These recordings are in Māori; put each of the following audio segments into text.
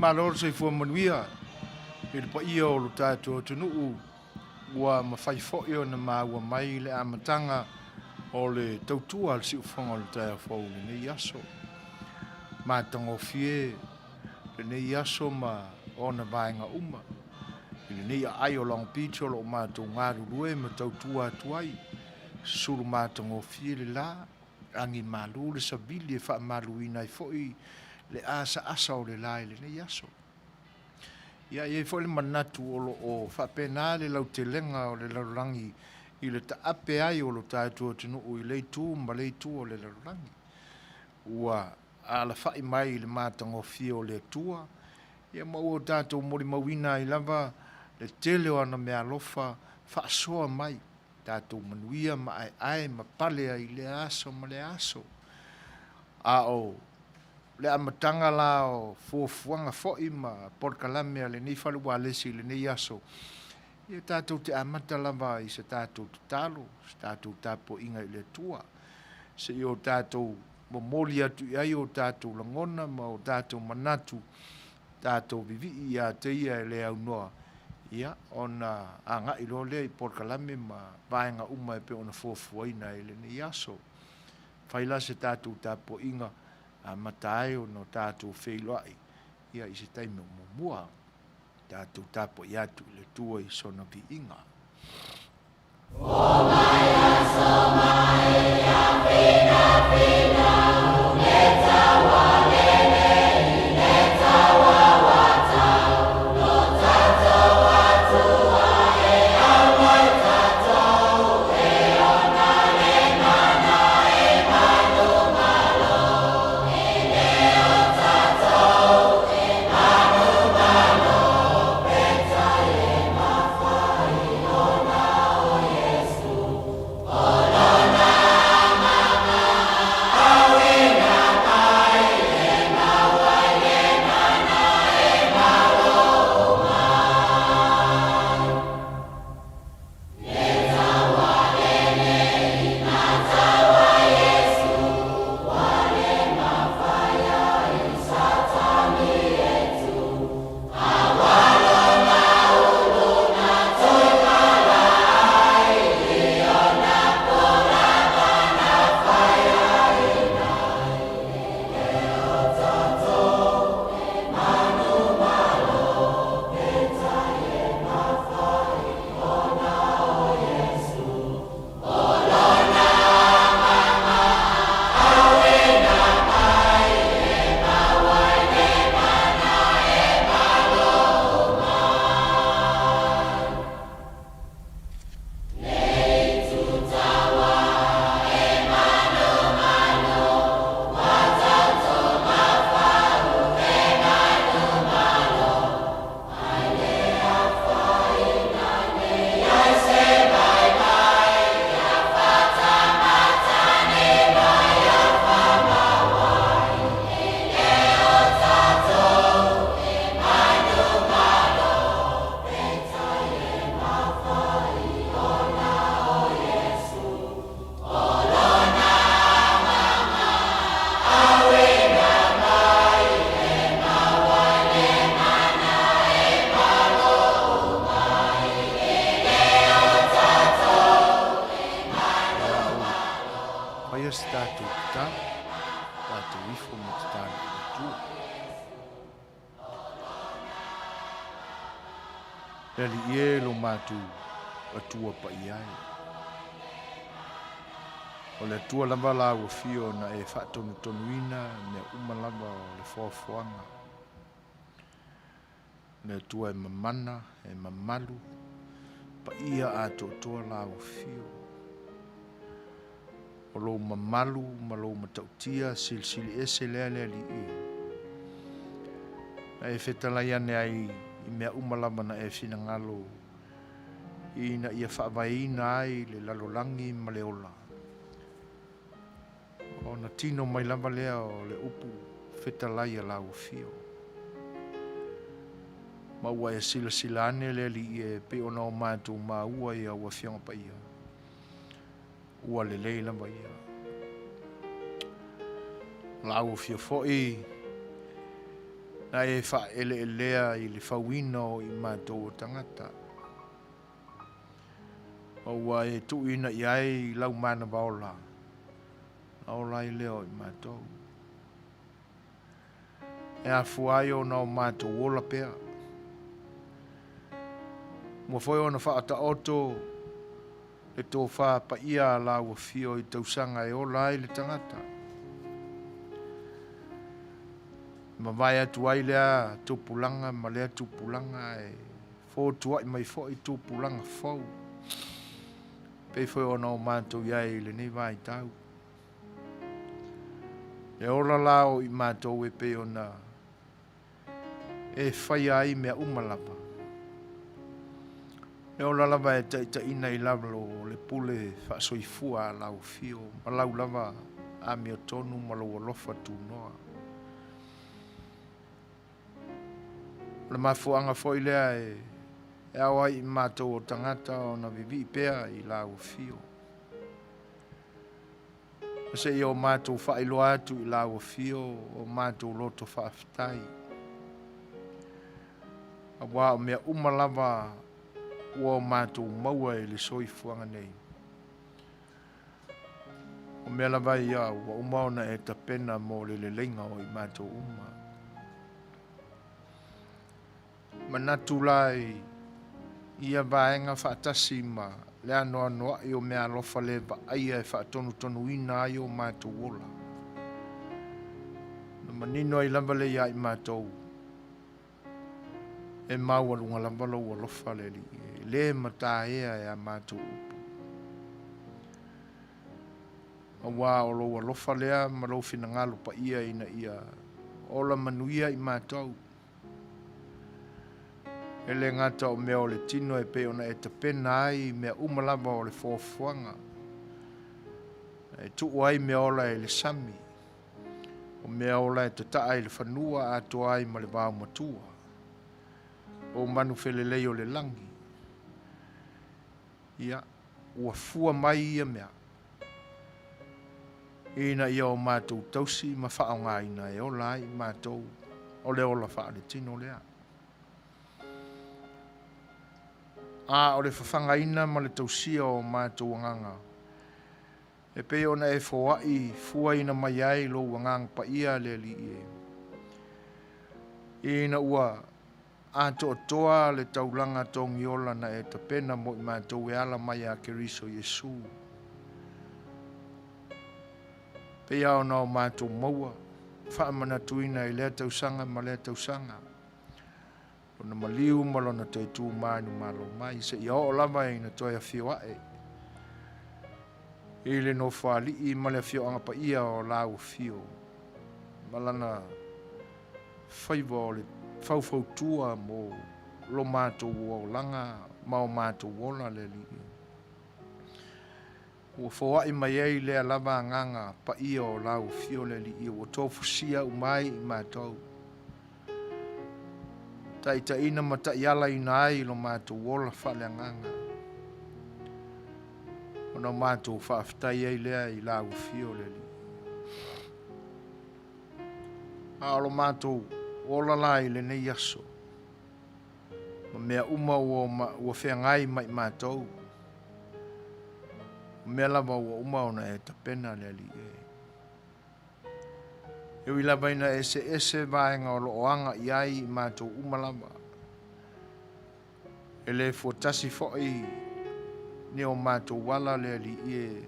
malor se fu Manuia. Il pa ia o lo tātou tunuu ua mawhaifo'io na māua mai le amatanga o le tautua al si ufonga o le tai afou le nei aso. Mātango fie le nei aso ma o na vaenga uma. Le nei ai o long picho lo mātou ngāru rue ma tautua atuai. Suru mātango fie le la angi malu le sabili e wha maluina i fo'i le asa asa o le lai le nei aso. Ia e fo le manatu o whapena le lau te lenga o le laurangi i le taape ai o lo tātua tinu o i leitu ma leitu o le laurangi. Ua ala whai mai le mātango fie o le tua. Ia mau o tātou mori mawina i lava le tele o ana mea lofa whaasoa mai. Tātou manuia ma ai ma pale ai le aso ma le aso. A o le amatanga la o fuafuanga fo'i ma porkalame le nei falu walesi le nei aso. Ia tātou te amata lava i se tātou tutalo, se tātou tapo inga i le tua. Se i o tātou momoli atu i ai o tātou langona ma o tātou manatu, tātou vivi i a te ia e le au noa. Ia, ona anga i lo le i porkalame ma vaenga uma e pe ona fuafuaina i le nei aso. Whaila se tātou tapo inga a matae o no tātou Fai'oa ia i se taime o mua tātou tapo i atu le tua i sona vi inga. O mai aso mai a pina pina le tawa lele le tawa watau lo tātou atua e awai tātou e ona le mana e manu malo. Eli ie lo matu atua pa iai. O le atua lava la ua fio na e whaatonu tonuina me uma lava o le fuafuanga. Le atua e mamana, e mamalu, pa ia a totoa la ua fio. O lo mamalu, ma lo matautia, silsili ese lea lea li ia. Na e whetalai ane ai i mea umalama na e whina ngalo i na ia whaavaina ai le lalolangi ma le ola. O na tino mai lama lea o le upu whetalai a lau fio. Ma ua e sila sila ane le li e pe ona o mātou ma ua ia ua whianga pa ia. Ua le lei lama ia. Lau fio foi Na e wha elea I le whawina o I mātou o tangata. O wa e tuina I ai lau mana baola. Aola I leo I mātou. E a fuai o na o mātou ola pea. Mua foi ona whaata oto e tō wha pa ia la ua fio I tausanga e ola I le tangata. Ma vai atu ai lea tupulanga, ma lea tupulanga e fō tua I mai fō I tupulanga fōu. Pei foi ona o mātou iai le nei vai tau. E ola lao I mātou e pei ona e whai ai mea umalapa. E ola lava e ta ina I lavalo le pule whaasoifua lau fio. Ma lau lava a mea tonu ma lau alofa tu noa. Le mafuanga foi lea e awa I mātou o tangata o na vivi pea I lau fio. Se I o mātou whailoa atu I lau fio o mātou loto whaafitai. A wā o mea umalava ua mātou maua I le soifuanga nei. O mea lava ia ua umaona e tapena mo le lenga o I mātou uma. Manatu lai ia vaenga whaatasi ma le anoa noa I o mea alofa le va aia e whaatonu tonu ina ai o mātou ola. Na manino I lava le ia I mātou. E maua lunga lava lau alofa le li. Le mata ea e a mātou upu. A wā o lau alofa lea ma lau finangalo pa ia ina ia. Ola manuia I mātou. E le ngata o mea o le tino e pe ona e tapena ai mea umalava o le fōfuanga. E tuu ai mea ola e le sami. O mea ola e tata ai le whanua ato ai ma le vāu matua. O manu whelelei o le langi. Ia, ua fua mai ia mea. Ina ia o mātou tausi ma whaonga ina e ola ai mātou o le ola wha le tino lea. A o le whawhanga ina ma le tausia o mātou nganga. E pe ona e fōai fua ina mai ai lo wangang pa ia le li e. Ina ua ato toa le taulanga tongi ola na e tapena mo I mātou e ala mai a Keriso Yesu. Pe au na o mātou maua, whaamana tuina I lea tausanga ma lea tausanga. Lona maliu ma lona toi tū mānu malo mai, se I o lava e ina toi a Fai'oa e. I le no whaali I ma le Fai'oa pa ia o lau fio. Malana whaiva o le whauwhau tua mo lo mātou o langa, ma o mātou ola le li. Ua whaai mai ei lea lava nganga pa ia o lau fio le li. Ua tōwhusia umai I mātou. Ta ina mata iala ina ai lo mātou ola whale nganga. Ona mātou whaafitai ei lea I lau fio le li. A lo mātou ola lai le nei aso. Ma mea uma ua whengai mai mātou. Mea lava ua uma ona e tapena le li e. E ui lava ina ese vaenga o looanga I ai I mātou uma lava. E le fuatasi fo'i ni o mātou wala le li e.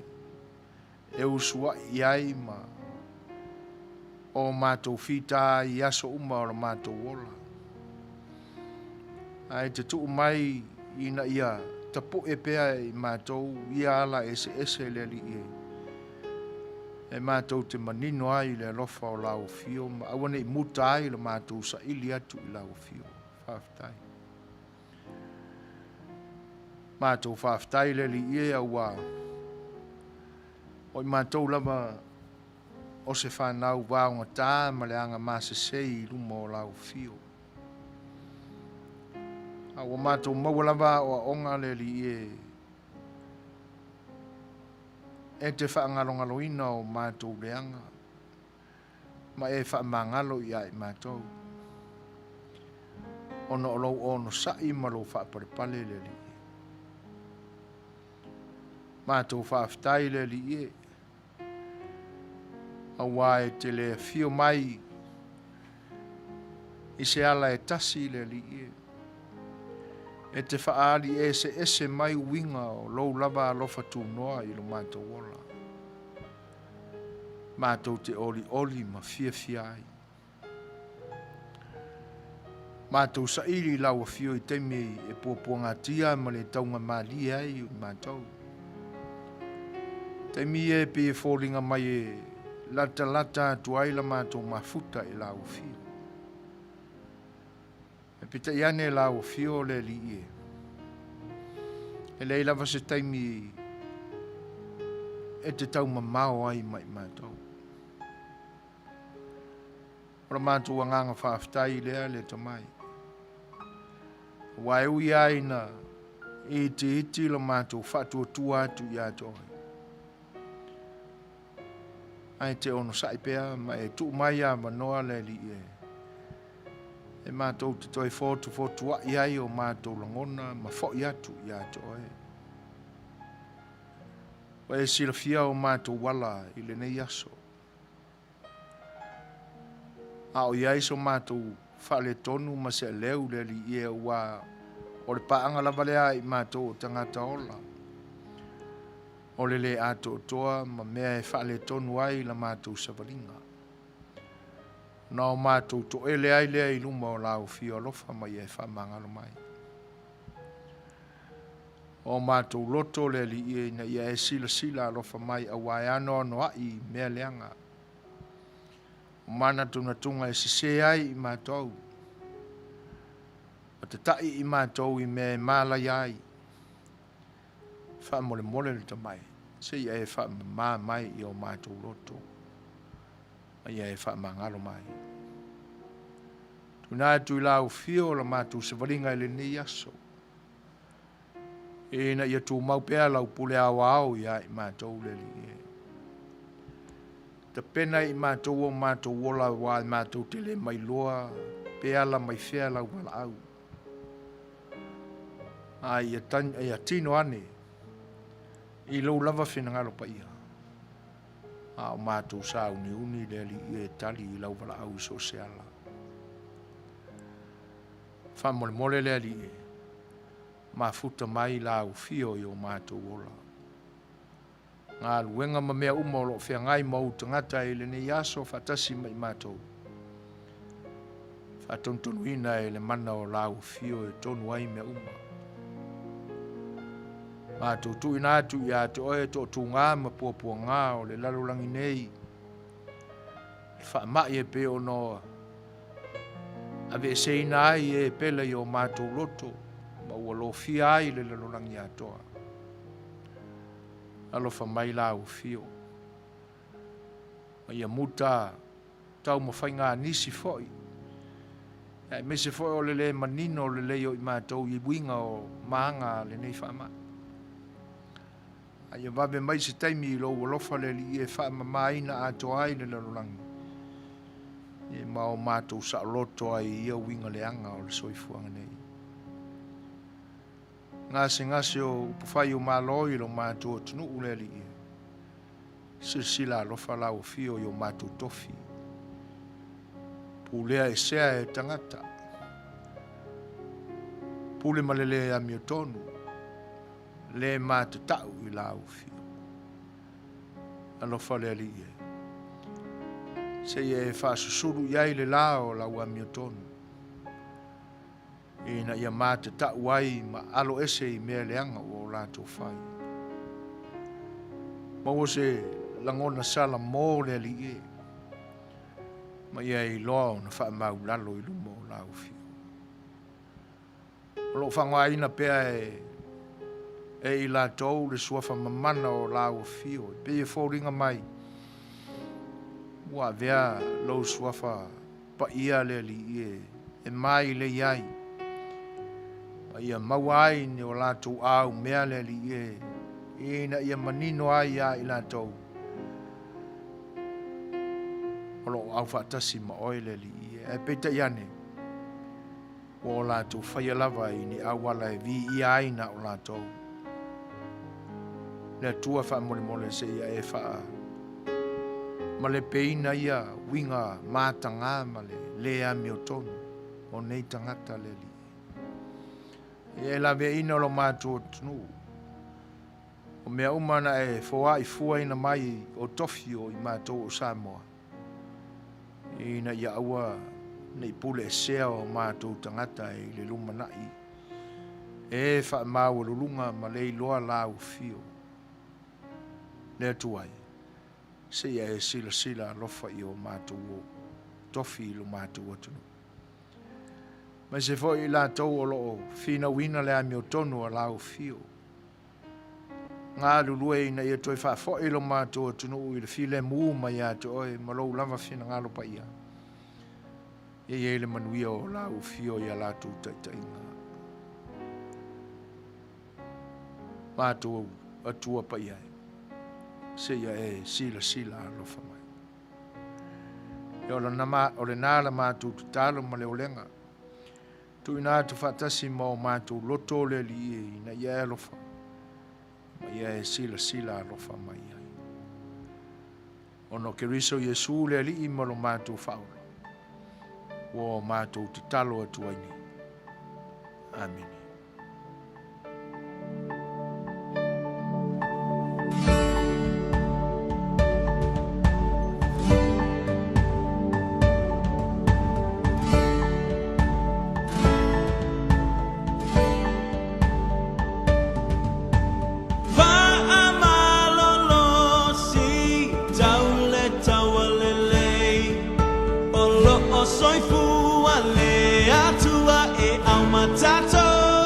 E usua I ai ma. O mātou whita I aso uma o mātou ola. Ai te tuu mai ina ia tapu e pea I mātou ia ala ese le li e. E mātou te manino ai le alofa o lau fio, ma awane I muta ai le mātou sa ili atu I lau fio. Whaafitai. Mātou whaafitai le li e au wā. O I mātou lava o se whanau wāunga tā ma le anga māse sei luma o lau fio. A o mātou mawalava o onga le li e. E te whaangalongalo ina o mātou leanga. Ma e whaamangalo I ai mātou. Ona o lau ono sa'i ma lo whaaparepale le li. Mātou whaafitai le li e. A wae te le fio mai i se ala e tasi le li e. E te whaali e se ese mai winga o lou lava alofa tu noa i lo mātou ola. Mātou te oli oli ma fia fia ai. Mātou sa iri lau a fio i teimi e puapuanga tia ma le taunga mali ai i mātou. Teimi e pe e fōringa mai e lata lata tu ai la mātou mafuta i lau fio. E pita iane lau fio le li e. E leila va se taimi e te tau mamao ai mai mātou. Ora mātou anganga whaafitai lea le tamai. Wai ui aina e te iti la mātou whatua tua atu i atohi. Ai te ono saipea ma e tu mai a manoa le li e. E mātou te toi fotu ai ai o mātou langona ma fo i atu i atohi. Wa e sila fia o mātou wala i le nei aso. A o iai so mātou whale tonu ma se leu le li e wa o le paanga lava lea i mātou o tangata ola. O le le ato toa ma mea e whale tonu ai la mātou savaringa. Na o mātou to ele ai lea i luma o lau fio alofa mai e whamangalo mai. O mātou loto le li e na ia e sila alofa mai a wai ano ai mea leanga. Mana tuna tunga e sise ai i mātou. O te tai i mātou i me mālai ai. Wha mole le tamai. Se ia e wha mā mai i o mātou loto. Ia e wha mangalo mai. Tuna atu i lau fio la mātou se waringa i le ni aso. E na ia tū mau pēa lau pule awa au ia i mātou le li e. Te pena i mātou o mātou wola wā i mātou te le mai loa, peala mai whea lau wala au. Ai a tino ane, i lau lava whina ngaro pa ia. A o mātou sa uni le li i e tali i lau wala au so se ala. Wha mole le li e, mā futa mai lau fio i o mātou wola. Ngā luenga ma mea umolo whea ngai mau tangata e le nei aso whatasi mai mātou. Whatontonu ina e le mana o lau fio e tonu ai mea uma. Mātou tu ina atu i ato oe to tu ngā ma puapua ngā o le lalulangi nei. Whaamai e pe o noa. Ave se ina ai e pela i o mātou loto. Ma ua lo fia ai le lalulangi atoa. Alofa mai lau fio. Ia muta tau ma whainga nisi foi. Ia me se foi o le manino le leo i mātou i winga o maanga le nei whaama. Ia wabe mai se taimi i lo walofa le li e whaama maina ato ai le lalulangi. E ma o mātou sa loto ai ia winga le anga o le soifuanga nei. Ngase o upawhai o māloi lo mātou tunu uleli e. Sila alofa lau fio i o mātou tofi. Pulea e sea e tangata. Pule malele a miotonu. Le mātou tau i lau fio. Alofa leli e. Se e whasusuru iai le lao lau a miotonu. E na ia mate ta wai ma alo ese i mea leanga o lato whai. Ma o se langona sala mō le li e. Ma ia i loa o na wha mau lalo i lumo o lau fio. Lo whangoa ina pea e i lato le suafa mamana o lau fio. Pe e fōringa mai. Ua vea lo suafa pa ia le li e. E mai le iai. Ia mawai ni o lātou au mea le li e. Ina ia manino ai a i lātou. Olo au whaatasi ma oi le li e. E peta iane. o lātou whaia lava I ni awala e vi I aina o lātou. Le tua wha mole mole se ia e wha. Ma le peina ia winga mātanga ma le lea meo tonu o nei tangata le li. E la vea ina lo mātou tunu. O mea umana e foa I fua ina mai o tofi o I mātou o Samoa. Ina ia aua nei pule e sea o mātou tangata e le lumanai. E wha mau lulunga ma le loa lau fio. Le tuai. Se ia e sila sila lofa I o mātou o tofi lo mātou o tunu. Ma se fo I lātou o loo fina wina le ami o tonu a lau fio. Ngā lulue ina ia toi wha fo I lo mātou o tunu I le file muu mai a to oi ma lou lava fina ngā lopa ia. Ia le manuia o lau fio ia lātou taitainga. Mātou atua pa ia. Se ia e sila sila alofa mai. Ia o le nāla mātou tutalo ma le olenga. Tu ina tu fatasi ma o mātou loto le li ina ia alofa. Ma ia e sila sila alofa mai ai. Ono keriso Yesu le li ma lo mātou faula. Wo mātou tutalo atua ini. Amen. Soifua le atua e au matato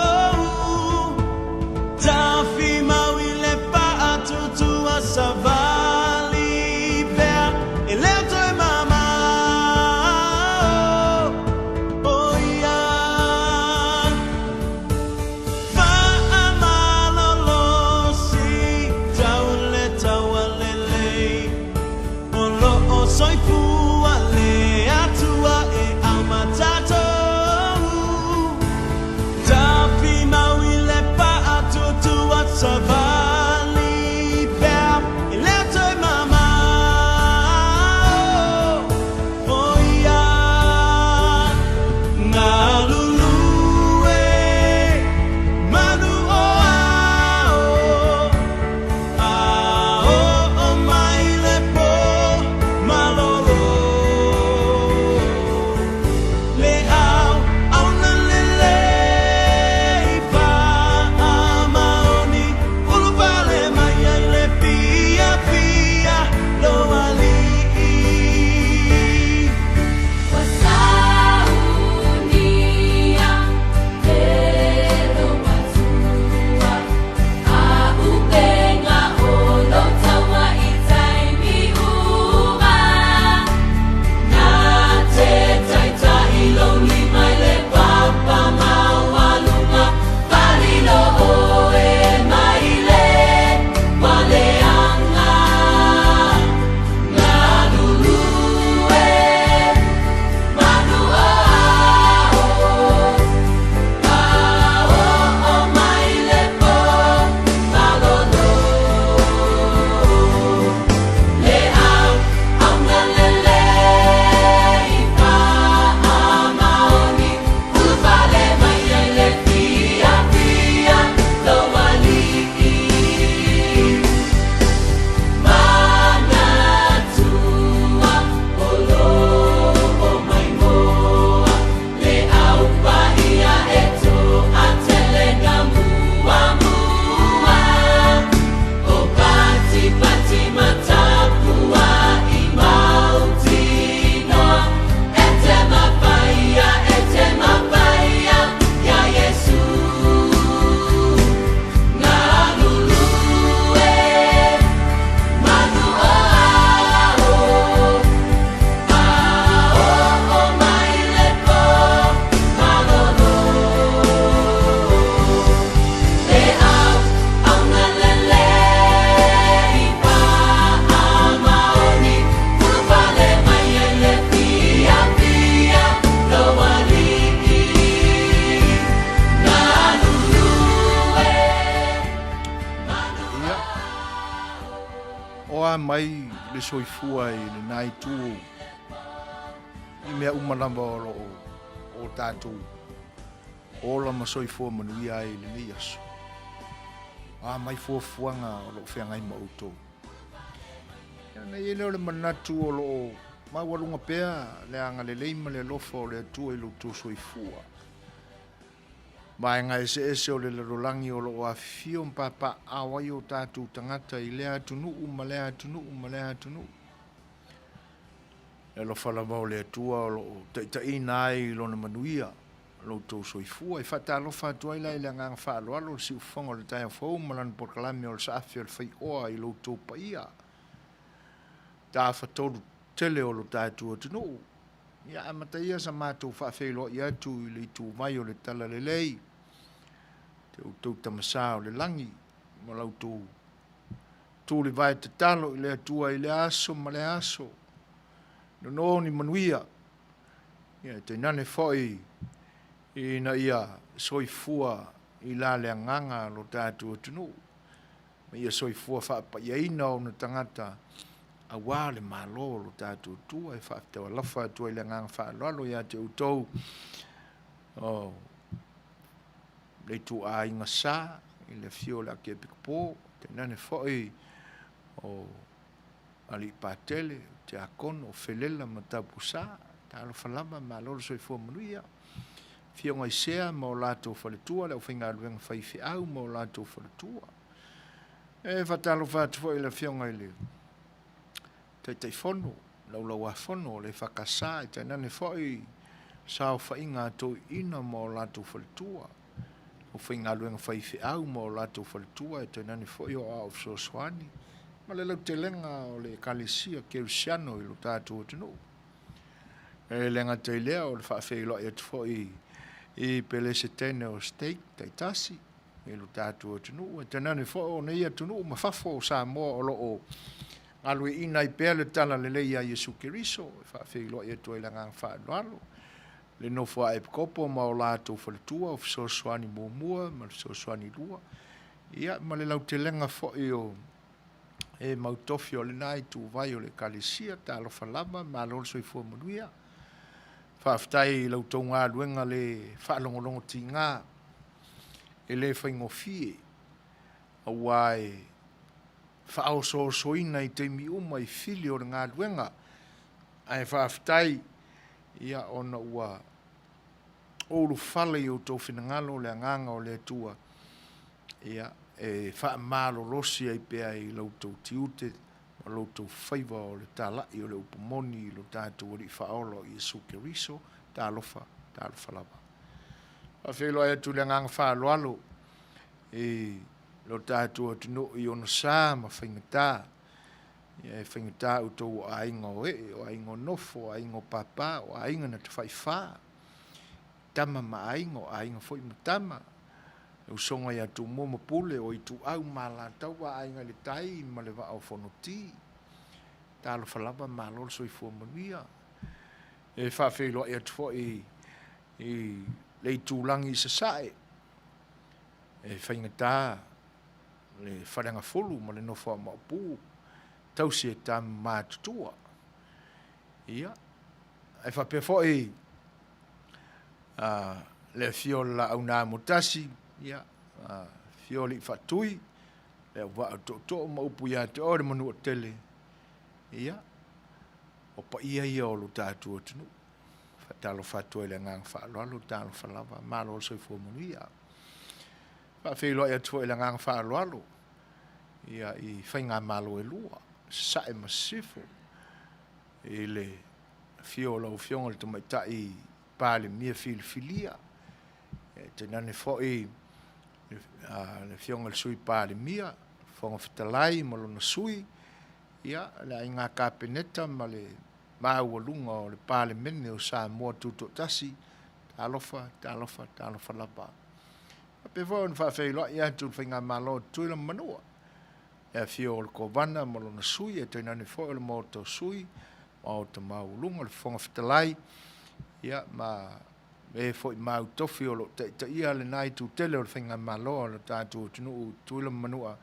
oa mai le soifua i le nai tu i mea umalamba o tātou ola ma soifua manuia i le nei aso a mai fuafuanga o lo whiangai ma utou na i leo le manatu o lo mawalunga pea le anga le leima le lofa o le atua i lo tō soifua mai ngai ese o le rolangi o lo afio mpapa awai o tātou tangata i lea tunu ma lea tunu e lo falama o le atua o lo taʻitaʻina ai i lona manuia lo tō soifua i faatalofa atu ai lai le agaga faaloalo le siʻufofoga o le taeafou ma lana polokalame o le saafi o le Fai'oa i loutou paia tafatolu tele o lo tatou atunuu ia amataia sa matou faafeiloaʻi atu i le itumai o le tala lelei te outou tamasā o le lagi ma lautou tulivae tatalo i le atua i le aso ma le aso nononi manuia ia tainane foʻi ina ia soifua i la le agaga lo tatou atunuu ma ia soifua faapaiaina ona tagata auā le mālō lo tatou atua e faafetaualafa atua i le agaga faaloalo iā te outou o le tuāiga sā i le afio le ake pikopō tainane foʻi o ali patele te akono o felela ma tapusā talofa lava mālō le soifua manuia fionga i sea ma o latou faletua le aufaigaluega faifeʻau ma o latou faletua e faatalofa atu foʻi le fionga i le taʻitaʻifono laulau afono o le fakasā i tainane foʻi saofaʻiga atoʻiina ma o latou faletua aufaigaluega faifeʻau ma o latou faletua e tainane foʻi o a o fesoasoani ma le lautelega o le ekalesia kerusiano i lo tatou atunuu e le agata i lea o le faafeiloaʻi atu foʻi i pelesetene o steak taitasi i lo tatou atunuu e tainane foʻi ona ia atunuu ma fafo o Samoa o loo galueina i pea le tala lelei iā Iesu Keriso e faafeiloaʻi atu ai le agaga faaloalo le nofo ae pekopo ma o latou faletua o fesoasoani muamua ma le fesoasoani lua ia ma le lautelega foʻi o e mautofi o lenā i tuvai o le ekalesia talofa lava mālō le soifua manuia faafetai i lautou galuega le faalogologo tigā e lē faigofie auā e faaosoosoina i taimi uma i fili o le galuega ae faafetai ia ona ua oulufala i outou finagalo o le agaga o le atua ia e faamalolosi ai pea i lautou tiute ma lautou faiva o le talaʻi o le upomoni i lo tatou alii faaolo i Iesu Keriso talofa lava faafeiloaʻi atu le agaga faaloalo i lo tatou atunuu i ona sā ma faigatā ia e faigatā outou o aiga o ee o aiga o nofo o aiga o papā o aiga na tafaifā tama ma aiga o aiga foʻi ma tama usoga ia tu mo mapule o itu au malatau wa ai ngai tai ma le va o fonoti talofa lava mālō le soifua manuia e faafeiloaʻi atu foʻi i le itulagi i sasaʻe e faigatā le falegafolu ma le nofo a maʻopū tausi e tamamatutua ia e faapea foʻi le afio le laʻauna motasi ia fioli fatui le wa to ma upu ia te ore manu tele ia o pa ia o lo tatu tunu fatalo fatu ele ngang fa lo talo fa lava malo so fo manuia fa fe lo ia tu ele ngang fa lo ia i fainga malo e lua sa e masifo ele fiolo o fiong le tomata i pale mia filia te nane fo le fionga le sui pale mia fonga fitalai ma lona sui ia la inga kapeneta ma le maua o le pale mene o Samoa tuto tasi talofa lapa pe vo fa feilo ia tu finga malo tu le manua e fio le kovana ma lona sui e te nane fo le moto sui ma o te maulunga le fonga fitalai ia ma e foi mau tofi o te ia le nai tu tele o finga malo o le tatu tunu tu le manua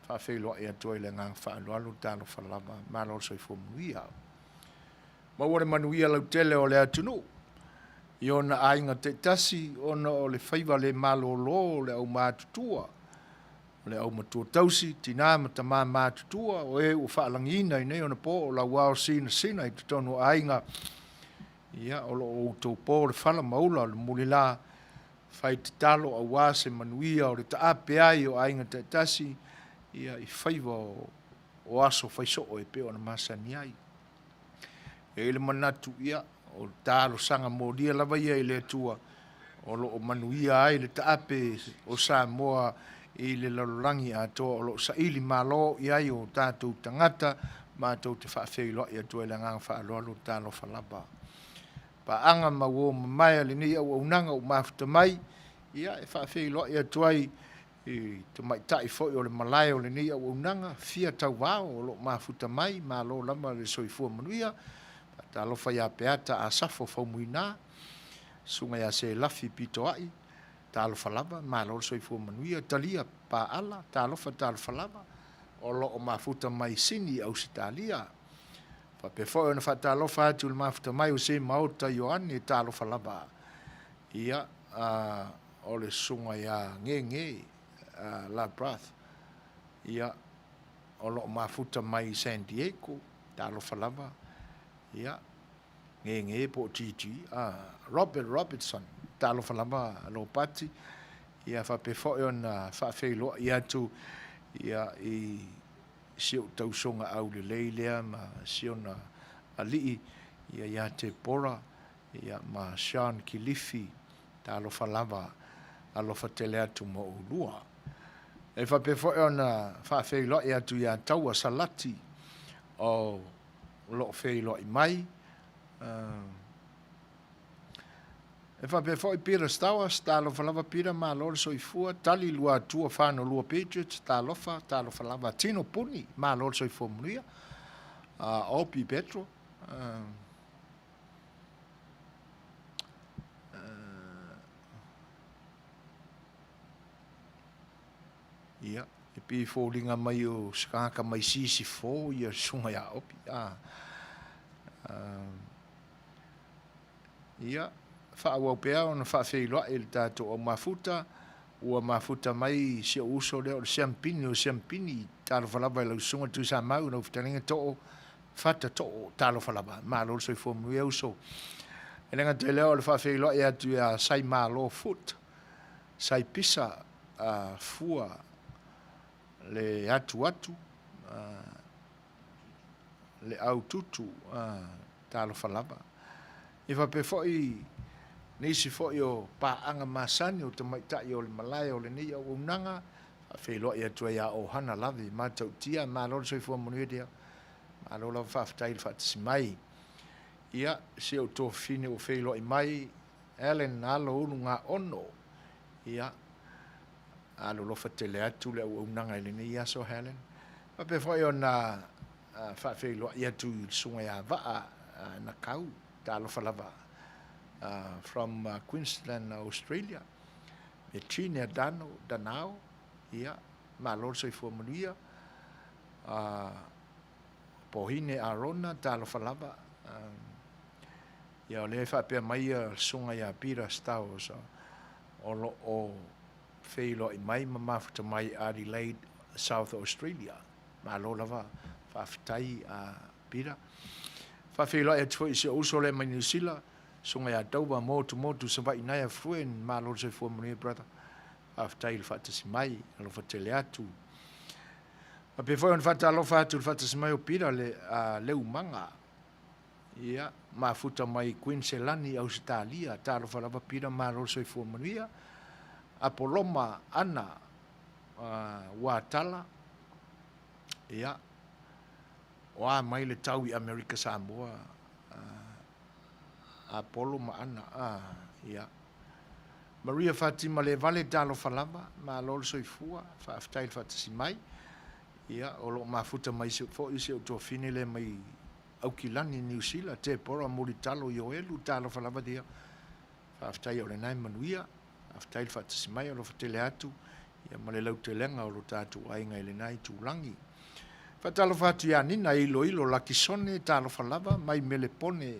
whawhelo e atua i le ngang whaalualu tālo whalama malo soifua Manuia. Maua Manuia lau tele o le atunu. I ona ainga te tasi, ona o le whaiva le malo lo, le au mātutua. Le au matua tausi, tina ma tamā mātutua, o e u whaalangina i nei ona po, o la wao sina sina i tutonu ainga. Ia, o lo o tau po le whala maula, le muli la, whai te talo a wase Manuia, o le taape ai o ainga te tasi, ia i whaiva o aso whaiso e pe ona masani ai. E le manatu ia, o talo sanga modia lava ia i le tua, o lo o Manuia ai le taape o Samoa i le lalolangi a toa, o lo sa ili malo i ai o tātou tangata, mātou te whaafeilo i atua i le ngang whaaloalo talo whalaba. Pa anga mawo mamaya le ni au unanga o mafuta mai, ia e whaafeilo i atua i te mai tai foi o le malai o le ni au unanga, fia tau wao o lo mafuta mai, malo lama le soifua Manuia, ta lofa ia peata a safo faumuina, sunga ia se lafi pito ai, ta lofa lava, malo le soifua Manuia, talia pa ala, ta lofa lava, o lo o mafuta mai sini au sitalia. Pa pe foi ona fa ta lofa atu le mafuta mai o se maota Ioani ta lofa lava. Ia o le sunga ia nge la brath. Ia o lo mafuta mai San Diego ta lofa lava. Ia nge po titi Robert Robertson ta lofa lava lo pati. Ia fa pe foi ona fa feilo ia tu ia i siu tau songa au le leilea ma siona alii ia te pora ia ma Sean Kilifi ta alofa lava alofa tele atu mo ulua. E fa pe foi ona fa feilo ia tu ia taua salati o lo feilo i mai. E fa pe foi pira stawa stalo falava pira ma lo soifua tali lua tua fano lua Patriots talo falava tino puni ma lo soifua Manuia opi petro ia e pi folinga mai o skaka mai sisi fo ia sunga ya opi ia Fai'oa pea ona whaafeiloa i le tātou o mafuta, ua mafuta mai si o uso leo o siampini, tālo whalaba i lau sunga tu sa mau, nau whitaringa to'o, whata to'o, tālo whalaba, mālo so i fōmui uso. E lenga te leo le whaafeiloa i atu ia sai mālo foot, sai pisa fua le atu, le au tutu, tālo whalaba. I whape foi nisi foi o paanga masani o te maitai o le malai o le ni o unanga a whailoa ia tua ia o hana lavi mātau tia mālolo soifua Manuia dea mālolo whaftai le whatasi mai ia se o tō whine o whailoa i mai Ellen alo unu ngā ono ia alo lofa tele atu le o unanga i le ni ia so Helen pape foi o na whailoa ia tu sunga ia vaa na kau ta alofa lava from Queensland, Australia. Me China Danao, ia, ma lor soifua Manuia, pohine Arona, ta alofa lava. Ia o le whapea mai sunga ia pira stau o lo o whailo i mai mafuta mai Adelaide, South Australia. Ma lo lava whaftai pira. Whawhilo e tui se uso le mai New Zealand, sunga ia tauwa motu sa vai nai a fruen ma lo se fua Manuia brother. Whaftai le whatasi mai, alo whatele atu. A pe foi on whata alofa atu le whatasi mai o pira le leu manga. Ia, ma futa mai Queensland, Australia, ta alofa lava pira ma lo se fua Manuia. A poloma ana watala. Ia, Oa mai le tau i Amerika Samoa Apollo ma ana ia Maria Fatima le vale talo falava ma lol soifua fa aftai fatasi mai ia o lo mafuta mai se fo isi o to fine le mai au kilani New Zealand te pora muri talo yo elu talo falava dia fa aftai o le nai Manuia aftai fatasi mai o lo fatele atu ia ma le lau te lenga o lo tātou ainga i le nai tūlangi. Whatalo whatu ia nina ilo laki sone tālofa lava mai mele pone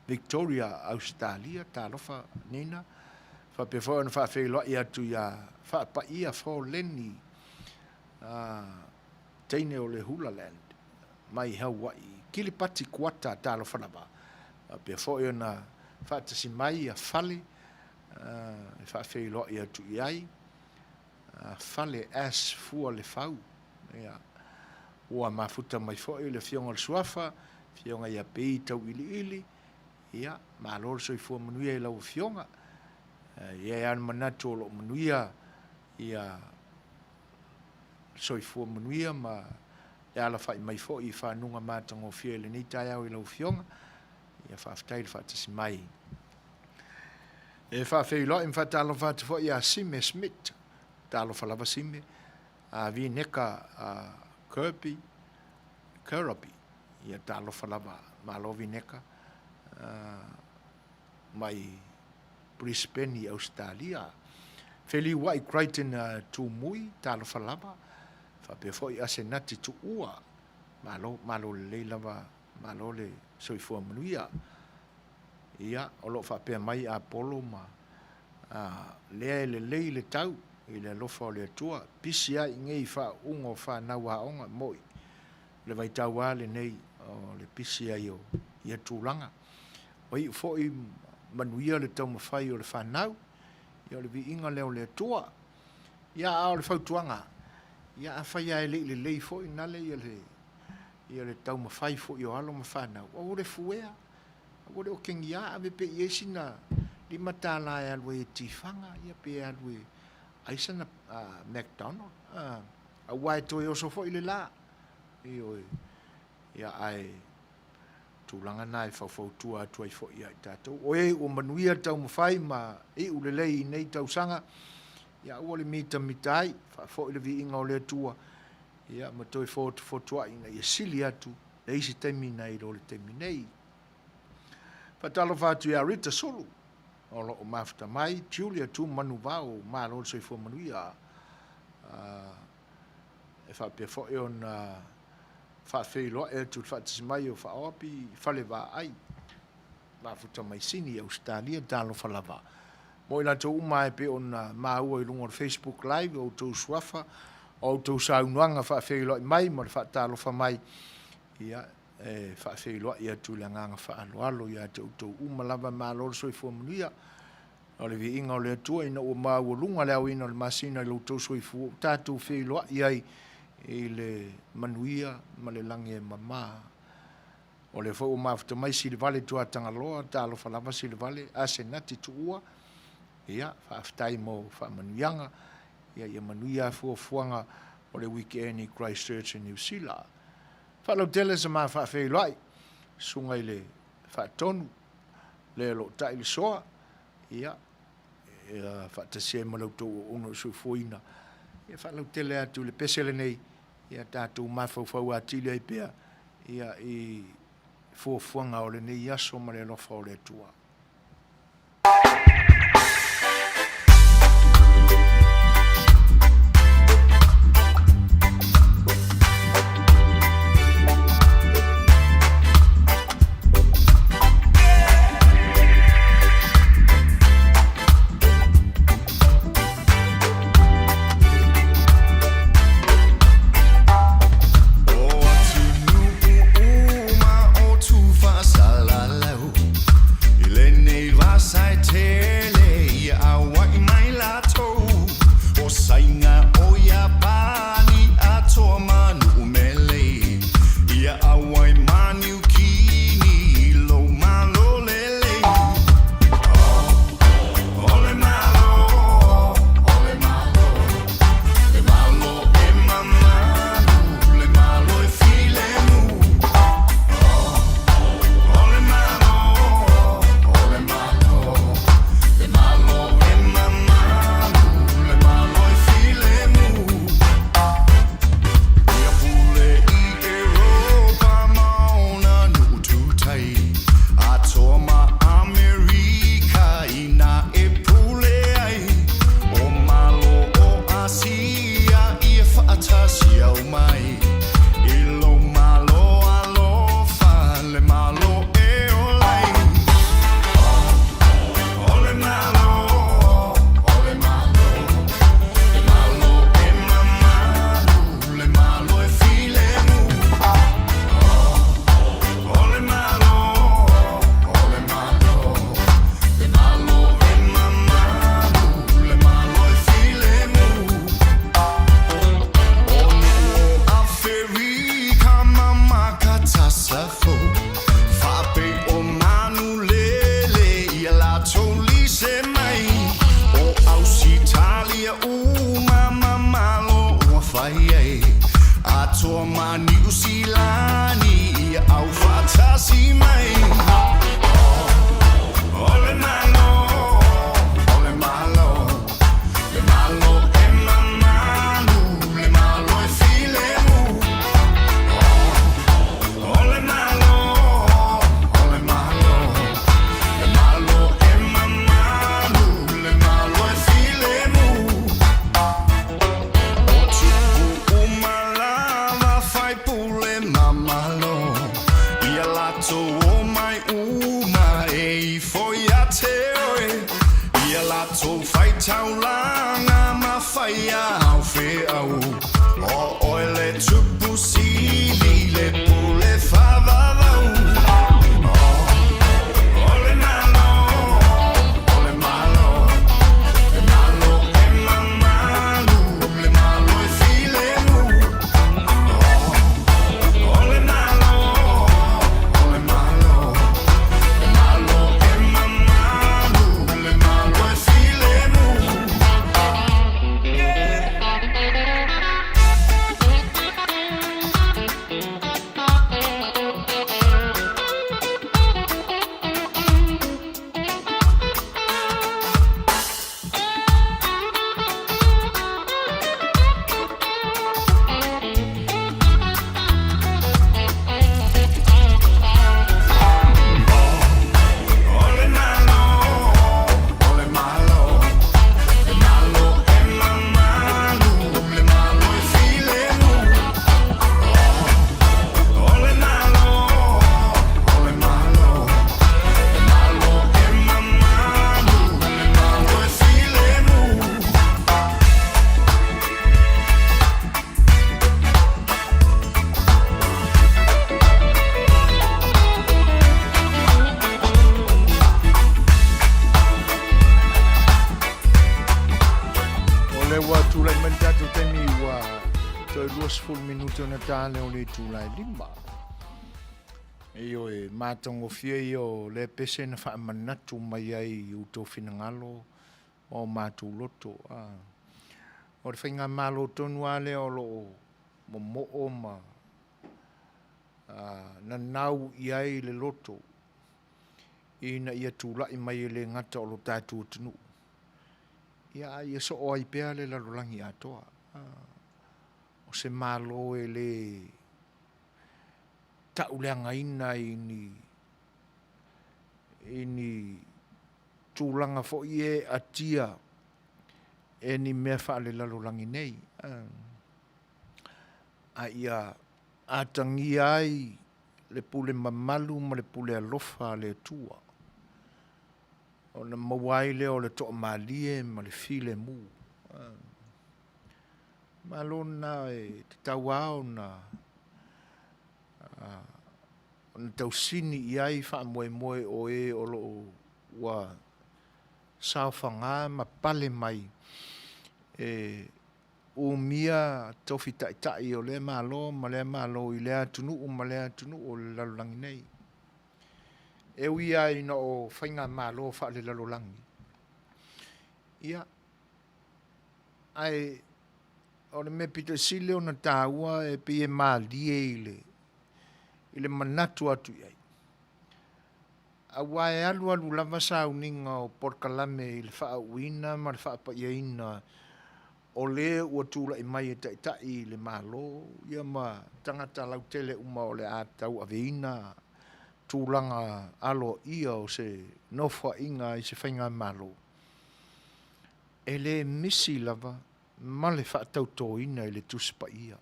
Victoria, Australia, tālofa nina. Whapewhoa na whawhewha ia tu ia whapa ia fo leni teine o le Hula Land. Mai Hawaii, kilipati kuata tālofa lava. Whapewhoa ia na whatasi mai ia whale, whawhewha ia tu iai. Whale as fua le whau. Ua mafuta mai fo'i le fionga le suafa, fionga ia pei tau ili, ia malolo soifua Manuia i lau fionga. Ia ana manatu o lo Manuia, ia soifua Manuia, ma e ala fai mai fo'i whanunga mātango fia le nitai au i lau fionga, ia whaftai le whatasi mai. E whawhei loa im whatalo whatu fo'i a Sime Smith, talo whalava Sime, a vi neka Kirby, ia talo whalava malovi neka, mai Brisbane, Australia. Fai'oa i Crichton Tumui, talo whalava, whapewho i asenati tu ua, malo le lava, malo le soifua Manuia. Ia, o lo whapea mai a polo ma, lea le tau, i le lofa o le atua, pisia i ngei wha ungo wha naua onga moi. Le vai tau le nei o le pisia i o tūlanga. O i fo i Manuia le tau mawhai o le whanau, i o le vi inga leo le atua. Ia a o le whautuanga, ia a whai a le lei fo i nale i le tau mawhai fo i o alo ma whanau. O le fuea, o le o kengi a me pe i esina, li matala e alwe e tifanga, ia pe alwe aisa na McDonald a wai toi oso fo i le la ia ai tūlanga nai whawhautua atua i fo i ai tātou o o Manuia tau mawhai ma u le lei nei tau sanga ia ua le mita mitai fo i le vi inga o le atua ia ma toi fotua ina ia sili atu le isi temi nei lo le temi nei whatalo whatu ia Rita Solu o lo mafuta mai, Julia tu manu vau, ma lo soi fo Manuia. E whapea fo e on whawhewha e tu whatisi mai o Fai'oa whalewa ai. Mafuta mai sini Australia, talo whalava. Mo ina tau umai pe on maua i lungo Facebook Live, o tau suafa, o tau saunuanga whawhewha mai, mo le whatalo wha mai. Ia, whawhewha ia tu le nganga whaaloalo, ia tau umalawa ma lo soi fo Manuia. O le vi inga o le atua ina ua maua lunga leo ina o le masina i lo tau soi fu tātou whewha iai i le Manuia ma le langi e mama. O le fo mafuta mai sili vale tua tangaloa, talo whalava sili vale, ase nati tu ua, ia, whaaftai mo whaamanuianga, ia Manuia fuanga o le weekend i Christchurch in New Zealand. Whalau tele sa maa whaafeilai, sunga i le whaatonu, le lo tai le soa, ia, whaatasia malau tau ono sufuina, ia whalau tele atu le pesele nei, ia tātou mawhauwhau atili ai pia, ia i fuanga o le nei aso ma le lofa o le atua. mani usilani ia au fatasi mai ole malo ole malo le malo e mamanu le malo e filemu ole malo ole malo le malo e mamanu le malo e filemu so oh my uma e foi a teoi ia la to fight tau langa ma fai au Fai'oa o le tupu sili le pule favavau ole malo ole malo le malo e mamanu le malo e filemu ole malo na tale o le tūlai lima. E o e mātongo fia i o le pese na wha manatu mai ai i uto whinangalo o mātu loto. O le whainga mālo tonu ale o lo mo mo'o ma na nau i ai le loto. Ina ia tūlai mai le ngata o lo tātu tunu. Ia so o ai pēa le lalolangi atoa. O se malo e le tauleanga ina ini tūlanga fo i e atia e ni mea wha le lalolangi nei. A ia atangi ai le pule mamalu ma le pule alofa le tua. O na mawai le o le toa malie ma le file mu. Malona e te tauao na tausini i ai wha moe moe o e o lo wa sauwhanga ma pale mai e o mia tofi tai o le malo ma le malo i le atunu o ma le atunu o le lalolangi nei. E ui ai na o whainga malo wha le lalolangi. Ia ai o le me pita sile o na tāua e pie mālie i le manatu atu iai. A wae alu lava sauninga o porkalame i le whaauina ma le whaapaiaina o le ua tūla i mai e taitai i le malo ia ma tangata lautele uma o le atau aveina tūlanga alo ia o se nofwa inga i se whainga malo. E le misi lava ma le whaatautoina i le tuspa ia.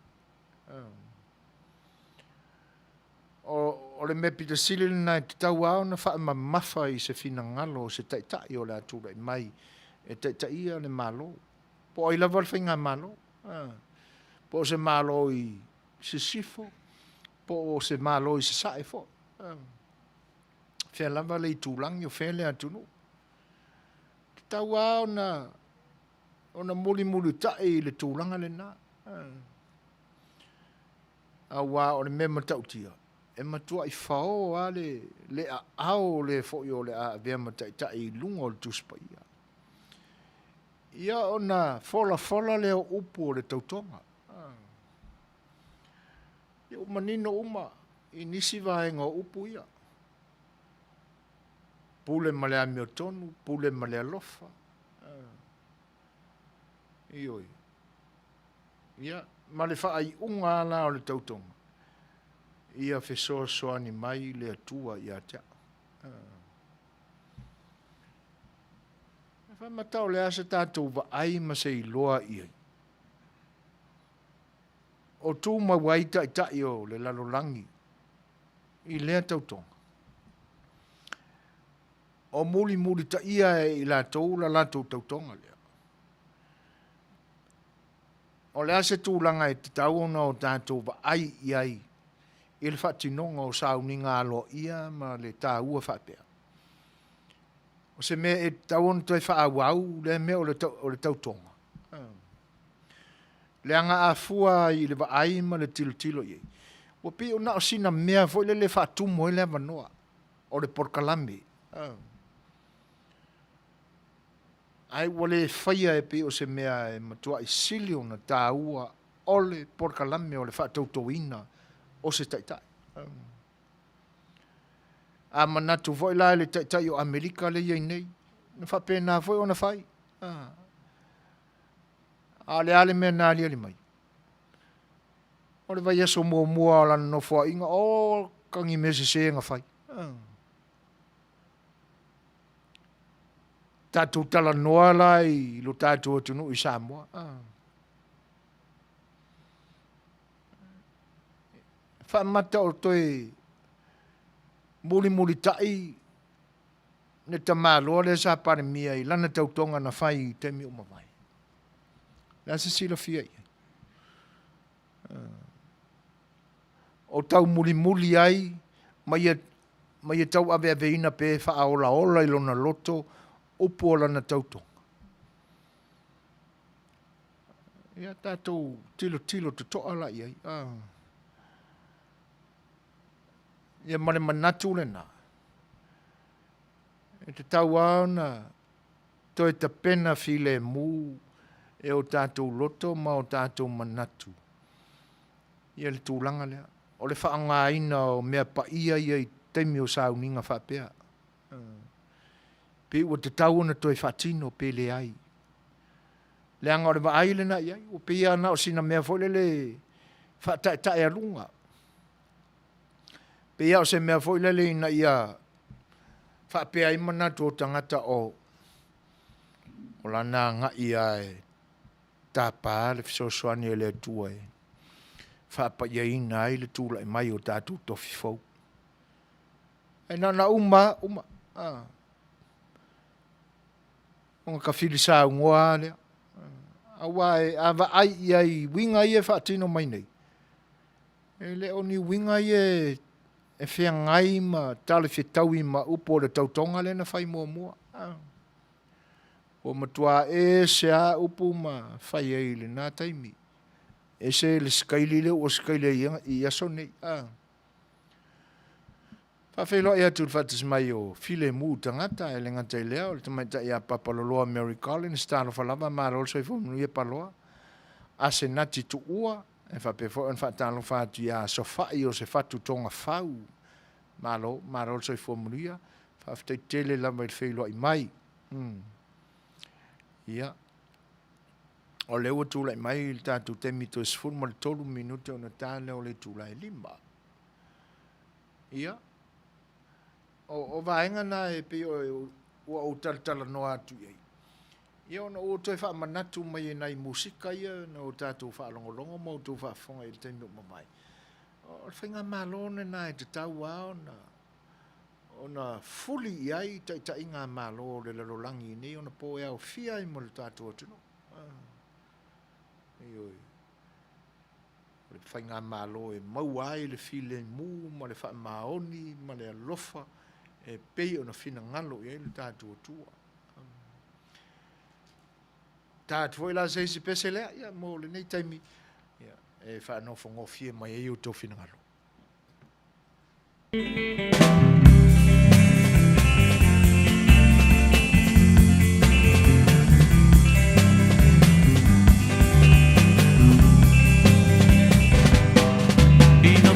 O le me pita sili na te tau au na wha mafa i se fina ngalo se taitai o le atura i mai e taitai ia le malo. Po ai lava le whainga malo. Po se malo i se sifo. Po se malo i se saefo. Whea lava le i tūlangi o whea le atunu. Te tau au na ona muli tai le tūlanga le nā. A wā o le mema tautia. E matua i whao a le a au le fōi o le a vea matai i lunga o le tuspa ia. Ia o na fola le o upu o le tautonga. o manino uma i nisi vaenga upu ia. Pule male a mio tonu, pule male a lofa. Ioi. Ia, male wha ai unga ala o le tautonga. Ia fesoa soani mai le atua ia tea. Wha matau le asa tātou wa ai ma se iloa iai. O tū mawai tai o le lalolangi. I lea tautonga. O muli ta ia i la tau la latou tautonga lea. O le ase tūlanga e te tau ona o tātou wa ai iai. I le whatinonga o sauninga alo ia ma le tā ua whapea. O se mea e tau ona toi whaawau le mea o le tautonga. Le anga a fua i le wa ai ma le tilo iei. O pi o na o sina mea foi le whaatumo i le manoa. O le porkalame. Ai wale whaia e pe o se mea e matua i sili ona tā ua o le porkalame o le whaatautouina o se taitai. A manatu voi la le taitai o Amerika le iei nei. Na whapena voi ona whai. A le ale mea nā lia li mai. O le vai aso mua o lana no fua inga o kangi mese se nga whai. Tātou tala noa lai lo tātou atunu i Samoa. Whamata o toi muli tai ne tamaloa le sa pare mia i lana tautonga na whai te mi umawai. La se sila fia ia. O tau muli ai mai tau ave ina pe wha ola i lona loto upo o lana tautonga. Ia tātou tilo te toa la iai. Ia mare manatu le nā. E te tau aona toi ta pena file mu e o tātou loto ma o tātou manatu. Ia le tūlanga lea. O le whaanga ina o mea pa ia i teimi o sauninga whapea. Pe ua te tau ona toi whatino pe le ai. Le anga o le wa ai le na iai. O pe ia na o sina mea fole le whatae alunga. Pe ia o se mea fole le ina ia whapea i manatu o tangata o lana nga ia e tāpā le fisosoani e le atua e. Whapa ia ina ai le tūla i mai o tātou tofi fau. E nana uma. Onga ka whilisa ungoa lea. Awa e awa ai iai winga i e whaatino mai nei. E le oni winga i e whea ngai ma tale whetau i ma upo le tautonga le na whai mua. O matua e se a upu ma whai ei le nā taimi. E se le skaili le o skaili i aso nei. Whawhelo ea tu whatis mai o file mu tangata e le ngata i leo. Le tamaita i a papaloloa Mary Collins, staro whalava mara olso i Manuia paloa. A se nati tu ua. E whapefo en whatalo whatu i a sofai o se whatu tonga whau. Mara olso i Manuia. Whawhtei tele lama i whelo i mai. Ia. O leo tūla i mai il tātou temi to esfur ma le tolu minute o na tā leo le tūla i lima. Ia. O vaenga na e pe o tala noa atu iei. Ia ona o toi wha manatu mai e nai musika ia na o tātou wha longolongo ma o tō wha whonga i le temi o mamai. O whainga malone na e te tau ao na ona fuli iai ta inga malo le lalolangi ni ona po e au fia i mo le tātou atunu. Ioi. Le whainga malo e mau ai le file mu ma le wha maoni ma le alofa e pei ona fina ngalo i le tātou atua. Tātou i la seisi pese lea ia mo le nei taimi e wha anofo ngofie mai e iu tō fina ngalo. Y no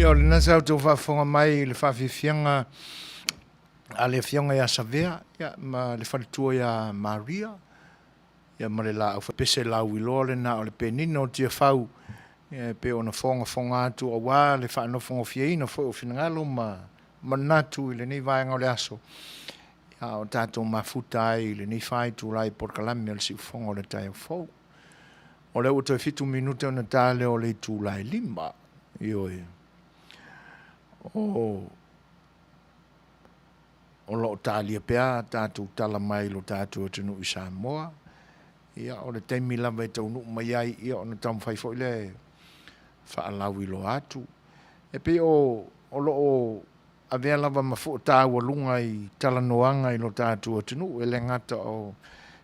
Ia o le nasa au tau whaafonga mai le whawhiwhianga a le whionga ia Savea, ia ma le whalitua ia Manuia, ia ma le la au whapese lau iloa le na o le penino o tia whau, pe o na whonga atu a wā le whaanofonga whiaina fo o whinangalo ma natu i le nei vaenga o le aso. Ia o tātou mafuta ai le nei whai tu lai porkalami o le si ufonga o le tai o fau. O le uto e fitu minute o na tāle o le tu lai lima, ioi. O lo talia pea tātou tala mai lo tātou tunu i Samoa. Ia o le teimi lava e tau nuk mai ai ia o na tamu whai fo le whaalau i lo atu. E pe o lo o a vea lava ma fo tāua lunga i tala noanga i lo tātou tunu e le ngata o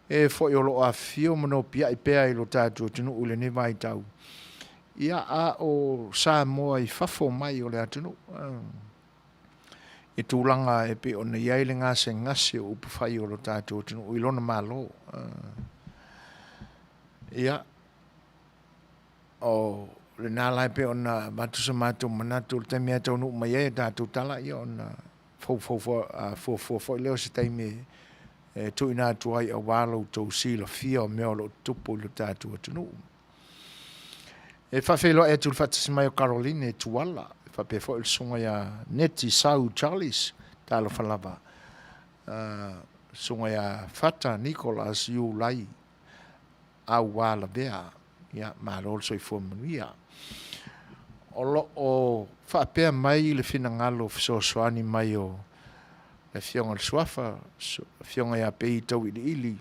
e fo i o lo a fio mano pia i pea i lo tātou tunu le ne vai tau. Ia a o Samoa i fafo mai o le atunu. E tūlanga e pe o na iai le ngase ngase o upu whai o lo tātou tunu i lona malo. Ia o le nālai pe o na matusa mātou manatu le taimi a tau nuk mai e tātou tala ia o na fo leo se taimi tu ina tuai a wālau tau sila fia o mea o lo tupu lo tātou tunu. E whawhelo e tu whatasi mai o Caroline e tuala. E whapefo il sunga ia Neti Sau Charles talo whalava. Sunga ia Fata Nicholas Yu Lai au wala bea. Ia marol so i fua Manuia. O lo o whapea mai le fina ngalo Suasua mai o le fionga le suafa. Fionga ia pei tau ili.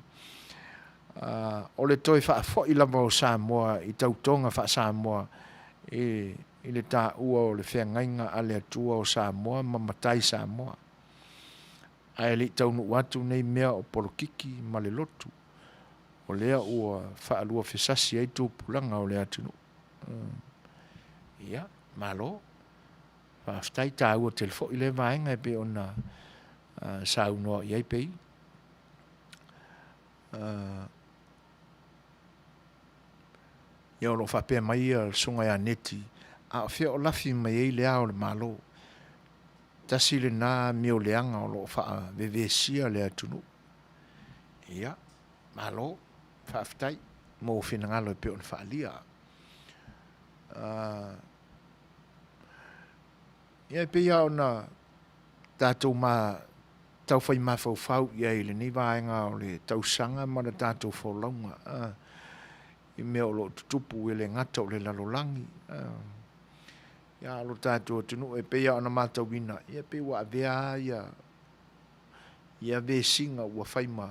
O le toi whaafo i lama o Samoa, i tautonga wha Samoa, i le tā ua o le whengainga a le atua o Samoa, mamatai Samoa. Ai le taunu watu nei mea o polokiki ma le lotu. O lea ua whaalua whesasi ai tūpulanga o le atunu. Ia, malo. Whaaftai tā ua telefo i le vaenga e pe ona saunoa i ai pei. Ia o lo whapea mai a sunga ia Neti. A whia o lafi mai ei lea o le malo. Tasi le nā meo leanga o lo wha vevesia lea tunu. Ia, malo, whaaftai, mō whinangalo e pe o na whaalia. Ia pe ia o na tātou tau whai mawhau ia i le ni vaenga o le tausanga ma na tātou whaulaunga. I mea o lo tutupu e le ngata o le lalolangi. Ia lo tātou tunu e peia o na mātau wina. Ia pe wa avea ia ve singa ua whaima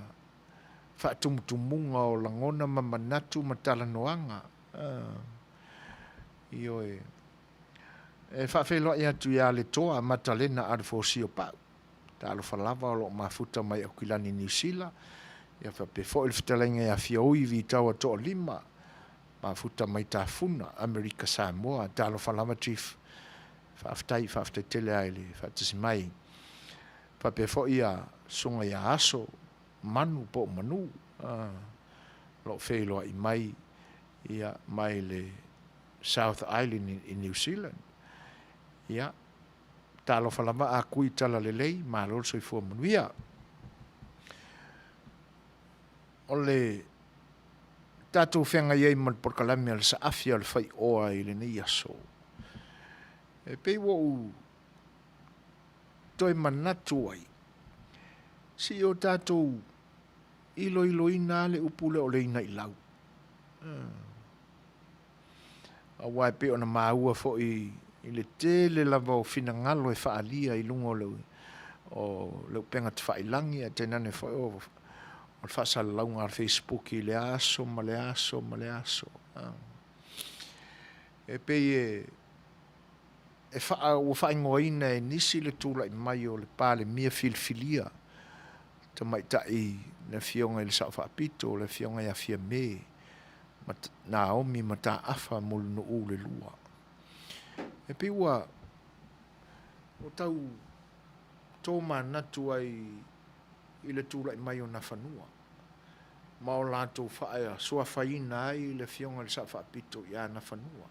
whaatumutumunga o langona ma manatu ma talanoanga. Io e whaafelo ia tu ia le toa matalena arfosio pau. Talo falava o lo mafuta mai o kilani New Zealand. Ia whapefo il fitalenga ia Fai'oa vi taua toa lima. Mafuta mai tafuna Amerika Samoa. Talo falava chief. Whaaftai tele ai le whaatasi mai. Whapefo ia sunga ia aso. Manu po manu. Lo whaeloa i mai. Ia mai le South Island in New Zealand. Ia. Talo falava a kui tala lelei. Malol so i fua Manuia. o le tātou whenga iei man porkalame al sa afia al Fai'oa i le nei aso. E pei wo u toi manatu ai. Si o tātou ilo ina le upule o le ina i lau. A wai pe ona maua fo i le tele lava o fina ngalo e whaalia i lungo o le upenga te whailangi a tenane fo o whaasala launga ar Facebook i le aso, ma le aso, ma le aso. E pei e whaingoina e nisi le tūla i mai o le pāle mia filfilia. Ta mai tai na fionga i le sa whaapito, le fionga i a fia me. Naomi mata afa mulu no u le lua. E pei ua o tau tō manatu ai i le tūla i mai o na whanua. Ma o lātou whaia sua whaina ai le fionga le sa whaapito i a na whanua.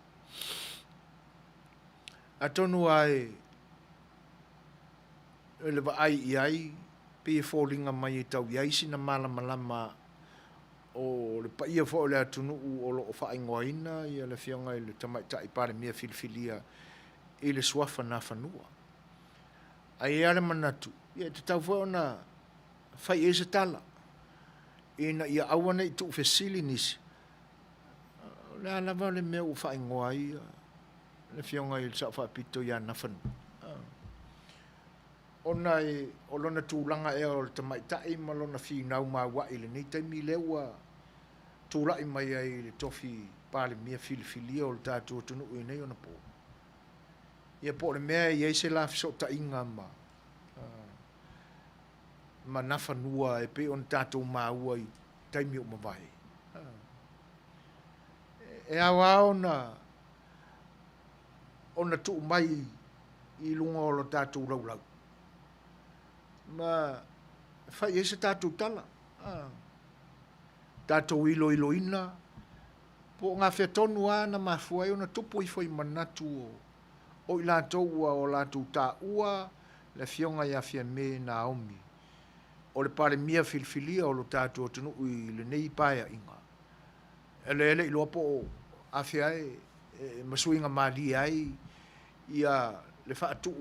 A tonu ai le wa ai i ai pe fōringa mai i tau iai sina malama o le paia fo le atunu o lo whaingoina i le fionga i le tamaitai pare mia filfilia i le suafa na whanua. Ai e ale manatu, ia te tau fo na whai e se tala. Ina ia awana i tu fesili nisi. Le alawa le mea o whaingoa ia le fionga i le sa whaapito ia na whanua. Ona e o lona tūlanga e o le tamaitai ma lona whinau ma wai le nei taimi leua tūlai mai ai le tofi pāle mia filifilia o le tātua tunu ui nei ona po. Ia po le mea i eise la fiso ta inga ma na whanua e pe on tātou maua i taimi o mawai. E awa ona tu mai i lunga o lo tātou lau. Ma whai e se tātou tala. Tātou ilo ina. Po ngā whea tonu ana mafua e ona tupu i whai manatu o i lātou o lātou tā ua le fionga i a whia me Naomi. O le pare mia filfilia o lo tātou tunu i le nei paia inga. Ele i loa po a whia e masuinga mali ai i a le whaatu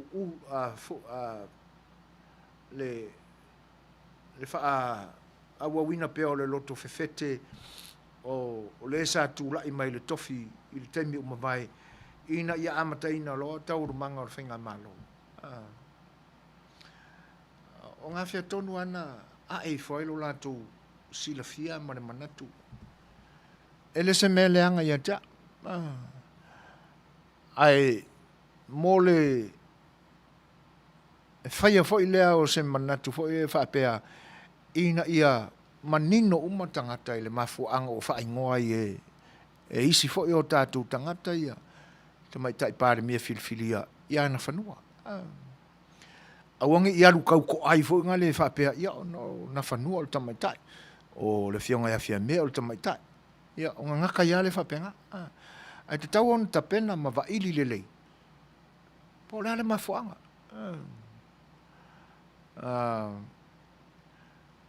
le a wawina pe o le loto fefete o le sa tu la i mai le tofi i le temi o mawai ina ia amata ina lo tau rumanga o whenga malo. O ngā whea tonu ana a e whaelo lātou sila fia ma le manatu. Ele se me leanga ia ta. Ai mo le e whaia fwoi lea o se manatu fwoi e whaapea ina ia manino uma tangata i le mafuanga o whaingoa i e isi fwoi o tātou tangata ia te mai tai pāre mia filfilia ia na whanua. Awangi i alu kau ko ai fwoi ngā le whaapea ia no na whanua o le tamaitai o le fionga ia fia mea o le tamaitai ia o ngā ngaka ia le whaapea ngā. Ai te tau on tapena ma waili le lei. Po lea le mafuanga.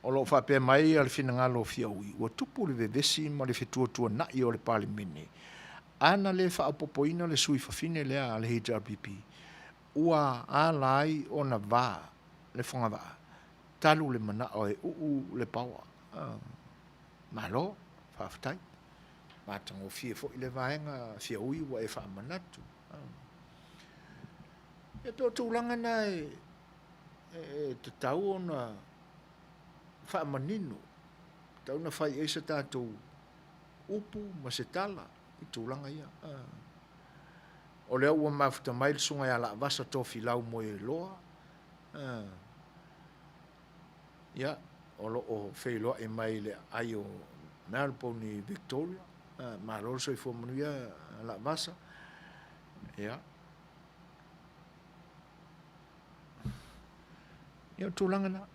O lo whapea mai al fina ngā lo fia ui. Ua tupu le vevesi ma le fetua nai o le pāle mene. Ana le whaapopoina le sui whawhine lea le HRPP. Ua a lai o na vā, le whonga vā. Talu le mana o e le paua. Malo, whawhatai. Mātango fia fo i le vaenga fia ui wa e whaamanatu. E peo tūlanga nai te tau o na whaamanino. Tau na whai eisa tātou upu ma se tala i tūlanga ia. O lea ua mafuta mai le sunga ia la vasa tofi lau mo e loa. Ia, o lo o Fai'oa e mai le ai o Melbourne ni Victoria. Ma lor so i fo Manuia la vasa. Ia. Ia tūlanga na.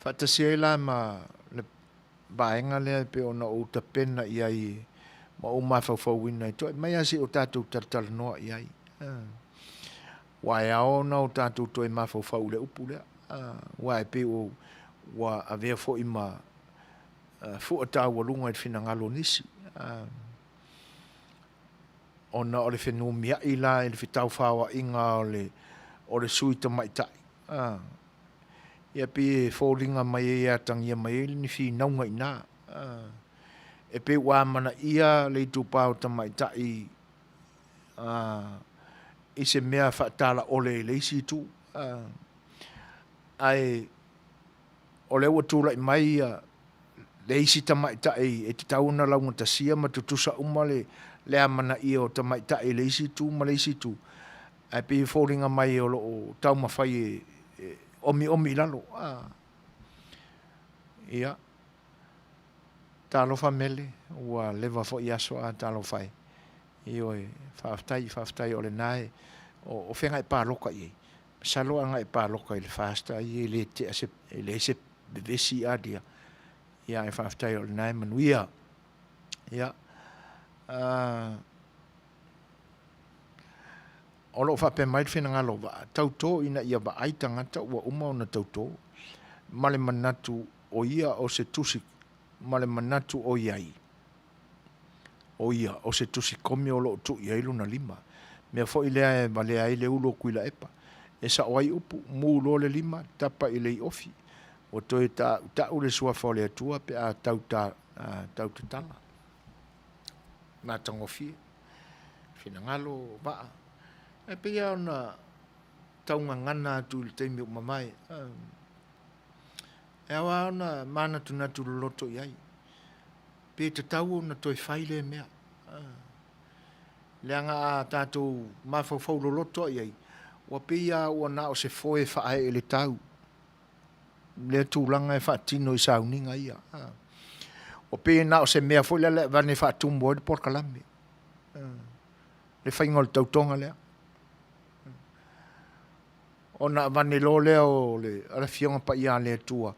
Whatasia la ma le baenga lea pe ona o ta pena i ai ma o mawhawhawina i toi. Mai asi o tātou tartala noa i ai. Wai ao na o tātou toi mawhawhaw le upu lea. Wai pe o ua avea fo'i ma fu ataualuga i le finagalo nisi ona o le fenumia'i la i le fitau fāuaʻiga o le sui tamaʻitaʻi ia pe foliga mai e ia tagia mai e ni finauga inā e pe ua manaʻia le itupā o tamaʻitaʻi i se mea faatalaʻole e leisi tu ae o le ua tulaʻi mai ia le isi tamaʻitaʻi e tatau ona lauga tasia ma tutusa uma le a manaʻia o tamaʻitaʻi le isi tu ma le isi tu ae pe foliga mai o loo taumafai e omi lalo ia talofa mele ua leva foʻi aso a talofa ai ioe faafetai o lenā o fega e paloka i ai salo anga e paloka i le fasta i le te ase le se vesi adia ia e faafetai o lenā manuia ia o loo faape mai le finagalo vaa tautō ina ia vaai tagata ua uma ona tautō ma le manatu o ia o se tusi ma le manatu o iai o ia o se tusi komi o loo tuʻi ai luna lima mea foʻi lea e valea ai le ulo kuila epa e saʻo ai upu mulo le lima tapa i le iofi ua toe taʻutaʻu le suafa o le atua pe a tautatala matagofie finagalo vaa e peia ona taugagana atu i le taimi uma mai e aua ona manatunatu loloto i ai pe tatau ona toe fai le mea leaga a tatou mafaufau loloto ai ai ua peia ua na o se foe faae e le tau le tulaga e faatino i sauniga ia ua peia na o se mea foi lea le vane faatumu ai le polokalame le faiga o le tautoga lea ona vane lo lea o le alafioga paia le atua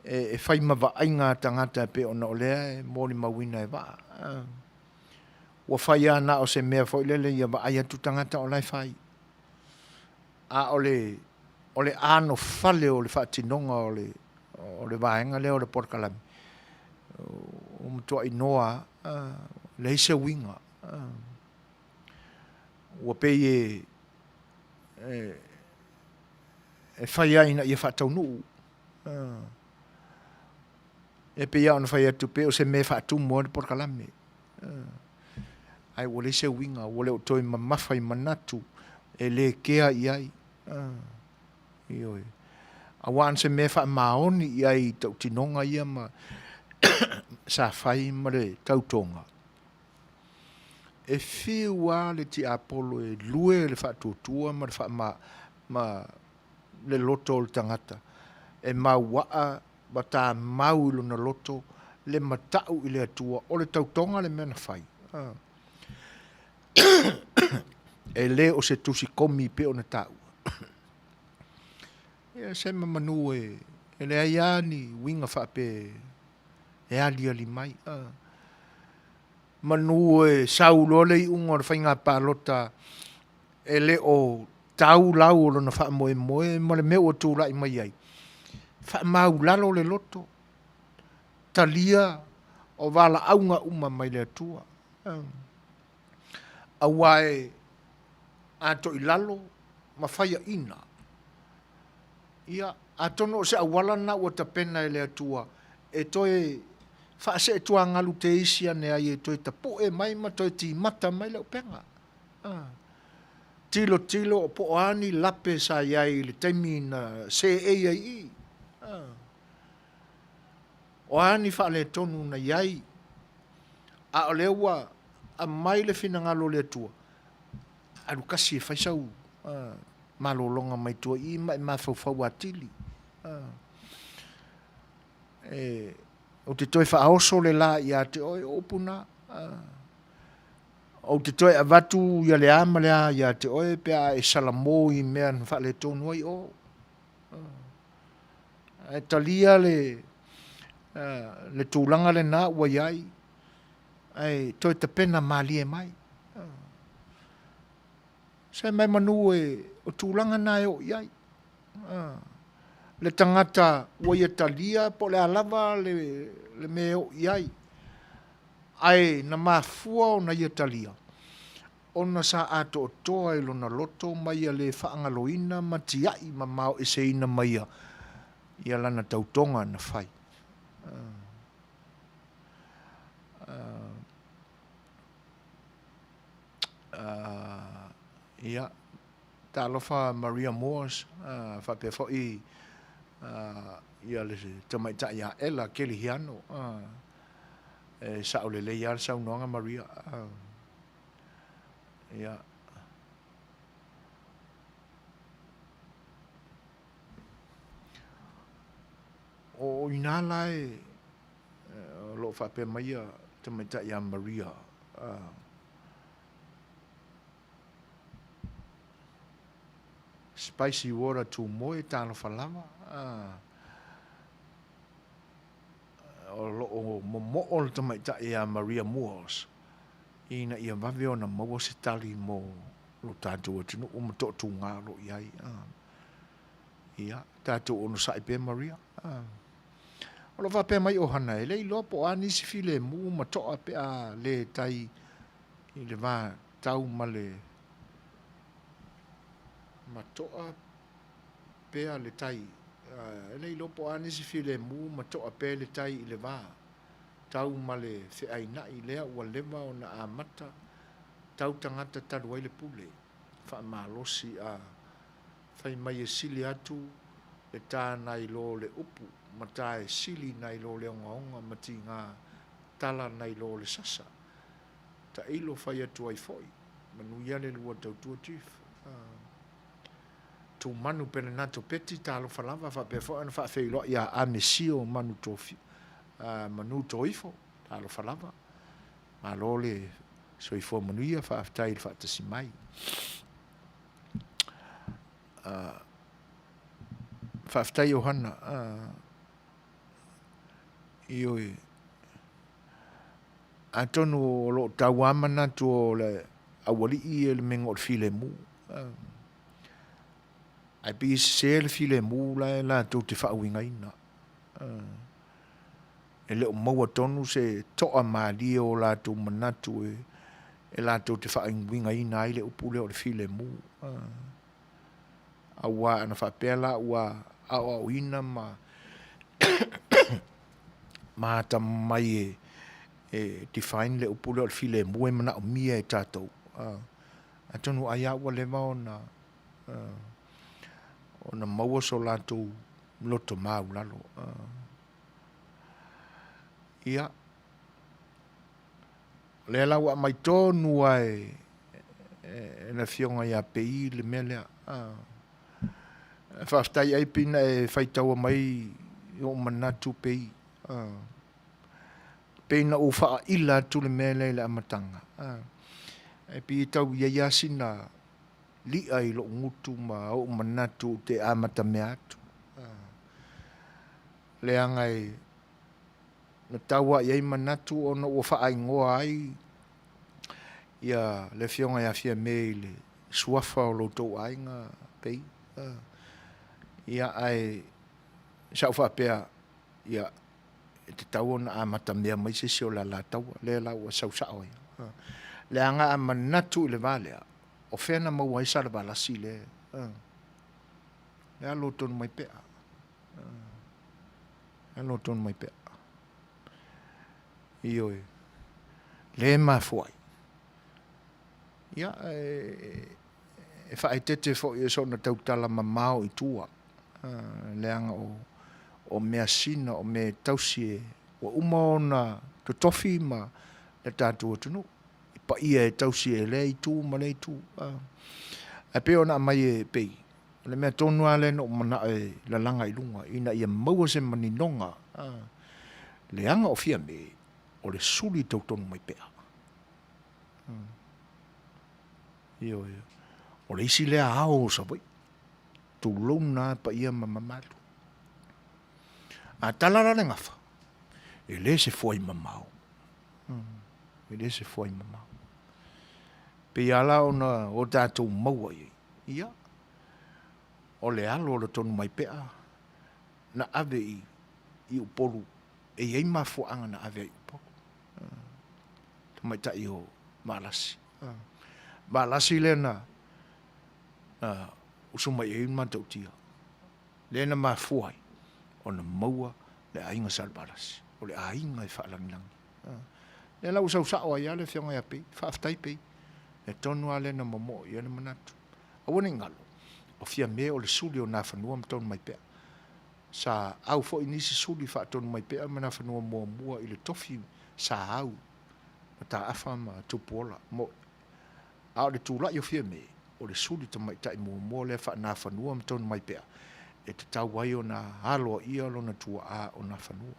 e fai mavaaiga tagata pe ona o lea e moli mauina e vaa ua fai ana o se mea foi lele ia vaai atu tagata o lai fai a o le ano fale o le faatinoga o le vaega lea o le polokalame o matuaʻinoa le ise uiga ua pei e fai ai na ia faataunuu e peia ona fai atu pe o se mea faatumu o le polokalame ai ua le ise uiga ua le o toe mamafa i manatu e lē kea i ai ioe auā ana se mea faamaoni i ai taʻutinoga ia ma sa fai ma le tautoga e fiu a le tiapolo e lue le faatuatua ma le ma le loto o le tagata e mauaa ma tamau i lona loto le mataʻu i le atua o le tautoga le mea na fai e lē o se tusi komi pe ona taʻua ia se mamanu e leai a ni uiga faape e aliali mai manu e saulo le iʻuga o le faiga palota e lē o tau lau o lona faamoemoe ma le mea ua tulaʻi mai ai faamaulalo le loto talia o valaauga uma mai le atua auā e atoʻi lalo ma faiaʻina ia atono o se auala na ua tapena e le atua e toe faaseʻetuagalu te isi ane ai e toe tapoʻe mai ma toe timata mai le upega tilo o poʻoani lape sa iai le taimi na seʻei ai i o ani faaletonu na iai a o lea ua amai le finagalo le atua alukasi e faisau malologa mai tuaʻi ma e mafaufau atili o te toe faaoso le la iā te oe o upuna o te toe avatu ia le ama lea iā te oe pe a e salamō i mea na faaletonu ai o e talia le tulaga lenā ua iai ai toe tapena malie mai se mai manu e o tulaga na e o iai le tangata ua ia talia po le alava le me o iai. Ai na mafua o na ia talia. Ona sa ato o toa ilo na loto mai le whaangaloina ma tiai ma mau e seina mai ia lana tautonga na whai. Ia, ta alofa Maria Moores, whape fwoi ia le tamaita ia ela keli hiano. Sa o le le ia sa unonga Maria. Ia. O inala lo whape mai tamaita ia Maria. Spicy water to moe talo falama. O lo o mo o tamaita ia Maria Moores. Ina ia vaveo na maua se tali mo lo tātou atinu o mato tu ngā lo iai. Ia, tātou ono saipe Maria. O lo vape mai o hana e lei lopo anisi file mu matoa pe a le tai i le vā tau male matoa pe a le tai. E lei lopo anisi file mu matoa pe le tai i le vā. Tau male se aina i lea ua lema o na amata tau tangata taruai le pule wha malosi a whai mai e sili atu e tā nai lo le upu ma tā e sili nai lo le onga mati ngā tala nai lo le sasa ta ilo whai atu ai foi Manuia le lua tau tua tif tu manu pene nato peti talo whalawa wha pe fo ana wha whailo ia a mesio manu tofi manu toifo talo falava ma lole soifo Manuia fa aftai fa tasimai fa aftai Johanna io atonu lo tawamana to le awali i le mengo file mu ai bi se le file mu la to te fa winga ina e le o maua tonu se toa maali o lātou manatu e lātou te whainwinga ina i le upule o le file mu. A wā ana whapela ua au ina ma ta mai e define le upule o le file mu e mana o mia e tātou. A tonu ai ua lewa o na maua so lātou loto mau lalo. Ia. Le la wa mai tonu ai na fionga ia pei le mele fa stai ai pina e faitau mai o manatu pei pena o fa ila tu le mele le amatanga e pi tau ia sina li ai lo ngutu ma o manatu te amata meatu le angai na tawa ia manatu o no fa aingoa ai ia le fionga ia fia mele suafa o lo to ainga pei ia ai sa fa pea ia te tau na amata mea mai se o la tau le la o sau sa oi le anga manatu le vale o fena mo wai sa bala si le lo ton mai pea lo ton mai pea io le ma foi ia e fai tete fo io so na tautala mamao i tua le anga o mea sina o me tausie o umona to tofi ma le tatu tunu pa ia e tausie le i tu ma le tu a pe ona mai e pei le mea tonu ale no mana e la langa i lunga ina ia maua se maninonga le anga o fia me o le suli tautonu mai pea. Io. O le isi lea ao sa pai. Tu lona pa ia mamamalu. A talara le ngafa. E le se foi mamau. E le se foi mamau. Pe ala ona o tātou maua i. Ia. O le alo o le tonu mai pea. na ave i upolu e iei mafuanga na ave i upolu. Tamai tai o malasi. Malasi lena usuma iei matautia. Lena mafuai o na maua le ainga sal malasi. O le ainga i whaalangilangi. Lena usau ai ale whianga ia pei, whaaftai pei. E tonu ale na momo i ane manatu. Awane ngalo. O fia me o le suli o na whanua mtonu mai pea. Sa au fo inisi suli whaatonu mai pea mana whanua mua i le tofi sa au. Ma ta afa ma tupuola. Mo au le tūla i o fia me o le suli ta mai tai mua le na whanua mtonu mai pea. E te tau wai o na halo ia lo na tua a o na whanua.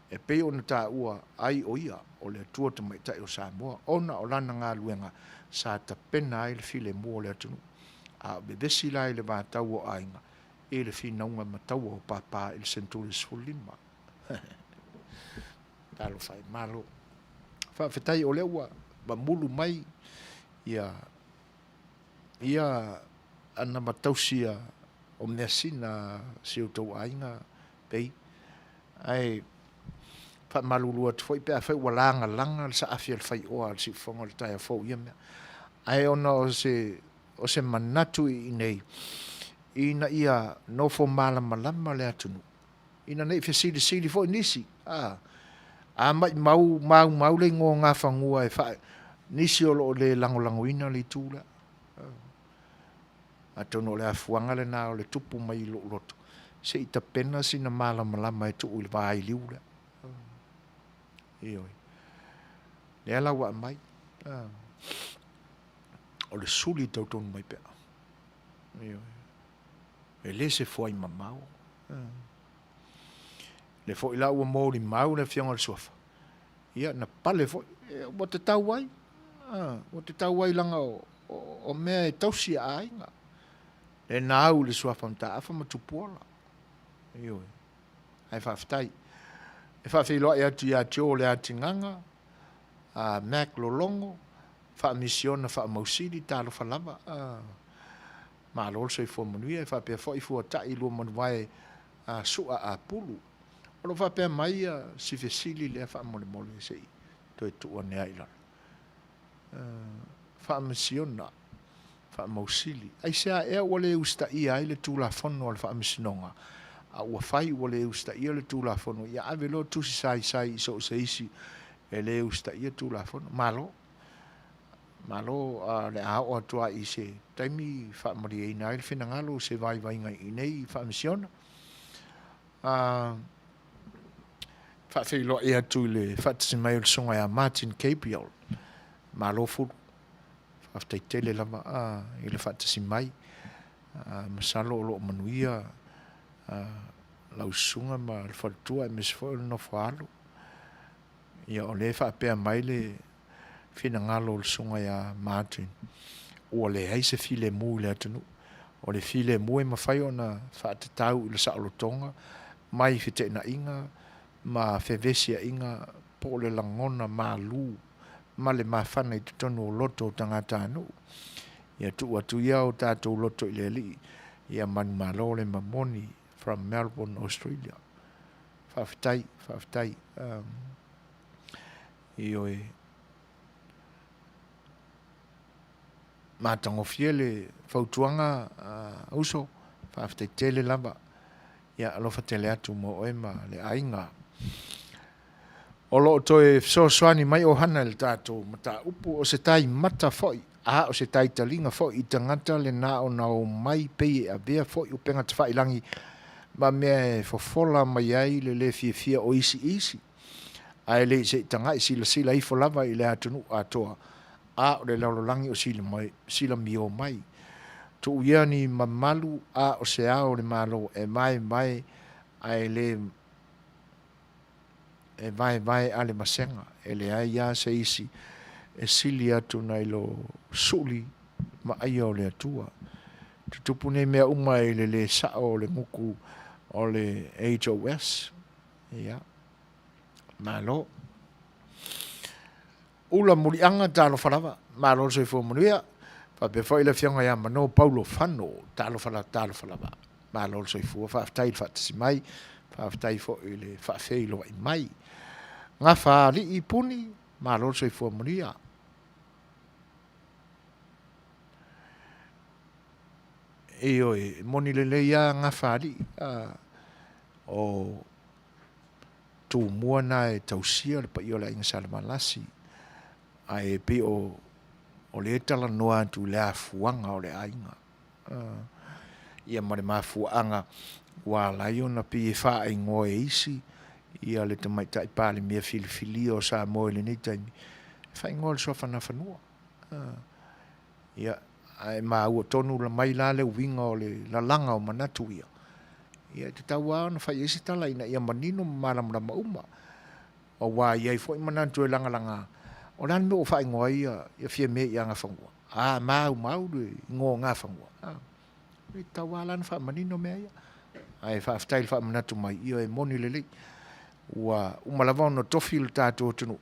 E pei o na tā ua ai o ia o le tua ta mai tai o Samoa. Ona o lana ngā luenga sa ta pena ai le file mua le atunu. A bebesi la i le vātau o ainga. E le finaunga matau o papa il Centuris Fulima. Talo fai malo. Whawhetai o leua, ma mulu mai, ia ana matausia o mea sina si o tau ainga pei. Ai, wha malulua tu foi pea Fai'oa langa sa afia le Fai'oa al si fonga le taia fau ia mea. Ai ona o se manatu i nei. Ina ia no fo malama le atunu. Ina nei fe sili fo nisi. A mai mau le ngo ngā whangua e whae. Nisi o lo le langolangoina le tūla. A tono le afuanga le nā o le tupu mai lo loto. Se ita pena sina malama e tuu i le vai liura. Ioi. Le ala wa mai. O le suli tau tonu mai pea. Ioi. E le se foi mamau. Le foi la ua mōri mau le fionga le sofa. Ia na pale foi. Wa te tau wai. Wa te tau wai langa o mea e tausi a ainga. Le nāu le sofa mta afa matupuola. Ioi. Ai whawhitai. E whawhiloa e atu ia tio le atinganga. Mac lolongo. Whaamisiona whaamausiri tālo whalama. Ma lol se fo Manuia e fa pe fo i fu tai lo manwai sua a pulu o lo fa pe mai si fesili le fa mole se to tu ane ai la fa misiona fa mausili ai sa e wole usta i ai le tu la fono al fa misinonga a wa fai wole usta i le tu la fono ia ave lo tu sai so se isi e le usta i tu la fono malo le ao atua i se taimi wha mari e nai le whenangalo se vai ngai i nei wha misiona. Wha whilo e atu le whatasi mai le songa a Martin Gabriel. Malo furu. Whaftai tele lama i le whatasi mai. Masalo o lo Manuia. Lau sunga ma le whatua e mesfo no whaalo. Ia o le whapea mai le fina ngalo le sunga ya Martin. O le ai se file mu le atunu. O le file mu e mawhai o na whaatatau i le saolotonga. Mai fite na inga. Ma fevesia inga. Po le langona ma lu. Ma le mawhana i tutonu o loto tangata anu. Ia tu atu ia o tātou loto i le li. Ia manu malo le mamoni from Melbourne, Australia. Whawhitai. Ioi. Matango fiele fautuanga uso whawhitai tele lava ia alofa tele atu mo oema le ainga o loo toe Suasua mai o hana le tātou mata upu o se tai mata foi o se tai talinga foi i tangata le na o nao mai pei a vea foi o penga te whailangi ma mea fofola mai ai le fia o isi ai le se tanga sila i folava i le atunu atoa o le laulangi o sila mio mai. Tu ia ni mamalu o se o le malo e mai ai le e vai a le masenga e le ai ia se isi e sili atu nai lo suli ma ai o le atua. Tutupune mea uma e le sao le muku o le HOS. Ia. Malo. Ula mulianga talo falava. Malo se fo Manuia. Fa pe foi le fionga ya mano Paulo Fano talo falava. malo soifua faafetai le faatasi mai faafetai foʻi le faafei loaʻi mai gafa alii puni malo le soifua Manuia e oe moni lelei ia gafa alii o tumua na e tausia le paia o le aiga salamalasi ae pe o le talanoa atu le afuaga o le aiga ia ma le mafuaaga ua lai ona pe e faaigoa e isi ia le tamaitaʻi palemia filifilia o Samoa i lenei taimi faaigoa le soafanafanua ia ae maua tonu lamai la le uiga o le lalaga o manatu ia te taua ona fai isi talaina ia manino malamulama uma o wā iai foʻi manatu e lagalaga o lani me ua faaigoa ia fia mea ia gafagua mau le igo gafagua e taua lana faamanino mea ia ae faafetai le faamanatu mai ia e moni lelei ua uma lava ona tofi le tatou atunuu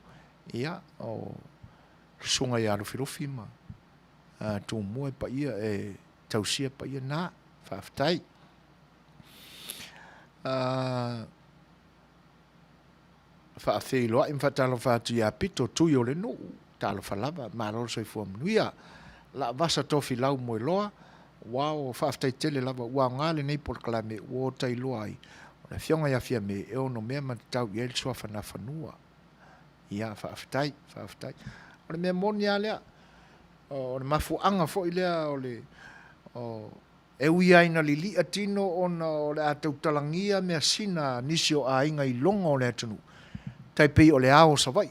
ia o suga iā lofilofi ma tumua e paia e tausia paia na faafetai faafeiloaʻi ma faatalofa atu iā pito tui o le nuu talofa lava malo le soifua Manuia laavasa tofi lau mo iloa ua o faafetai tele lava ua aogā lenei polokalame ua o tailoa ai ona fioga ia fia me e ono mea matatau i ai le soafanafanua ia faafetai o le mea moni a lea o le mafuaaga foʻi lea o e ui ai na lilia tino ona o le a tautalagia mea sina nisi o aiga i loga o le atunuu taipei o le ao savai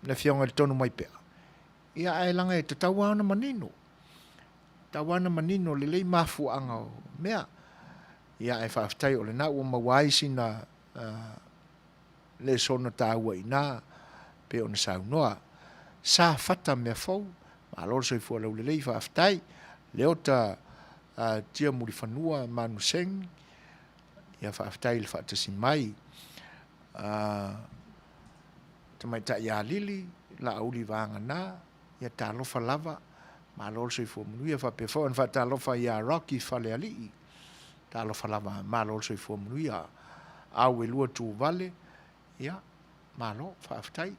na fioga le tonu mai pea ia ae laga e tatau ana manino lelei mafuaaga o mea ia e faafetai o lenā ua maua ai sina le sona tāuaʻinā pe ona saunoa sa fata mea fou malo le soifua lau lelei faafetai le ota tia mulifanua manuseng ia faafetai le faatasi mai tamaitaʻi alili laauli vaganā ia talofa lava malo le soifua Manuia faapea foʻi ona faatalofa iā rocky fale alii talofa lava malo le soifua Manuia au e lua tuvale ia malo faafetai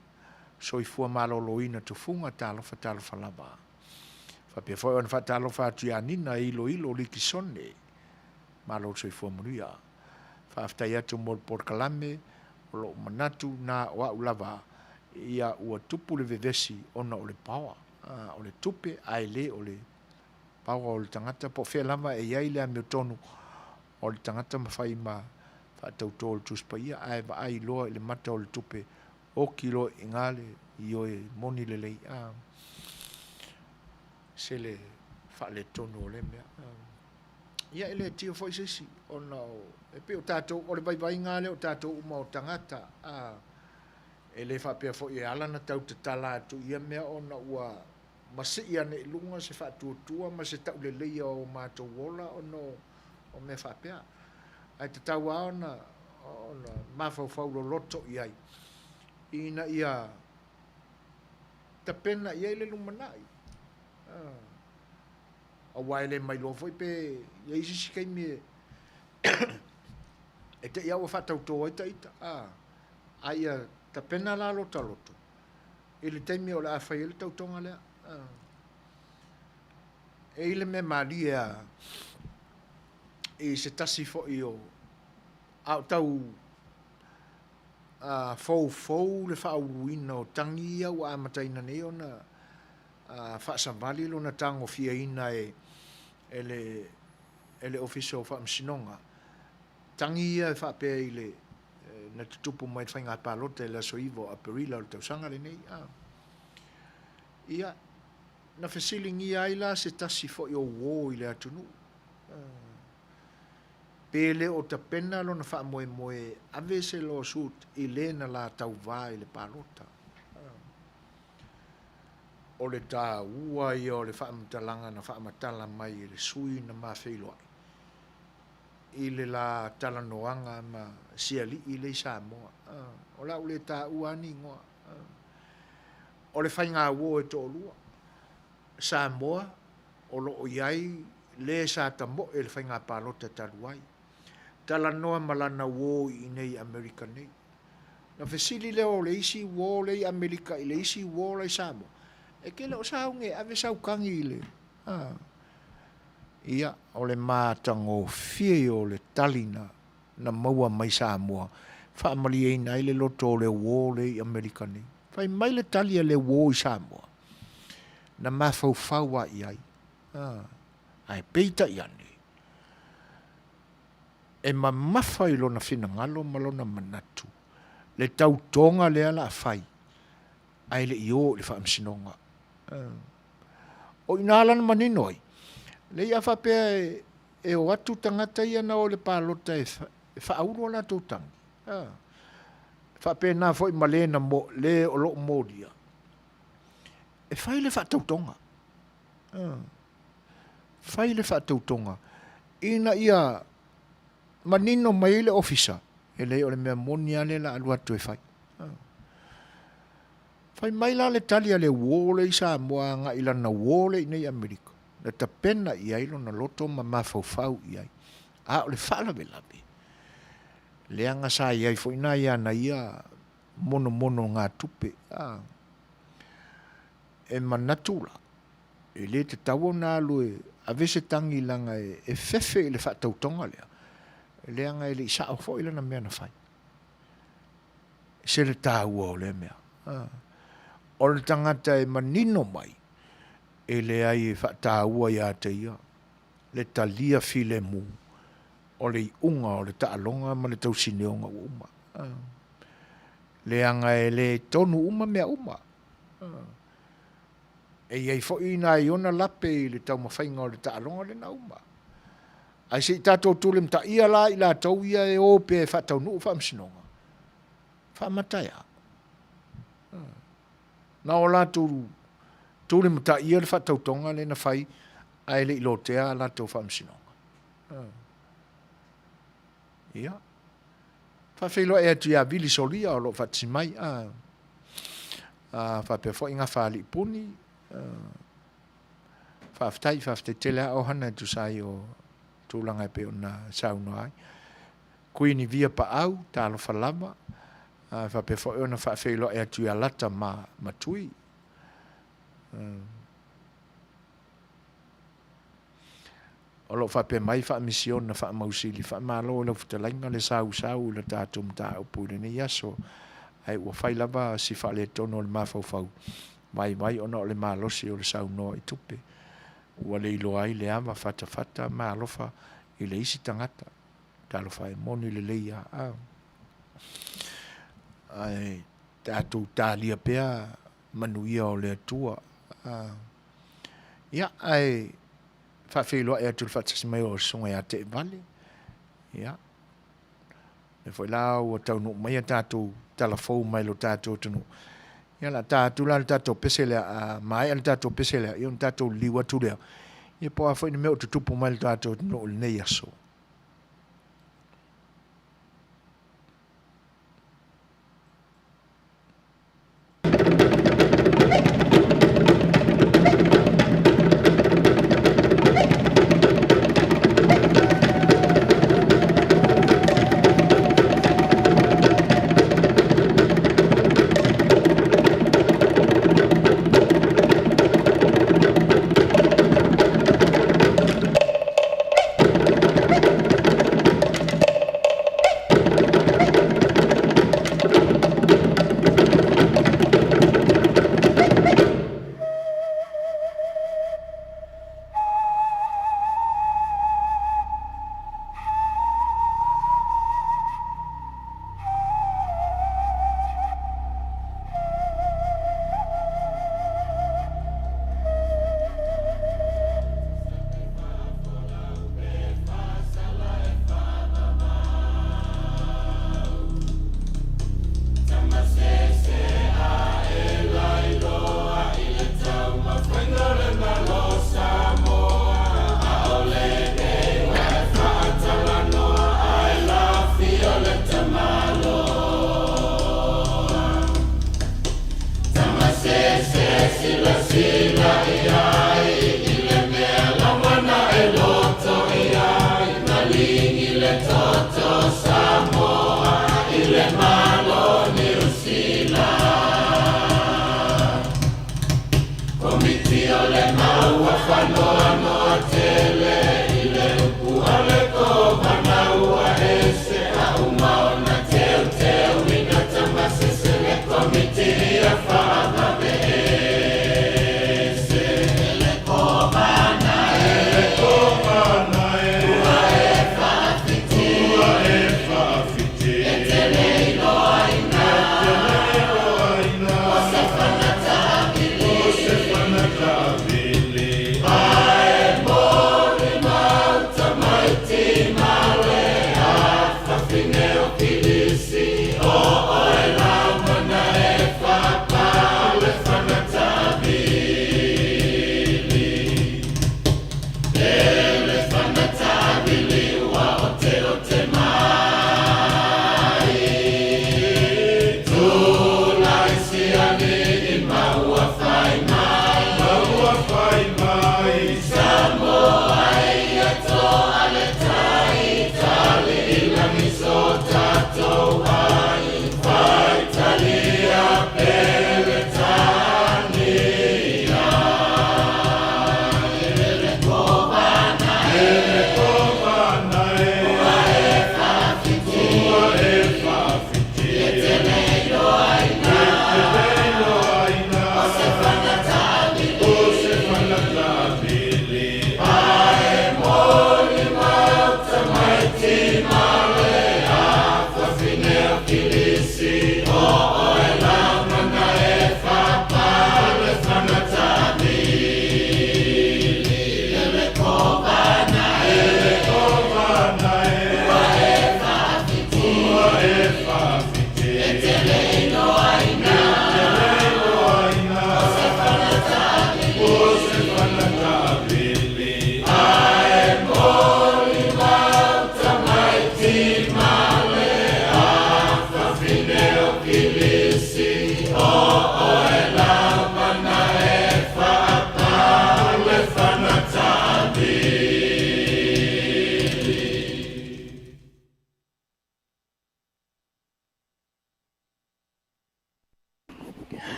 soifua malōlōina tufuga talofa lava faapea foʻi ona faatalofa atu iā nina e iloilo o likisone malo le soifua Manuia faafetai atu mo le polokalame o loo manatu na o aʻu lava ia ua tupu le vevesi ona o le paoa o le tupe ae lē o le paoa o le tagata po fea lava e iai le ameotonu o le tagata mafai ma faatautō le tusi paia ae vaai iloa i le mata o le tupe oki loa i gale i oe moni lelei se le faaletonu o le mea ia e le tio foʻi sesi ona e pe o tatou o le vaivaiga lea o tatou uma o tagata e lē faapea foʻi e ala na tautatala atu ia mea ona ua masii ana i luga se faatuatua ma se taʻuleleia o matou ola ona o mea faapea ae tatau a ona mafaufau loloto i ai ina ia tapena i ai le lumanaʻi auā e lē mailoa foʻi pe ia isi sikaimi e taʻi au faatautō ai taʻita aia tapena la lotaloto i le taimi o le a fai le tautoga lea e i le mea malia i se tasi foʻi o aʻotau foufou le faauluina o tagi ia ua amataina nei ona faasavali lona tagofiaina e le ofisa o faamasinoga tagi ia e faapea i le na tutupu mai le faiga palota e le asoiva o aperila o le tausaga lenei ia na fesiligia ai la se tasi foʻi ouō i le atunuu pe le o tapena lona faamoemoe ave se lo sut i lē na la tauvā i le palota o le tāua ia o le faamatalaga na faamatala mai i le sui na mafeiloaʻi i le la talanoaga ma sialii i le Samoa o laʻu le tāua anigoa o le faigauō e toʻalua Samoa o loo i ai le sa tamo e le whainga pālota taruai. Tala noa malana wō i nei Amerika nei. Na fesili leo le isi wō le i Amerika i le isi wō le i Samoa. E ke leo saunge ave saukangi i le. Ia, o le mātango fie o le talina na maua mai Samoa. Whaamali e nai le loto le wō le i Amerika nei. Whai mai le talia le wō i Samoa. Na mawhauwhaua i ai. Ai peita i ane. E mawhai lona whina ngalo malona manatu. Le tautonga le ala a whai. Ai le io le whaamsinonga. O inalan maninoi. Le ia whapea e o atu tangata ia na o le pālota e whaauru ala tautangi. Whapea nā fwoi malena mo le o lo modia. E whai le whaatautonga. Whai le whaatautonga. Ina ia manino mai le ofisa. E le o le mea monia le la alu atu e whai. Whai mai la le talia le wole i Samoa nga ila na wole i nei Amerika. Na ta pena i ailo na loto ma mawhauwhau i ai. A o le whaalawe lawe. Le anga sa i ai fo ina ia na ia mono mono ngā tupe. E manatula. E le te tawo nā lue a vese tangi langa e fefe i le whaatautonga lea. Le anga e le isa o fo ila na mea na whai. Se le tāua o le mea. O le tangata e manino mai. E le ai e whaataua i ate ia. Le talia file mu. O le unga o le taalonga ma le tausineonga uma. Le anga e le tonu uma mea uma. E iai fo ina i ona lape i le tau mawhainga o le taalonga le na uma. Ai se i tātou tūle mta ia la i la tau ia e ope e whaatau nuu whaamsinonga. Whaamatai na o la tūle mta ia le whaatau tonga le na whai ai le ilotea la tau whaamsinonga. Ia. Whawhelo e atu ia vili solia o lo whaatsimai. Whapea fo inga whaali puni. Whaftai tele o hana tu sai o tūlanga e pe o na sauno ai. Kuini via pa au, tālo whalama. Whapea fo e ona whawhelo e atu ia lata ma tui. O lo whapea mai whaamision na whaamausili. Whaamalo o lau futalainga le sau le tātum tā upure ni yaso. Ai ua whailava si whale tono le mawhauwhau. Mai ona o le malosi o le sauno i tupe. Ua le ilo ai le ama whata malofa i le isi tangata. Talo whae moni le leia. Ai tātou tālia pea manuia o le atua. Ia ai whawhiloa e atu le whatasi mai o sunga ia te vale. Ia. E foi la o tau mai a tātou talafou mai lo tātou tunu. Ia la tātou la tātou peselea mai al tātou peselea. Ia tātou liwa tulea. Ia po a foi ni meo tutupu mai lo tātou tunu o le nei aso.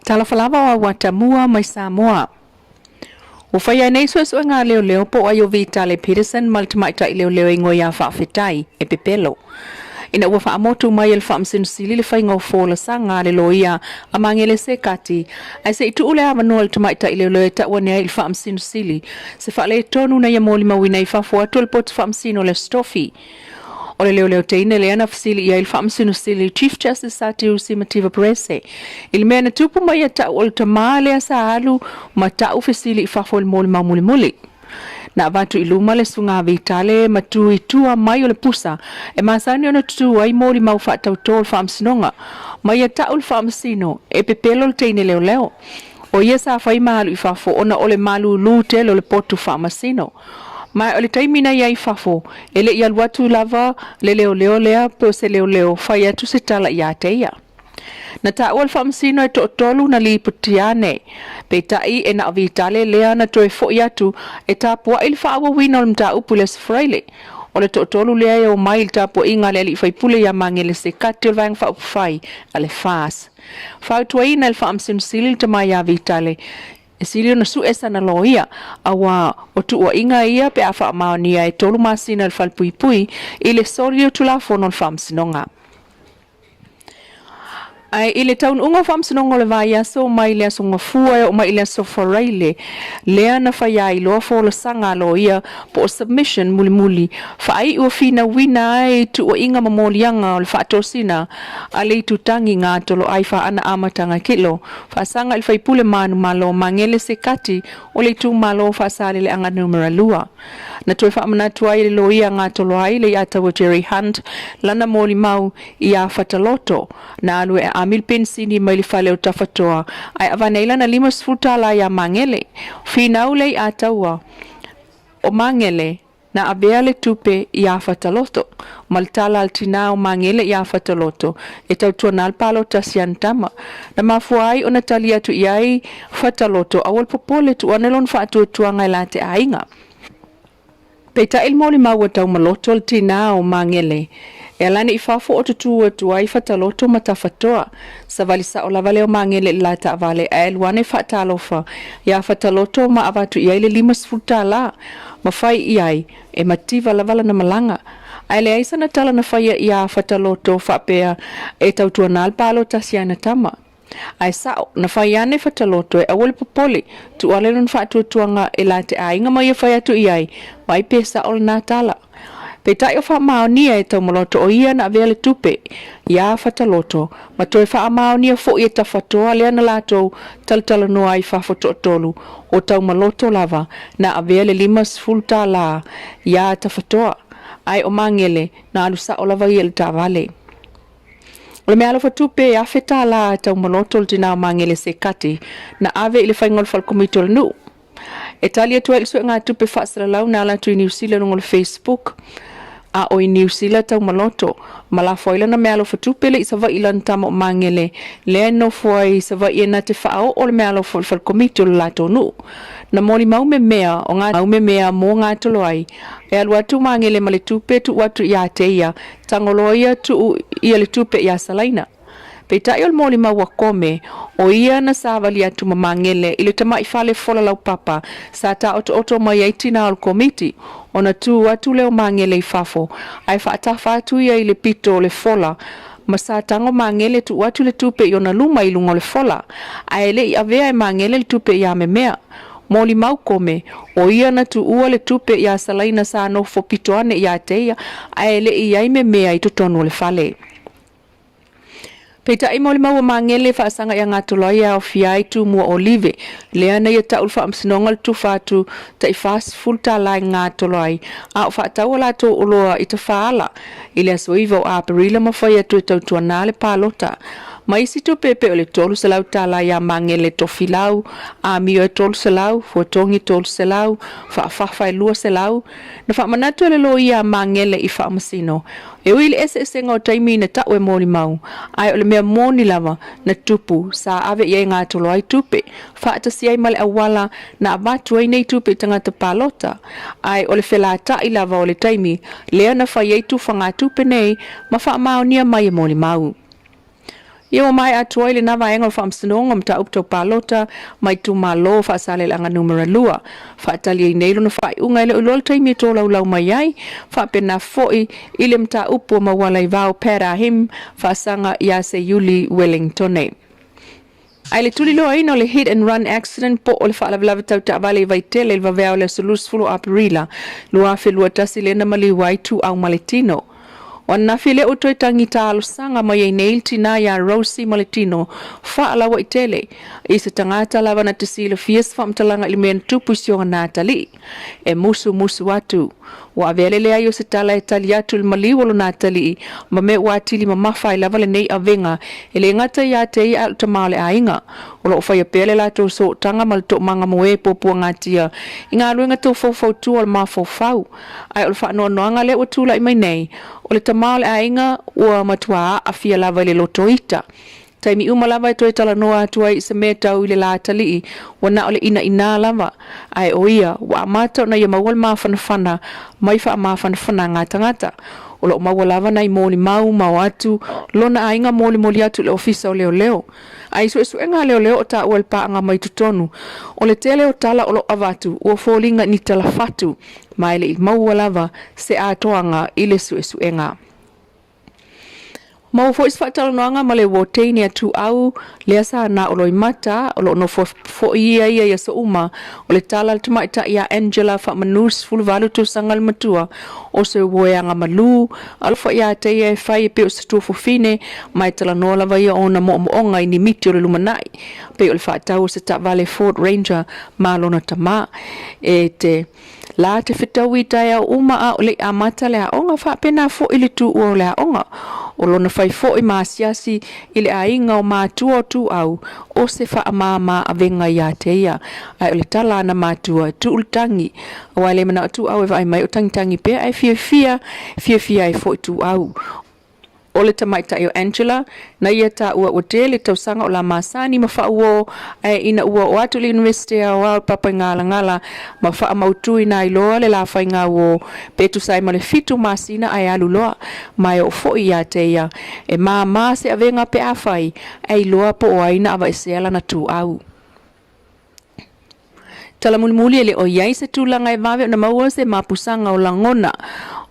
Talafalava wa Watamua mai Samoa. O whaia nei Suasua ngā leo po ai o Vitale Peterson maltamaita i leo ingo ia whaafetai e pepelo. Ina ua whaamotu mai el whaamsinusili le whainga o fōla sa ngā lelo ia a mangele se kati. Ai se itu ule a manual tamaita i leo e taua nea il whaamsinusili se whaale tonu na ia mōli mawina i whafua tual pot whaamsino le stofi. O le leo teine le ana fasili ia il whaamsinusili Chief Justice Setu si Mativa Perese. Il mea na tupu mai a tau o le tamale a sa alu ma tau fasili i whafua le mōli mawmuli muli. Na watu i luma le sunga Vitale matu i tua mai o le pusa e masani ona tutu ai mōli mau whaatau tō le whaamsinonga. Mai a tau le whaamsino e pepelo le teine leo. O ia sa whai mahalu i whafo ona o le malu lu telo le potu whaamasino. Mai o le taimina ia i whafo, e le ial watu lava le leo lea po se leo whai atu se tala i ateia. Na ta ua le whaamsino e to tolu na li putiane, pe tai e na o Vitale lea na toe fo i atu e ta pua ili whaawa wina o le mta upu le sifraile. O le to tolu lea e o mai il ta pua inga le li whaipule ia mangele se kati o le vang whaupu whai a le fas. Whautua ina le whaamsino sili ta mai a Vitale, e silio na su esa na loia awa o tu o inga ia pe a Manuia e tolu masina le falpuipui i le sorio tulafono le whaamsinonga. Ai ile taun unga whaamsinonga le vai aso mai le aso ngafua o mai le aso wharaile lea na whaiai loa fōla sanga loia po o submission muli whaai ua whina wina ai tu o inga mamolianga o le whaatosina a le tutangi ngā tolo ai wha ana amatanga kilo whaasanga il whaipule manu malo mangele se kati o le tu malo whaasale le anga numera lua. Na toi whaamanatua ai le loia ngā tolo ai le atawa Jerry Hunt lana moli mau i a whataloto na alu e amil pensini mai le whale o tawhatoa ai avaneila na 5 futala ia mangele whinau lei ataua o mangele na avea le tupe i a whataloto maltala altina o mangele i a whataloto e tautua na alpalo tasian tama na mafuai o natali atu iai whataloto awal popole tu anelon whaatua tuanga i late ainga. Peita il moli maua tau maloto al tina o mangele. E alani i whafo o tutu atu ai whataloto matawhatoa. Sa valisa o lava leo mangele la ta avale a elwane whatalofa. Ia whataloto ma avatu iai le 5 futala. Mawhai iai e mativa lavala na malanga. Ai le aisa na tala na whaia ia whataloto whapea e tautua na alpalo tasiana tama. Ai sao na whaiane whataloto e awali popole tu alelon whaatuatuanga e la te ainga mai e whaiatu iai mai pesa o na tala. Pe tai o Manuia e tau maloto o ia na avea le tupe ia whataloto ma toi Manuia fo i e tawhatoa lea na lato taltala noa i whafototolu o tau maloto lava na avea le 5 fulta la ia tawhatoa ai o mangele na alusa o lava i el tavale. O le mea alofa tupe a wheta la tau maloto le tina o mangele se kati na ave i le whaingol falkomito le nu. E tali atua i sua ngā tupe whaasara lau na ala tu i New Zealand o le Facebook. A o i New Zealand tau maloto. Ma la foila na mea alofa tupe le i sawa ilan tama o mangele. Lea no fua i sawa i na te whao o le mea alofa falkomito le lato nu. Na moli mau me mea o ngā mau me mea mō ngā tolo ai. E alu atu mangele ma le tupe tu watu i a teia. Tangoloia tu i le tupe i a salaina. Peitai ol moli maua kome o ia na savali atu mamangele ili tama ifale fola lau papa sa ta oto mai aitina ol komiti ona tu atu leo mangele i fafo ai whaatafa atu ia ili pito le fola ma sa tango mangele tu atu le tupe i ona luma i lungo le fola ai le i avea e mangele le tupe i ame mea moli mau kome o ia na tu ua le tupe i a salaina sa no fo pito ane i a teia ai le i aime mea i tutonu le fale. Peita i moli maua mangele whaasanga i a ngā toloia o fiai tu mua olive. Lea na ia taul whaamsinonga le tu whātu ta i whaas fulta lai ngā toloi. A o whaatau ala tō uloa i ta whaala. I lea soiva o a perila mawhai atu e tautua nā le pālota. Mai si tupe pe o le tolu selau tala ia mangele tofilau, a mio e tolu selau, fuatongi tolu selau, whaafawhai lua selau, na whaamanatu le lo ia mangele I whaamasino. E ui le ese ngau taimi na tau e moni mau, ai o le mea moni lava na tupu, sa ave ia ngā tolo ai tupe, whaata si ai male awala na abatu ai nei tupe tangata palota, ai o le whelata I lava o le taimi, lea na whai ei tu whanga tupe nei, ma wha mao nia mai e moni mau. Ia o mai atu ai le nawa enga o whaamsinonga mta uptau palota, mai tu malo whaasale langa numera lua. Whaatali ai neilo na whai unga ele ulol taimi to lau mai ai, whaapena foi ile mta upo mawala I vau pera him, whaasanga ia se Yuli Wellingtone. Ai le tuli loa ino le hit and run accident po o le whaalawalawa tau ta vale vai tele il vavea o le solus fulu aparila, lua whelua tasi le na mali wai tu au maletino. Wana file o toi tangi talo sanga mai ai neil tina ya Rosie Maletino fa ala wa itele I se tangata lava na tisila fies fa mtalanga ilimen tupu sio Natali e musu watu wa velele ayo se tala Italiatu maliwolo Natali mame watili mamafa lava le nei avenga ele ngata ya te al tamale ainga o fa ya pele la to so tanga mal to manga moe popo ngatia inga luenga to fo tu al ma fau ai o fa no anga le o tula I mai nei o le tamale ainga ua matua a fia lava le lotoita. Taimi uma lava toi tala noa atua I se meta u le la tali wana o le ina lava. Ai o ia, wa amata na ia mawal mawhanawhana, mai wha mawhanawhana ngata. O lo mawa lava na I moli mau atu, lona ainga moli atu le ofisa o leo. Ai suenga leo o ta uel paanga mai tutonu. O le tele o tala o lo avatu, ua fōlinga ni tala fatu, mai le maua lava se atoanga I le suenga. Mau fo isfatalo noanga male woteni atu au leasa na oloi mata olo no fo ia so uma o le tala le tumaita ia Angela fa manus fulu valu tu sangal matua o se woyanga malu alfa ia te ia fai pe o se tu fo fine mai tala no lava ia ona moonga ini miti o le lumanai pe o le fatau se ta vale Ford Ranger malona tama e te la te fitawi taia uma a o le amata le aonga fa pena fo ili tu o le aonga o lona fai fo I masiasi ile ainga o matua tu au o se fa mama avenga ia te ia ai o le tala na matua tu ultangi o ale mana tu au e vai mai o tangi pe ai fia ai fo tu au o le tamaita o Angela na ia ta ua o tele tau sanga o la masani ma fa uo ina ua o atu le university o au papa ngala ma fa mautu ina iloa le la fa inga o petu sai ma le fitu masina ai alu loa mai o fo ia te ia e ma se avenga pe afai ai loa po o aina ava esela na tu au tala mulimuli ele o iai se tūlanga e vawe na maua se mapusanga o langona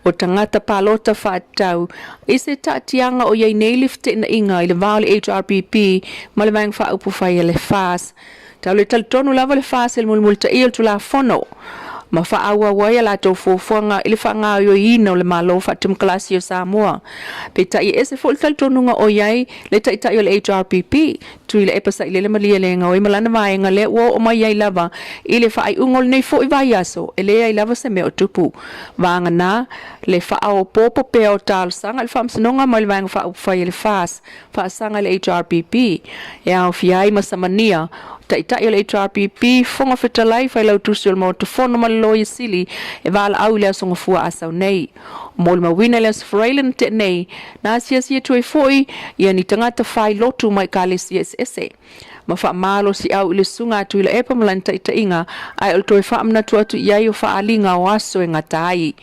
o tangata palota whaatau. I se taatianga o iai nei lifte na inga I le vāle HRPP ma le vang whaupu whai le fās. Tau le talitonu lava le fās ele mulimuli ta ia tu la fono. Ma whaaua waia la tau fōfuanga I le whanga o ina o le malo whaatum kalasi o Samoa. Pe ta I ese fo le talitonunga o iai le ta o le HRPP. Tui le epasa I le malia le ngau I malana vaenga le ua o mai iai lava I le whaai ungol nei fo I vai aso e le ai lava se me o tupu. Vanga na le whaao popo pea o tal sanga le whamsinonga mai le vaenga whaau whai le fās. Whaasanga le HRPP. E au fiai masamania tai o le HRPP fonga fetalai fai lau tusi o le mo te fono malolo I sili e vala au le asonga fua asau nei. Mo le mawina le asfrailen te nei na asia tui foi ia ni tangata fai lotu mai ka le CSS. Ma wha malo si au le sunga atu ila epa malanta ita inga ai o toi wha amna tuatu iai o wha alinga o aso e ngatai.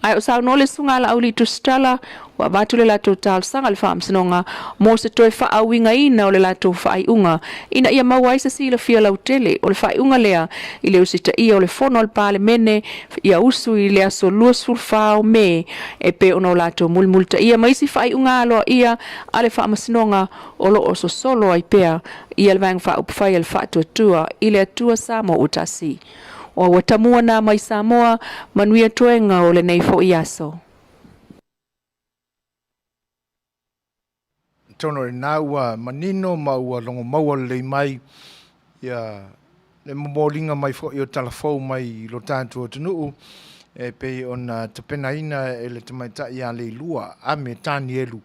Ai o sao no le sunga la au li tu stala wa batu le lato tal sanga le wha amsinonga mo se toi wha awinga ina o le lato wha ai unga ina ia mawai sa si la fia lau tele o le wha unga lea I le usita ia o le fono al pale mene ia usu I le aso luas fulfa o me e pe ono lato mulmulta ia maisi wha ai unga aloa ia a le wha amsinonga o lo oso solo ai pea ia le vang wha upwhai al wha tuatua I le atua Samoa utasi. O watamua na mai Samoa Manuia toenga o le neifo I aso. Tono na ua manino ma ua longo maua le mai ia le momolinga mai fo I talafou mai lo tātua tunuu e pe ona tapena ina e le tamaita ia le lua a me tani elu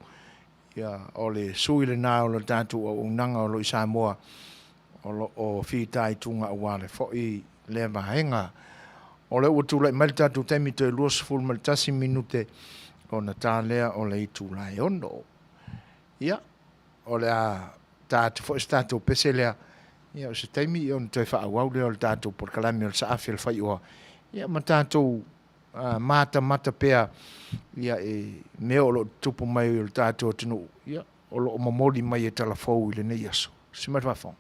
ia o le sui le nā o le tātou o unanga o lo i Samoa o whitai tunga ua le fo'i le mahenga o le ua tūlai mai tātou temi te luasful mai tasi minute o na tālea o le i tūlai ono ia o le a tātou fo'i tātou pese lea ia o se taimi i on te whaawau lea o le tātou por kalami o le saafi le Fai'oa ia ma tātou mata pea ia e mea o lo tupu mai o le tātou tinu ia o lo mamoli mai e talafou i le nei aso si mai whawhong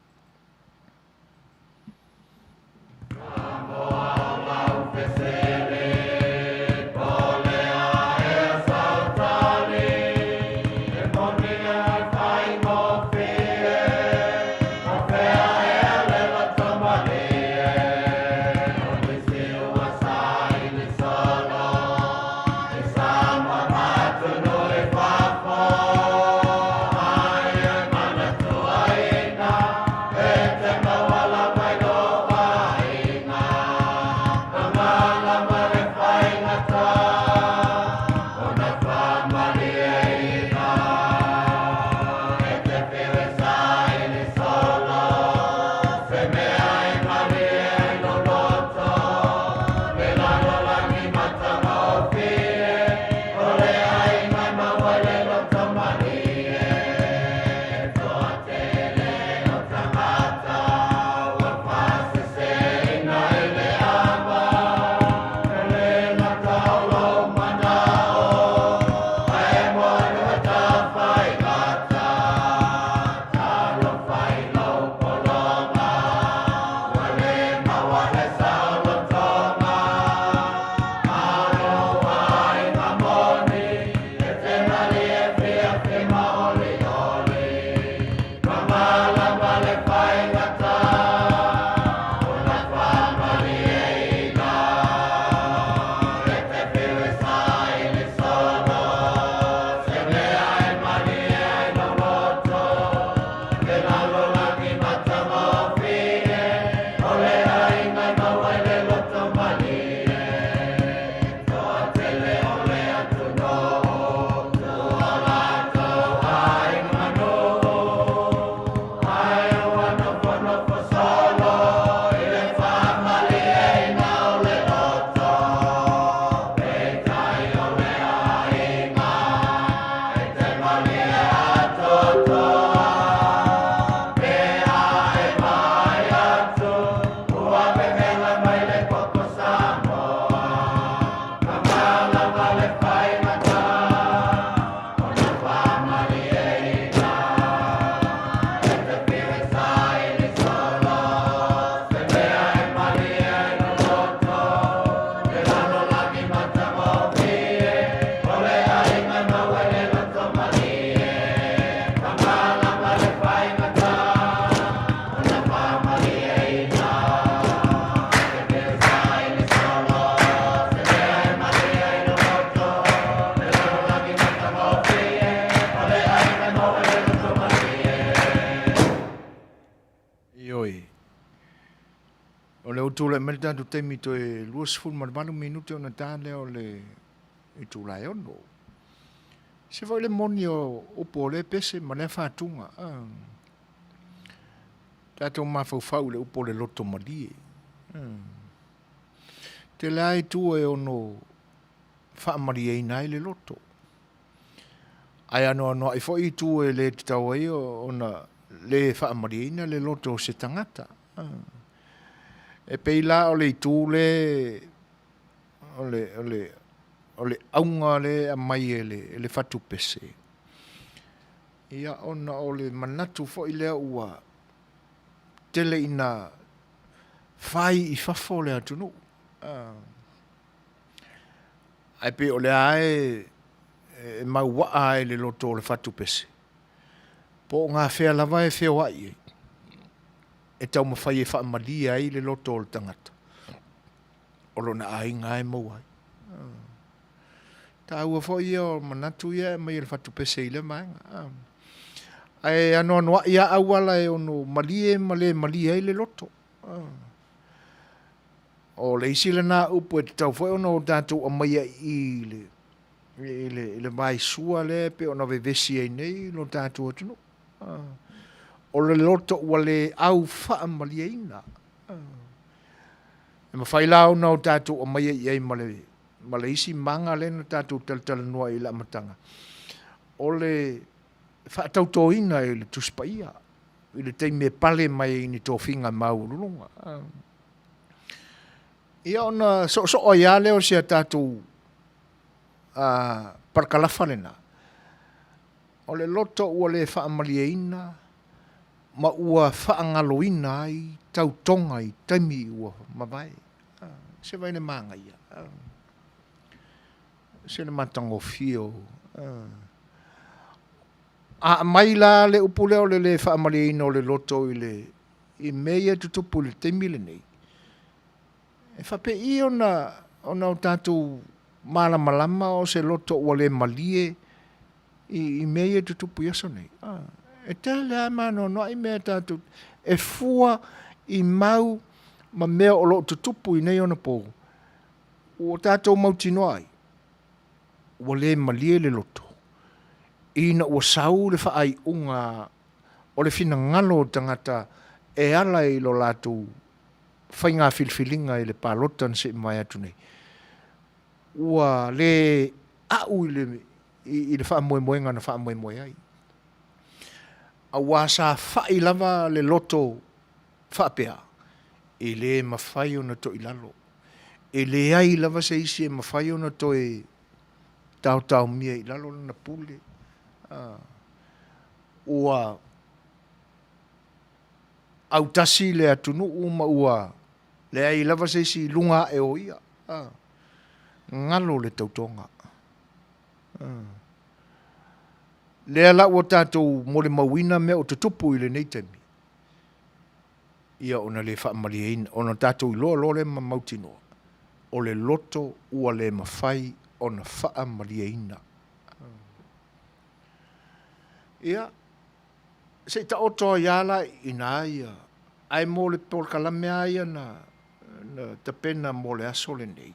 o le utule mai tātou temi to e luasful maramalu minute o na tāle o le i tūlai ono. Se vai le moni o upo le pese ma le whātunga. Tātou mawhauwhau le upo le loto malie. Te lai tu e ono whaamari e nai le loto. Ai ano i fo i tu e le tau ai o na le whaamari e le loto se tangata. E pei la o le tu le o le aunga le a mai e le whatu pese. Ia ona o le manatu fo i lea ua tele ina whai i whafo le atunu. Ai pe o le ae e maua ae le loto le whatu pese. Po ngā whea lava e Fai'oa i e tau mawhai e whaamalia i le loto o le tangata. O lo na ai ngā e mauai. Ta ua fo ia o manatu ia e mai le whatu pese i le maenga. Ai ano anoa ia awala e ono malie malie i le loto. O le isi le nā upu e tau fo ono o tātou a maia i le Ile mai sua le pe ona vevesi ai nei lo tātou atunu. O le loto ua le au wha maliaina. E mawhai lao na o tātou o mai ai ma le isi manga le na tātou tala noa i la matanga. O le whaatautoina i le tuspaia. I le teime pale mai ni tō whinga maurulunga. Ia ona so o ia leo sia tātou parkalafa lena. O le loto ua le whaamaliaina, ma ua whaangaloina ai tautonga i taimi ua mawai. Se vai le manga ia. Se le matango fio. A mai la le upule o le whaamaliaina o le loto i mea tutupu le taimi le nei. E whape i ona o tātou malama o se loto ua le malie i mea tutupu yaso nei. E tele a mano no i mea tātou. E fua i mau ma mea o lo tutupu i nei ona pō. O tātou mautino ai. Ua le malie le loto. Ina ua sau le whaai unga o le fina ngalo tangata e ala i lo lātou whainga filfilinga i le pālotan se mai atu nei. Ua le au i le whaamoemoenga na whaamoemoe ai. A wasa whai lava le loto whaapea. E le mawhai o na to i lalo. E le ai lava se isi e mawhai o na to e tau mia i lalo na pule. Ua au tasi le atunu uma ua le ai lava se isi lunga e o ia. Ngalo le tautonga. Le ala ua tātou mo le mawina mea o tutupu i le neitemi. Ia ona le whaamaliaina, ona tātou i loa le mautinoa. O le loto ua le mawhai ona whaamaliaina. Ia, se ta oto iala ina ia, ai mo le polkalame aia na tapena mo le aso le nei.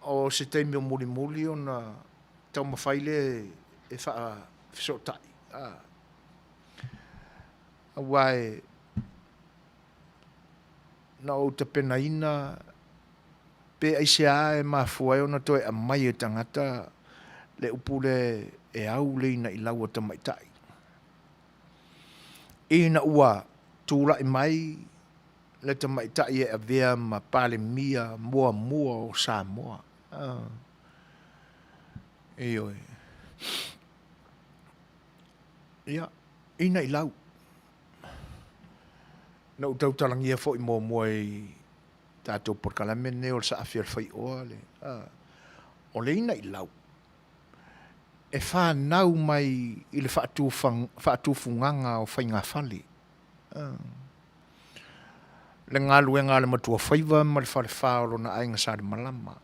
O se teimi o muli o na tau mawhaile e wha fisotai. Awai, na o tapena ina, pe aise a e mafua e ona toi a mai e tangata le upule e au le ina i laua tamaitai. Ina ua tūla i mai le tamaitai e avea ma pale mia mua o Samoa. Ioi. Ia, ina i lau. Na utau talangia fo i mua i tātou porkalame ne o sa afia Fai'oa le. O le ina i lau. E whanau mai i le whaatūfunganga o whainga whale. Le ngā luenga le matua whaiva ma le whare whaolo na ainga sāre malama.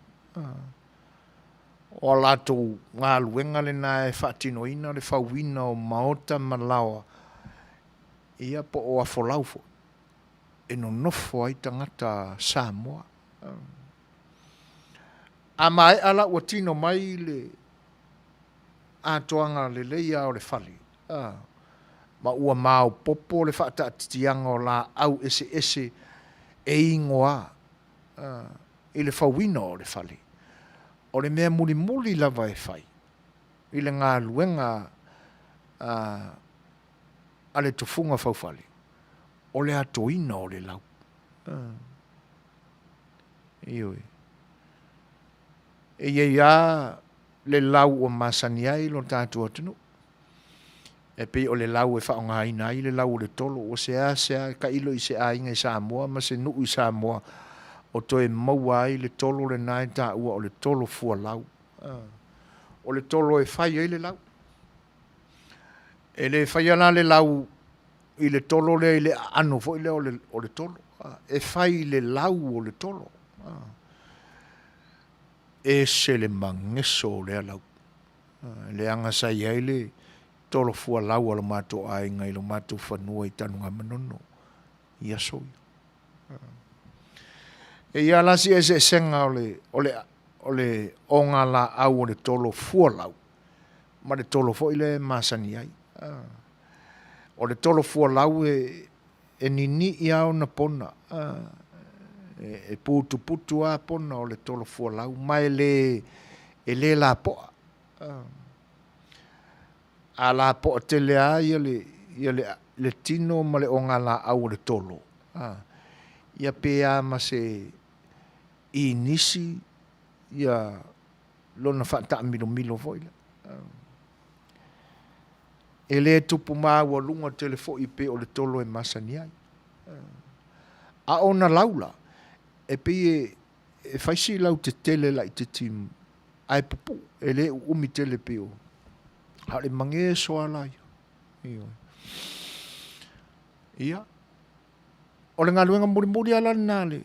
O lātou ngā luenga le nā e whaatinoina le whauina o maota malawa. Ia po o afolaufo. E no nofo ai tangata Samoa. A mai ala ua tino mai le atoanga le leia o le whali. Ma ua mau popo le whaatatianga o la au ese e ingoa. I le whauina o le whali. O le mea muli lava e whai. I le ngā luenga a le tufunga whauwhali. O le atoina o le lau. Ioi. E ia le lau o masani ai lo tātua atunu. E pei o le lau e whaonga ina ai le lau o le tolo. O se a ka ilo i se a inga i Samoa, ma se nuu i Samoa. O toe maua ai le tolo le nai tā ua o le tolo fua lau. O le tolo e whai ai le lau. E le whai ala le lau i le tolo le i le ano fo i le o le tolo. E whai le lau o le tolo. E se le mangeso o le alau. Le anga sai ai le tolo fua lau ala mato ai ngai lo mato whanua i tanunga manono. Ia soi. E ia lasi e se senga o le o le onga la au o le tolo fualau. Ma le tolo fo ile masani ai. O le tolo fualau e nini ia o na pona. E putu a pona o le tolo fualau. Ma e le la poa. A la poa te lea ia le tino ma le onga la au o le tolo. Ia pea ma se i nisi ia lona whata milo foila. E le tupu maa wa lunga telefo i pe o le tolo e masani ai. A ona laula, e pe e whaisi lau te tele lai te timu, ai pupu, e le umi tele pe o. Hare mange soa lai. Ia. O le ngaluenga muri ala nale.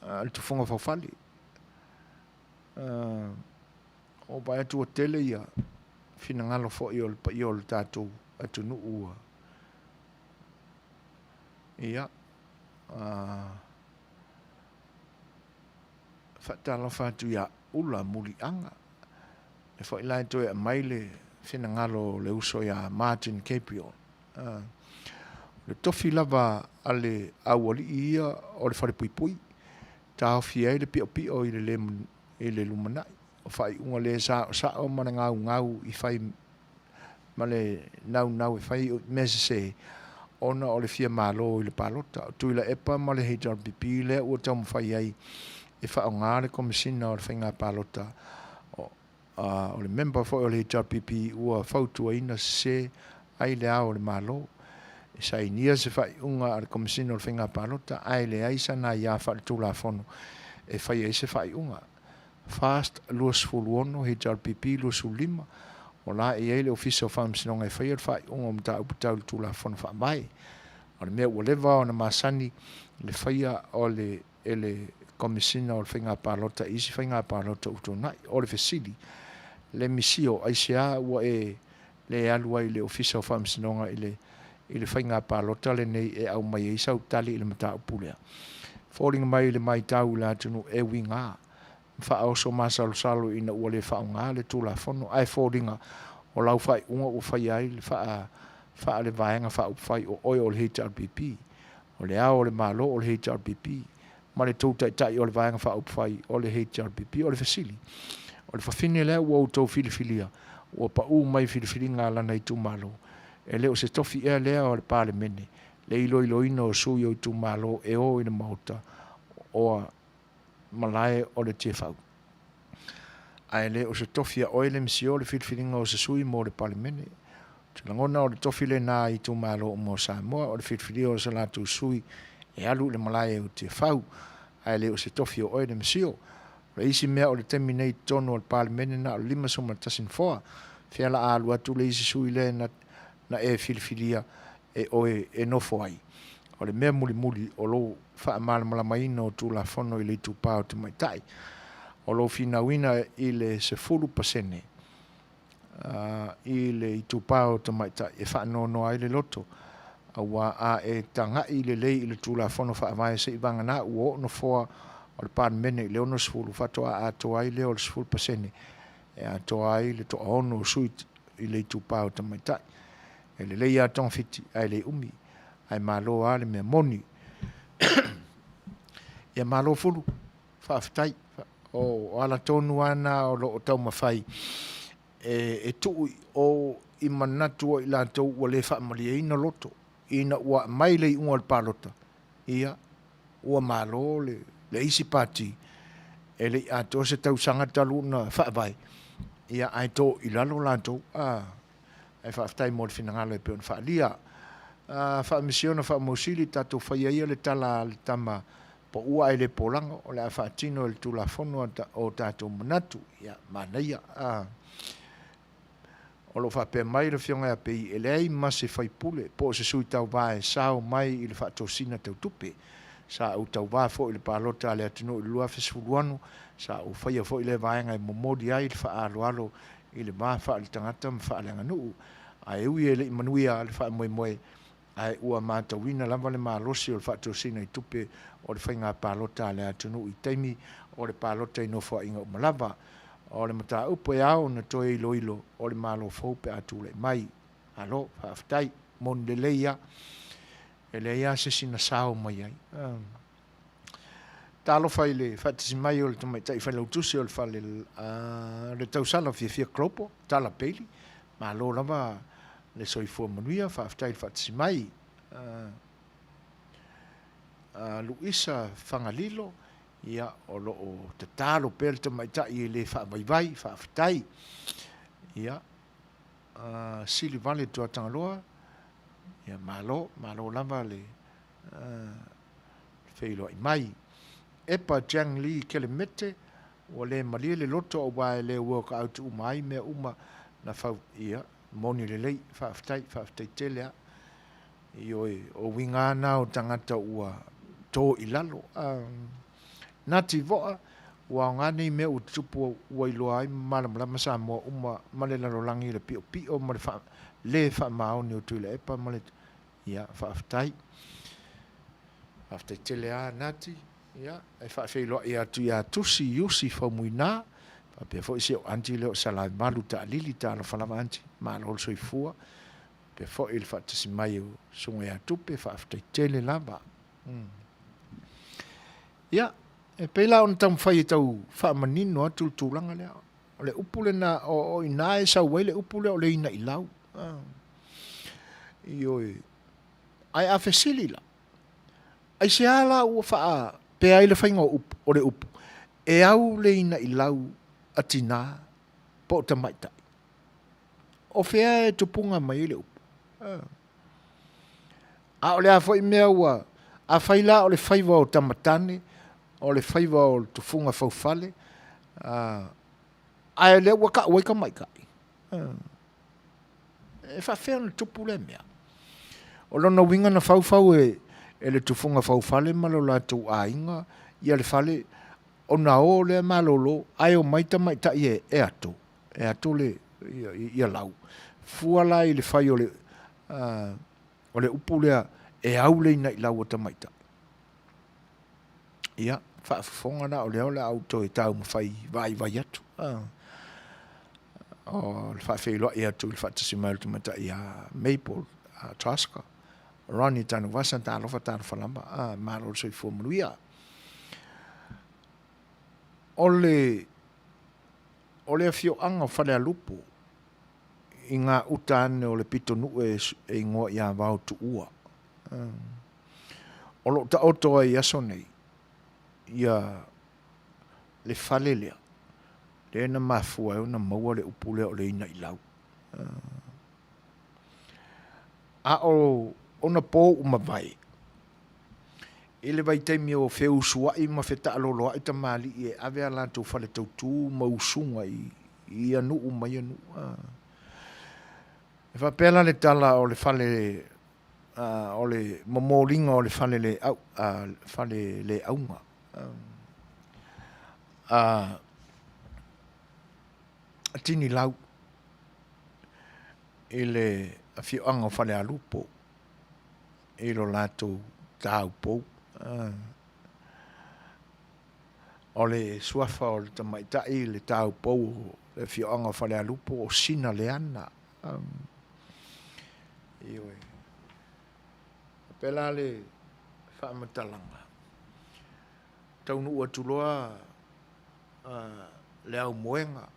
Al tu fonga fawhali. O bai atu o tele ia. Fina ngalo fo i o le tātou atu nu ua. Ia. Whatala whatu ia ula muri anga. E fo i lai toi a maile fina ngalo le uso ia Martin Capriol. Le tofi lava ale awali ia o le whare pui. Tā awhi ai le pio i le lumanai. O whai unga le sa o mana ngau i whai ma le nau i whai mese se ona o le fia malo i le palota. Tui la epa ma le HRPP le ua tau mwhai ai e wha o ngā le komisina o le whainga palota. O le member fo o le HRPP ua whautua ina se ai le ao le malo. E sa inia se whai unga le komisina o le whainga palota ai le aisa na ia wha le tūla fono e whai ai se whai unga. Fast luas fuluono HRPP luas ulima o la e ele official farm sinonga e whai whai unga o mta uputau le tūla fono wha mai o le mea ua lewa o na masani le whaia o le komisina o le whainga palota isi whainga palota utonai o le fesili le misio aisea ua le alua i le official farm sinonga i le whainga palota le nei e au mai e isau tali i le mta upulea falling mai le mai tau la tunu e winga fa o so masalo ina ua le fa nga le tula fono ai fodinga o lau fai unga o fai ai le fa le vaenga fa o fai o oil HRPP o le ao le malo o le HRPP ma le tau tai o le vaenga fa o fai o le HRPP o le fasili o le fafine le ua o tau filifilia o pa u mai filifilinga lana i tu malo e le o se tofi e lea o le pale mene le ilo ino o sui o tu malo e o ina mauta o malae o le tefau. Ai le o se tofia o ele msio le filfilinga o se sui mo le palimene. Te langona o le tofile na i tu malo o mo Samoa o le filfilia o se la tu sui e alu le malae o tefau. Ai le o se tofia o ele msio. Le isi mea o le terminate tono o le palimene na o lima suma tasin foa. Fia la alu atu le isi sui le na e filfilia e oe e nofo ai. O le mea muli o lo wha mala maina o tu la fono i le tu pao te mai tai. O lo fina wina i le se fulu pasene. I le i tu pao te mai tai. E wha no ai le loto. Awa a e tanga i le lei i le tu la fono wha mai se i vanga na uo no foa o le pan mene le ono se fulu. Wha toa a toa ai le o le se fulu pasene. E a toa ai le toa ono suit i le tu pao te mai tai. E le lei a tong fiti ai le umi. Ai malo ale me moni. Ia malo fulu. Whaafitai. O ala tonu ana o lo tau mawhai. E tui o i manatu o i la tau o le whaamali e ina loto. Ina ua maile i unga le palota. Ia. Ua malo le isi pati. E le ato se tau sangata luna whaavai. Ia ai to i lalo la tau. Ai whaafitai mo le finangalo e peon whaalia. Whaamisiona whaamosili tato whaiaia le tala le tama po ua e le polanga o le a whaatino le tula fono o tato manatu ia Manuia o lo whapea mai le fionga a pei e lei masi whaipule po se sui tau vae sao mai i le whaatosina tau tupe sa u tau vae fo i le palota le atino i lua fesfuluanu sa u whaia fo i le vaenga i momodi ai le whaaloalo i le maa wha le tangata ma wha le nganuu a e ui e le Manuia le wha moe ai ua matauina lava le malosi o le faatosina i tupe o le faiga palota le atunuu i taimi o le palota inofoaʻiga uma lava o le mataupu e ao na toe iloilo o le malofou pe atuleʻi mai alo faafetai moni lelei ia e lea ia sesina sao mai ai talofa i le faatasimai o le tamaitaʻi failautusi o le fale le tausala fiafia klopo tala peili malo lava le soifua manuia faafetai le faatasimai luisa fagalilo ia o loo tatalo pea le tamaitaʻi i le faavaivai faafetai ia sili vale tuatagaloa ia malo lava le feiloaʻi mai epa Jiang Li kelemete ua lē malia le loto auā e lē ua kaautuuma ai mea uma na fau ia moni lelei faafetai tele a ioe o uiga ana o tagata ua tō i lalo nati voa ua aoga nei mea ua tutupu ua iloa ai malamalama sa moa uma ma le lalolagi i le piʻopiʻo ma le faamaoni o tui le epa ma le ia faafetai tele a nati ia e faafeiloaʻi atu iā tusi iusi faumuinā faapea foʻi se o anti le o salaimalu taʻalili talofa lava anti malo le soifua pe foʻi le faatasimai o suga iā tupe faafetai tele lava ia e pei la ona taumafai e tau faamanino atu le tulaga lea o le upu lena o inā e sauai le upu lea o le ina i lau ioe ae afesili la ai se ala ua faa pe ai le whainga o le upu. E au le ina i lau atina po o tamaitai. O whea e tupunga mai le upu. A o le a fwoi mea ua a whaila o le whaiva o tamatane, o le whaiva o le tufunga whaufale, a e le ua ka uai ka mai kai. E whawhea na tupu le mea. O lona winga na whaufau e le tufunga whaufale malo la tu a inga, ia le whale o na o le malolo, ai o maita maita i e ato. E ato le ia lau. Fuala i le whai o le upu lea e au le ina i lau o tamaita. Ia, whaafonga na o leo le auto e tau mawhai vai atu. O le whaafeiloa i atu le whaatasimai le tamaita i a Maple, Traska. Ronnie tanu wasa talofa tanu falamba malo soi fo Manuia ole fio anga fale lupo inga utane ole pitonu e ngo ya vau tu ua olo ta oto ai asone ia le fale le na mafua una maua le upule ole ina ilau ona po uma vai. Ele vai te mio Fai'oa i ma feta alolo ai ta mali e ave ala tu fale tautu mausunga i anu uma i anu. E fa pela le tala o le fale o le momolinga o le fale le au fale le aunga. Tini lau ele a fioanga o fale alupo e lo lato tau pou o le suafa o le tamaitai le tau pou le fioanga o fale alupo o sina le ana iwe pela le whaamatalanga taunu ua tuloa le au moenga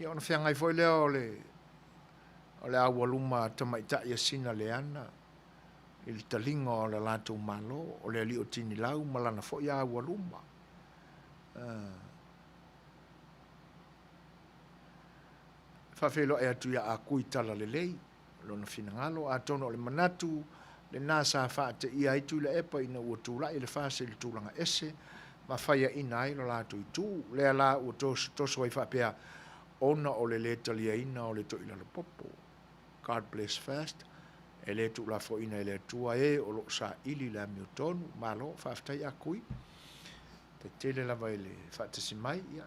i ona whiangai foi leo o le au waluma tamaitai a sina le ana il talinga o le lato malo o le ali o tini lau malana fo ia waluma fafelo e atu ia a kui tala le lei lona finangalo a tono o le manatu le nasa faate ia itu le epa ina ua tula i le fase le tulanga ese ma faya ina ai lo lato itu le ala ua toso ai fapea ona o le talia ina o le to ila le popo God bless first e le tu la fo ina e le tua o lo sa ili la miotonu malo faafetai a kui pe tele lava ele faatasimai ia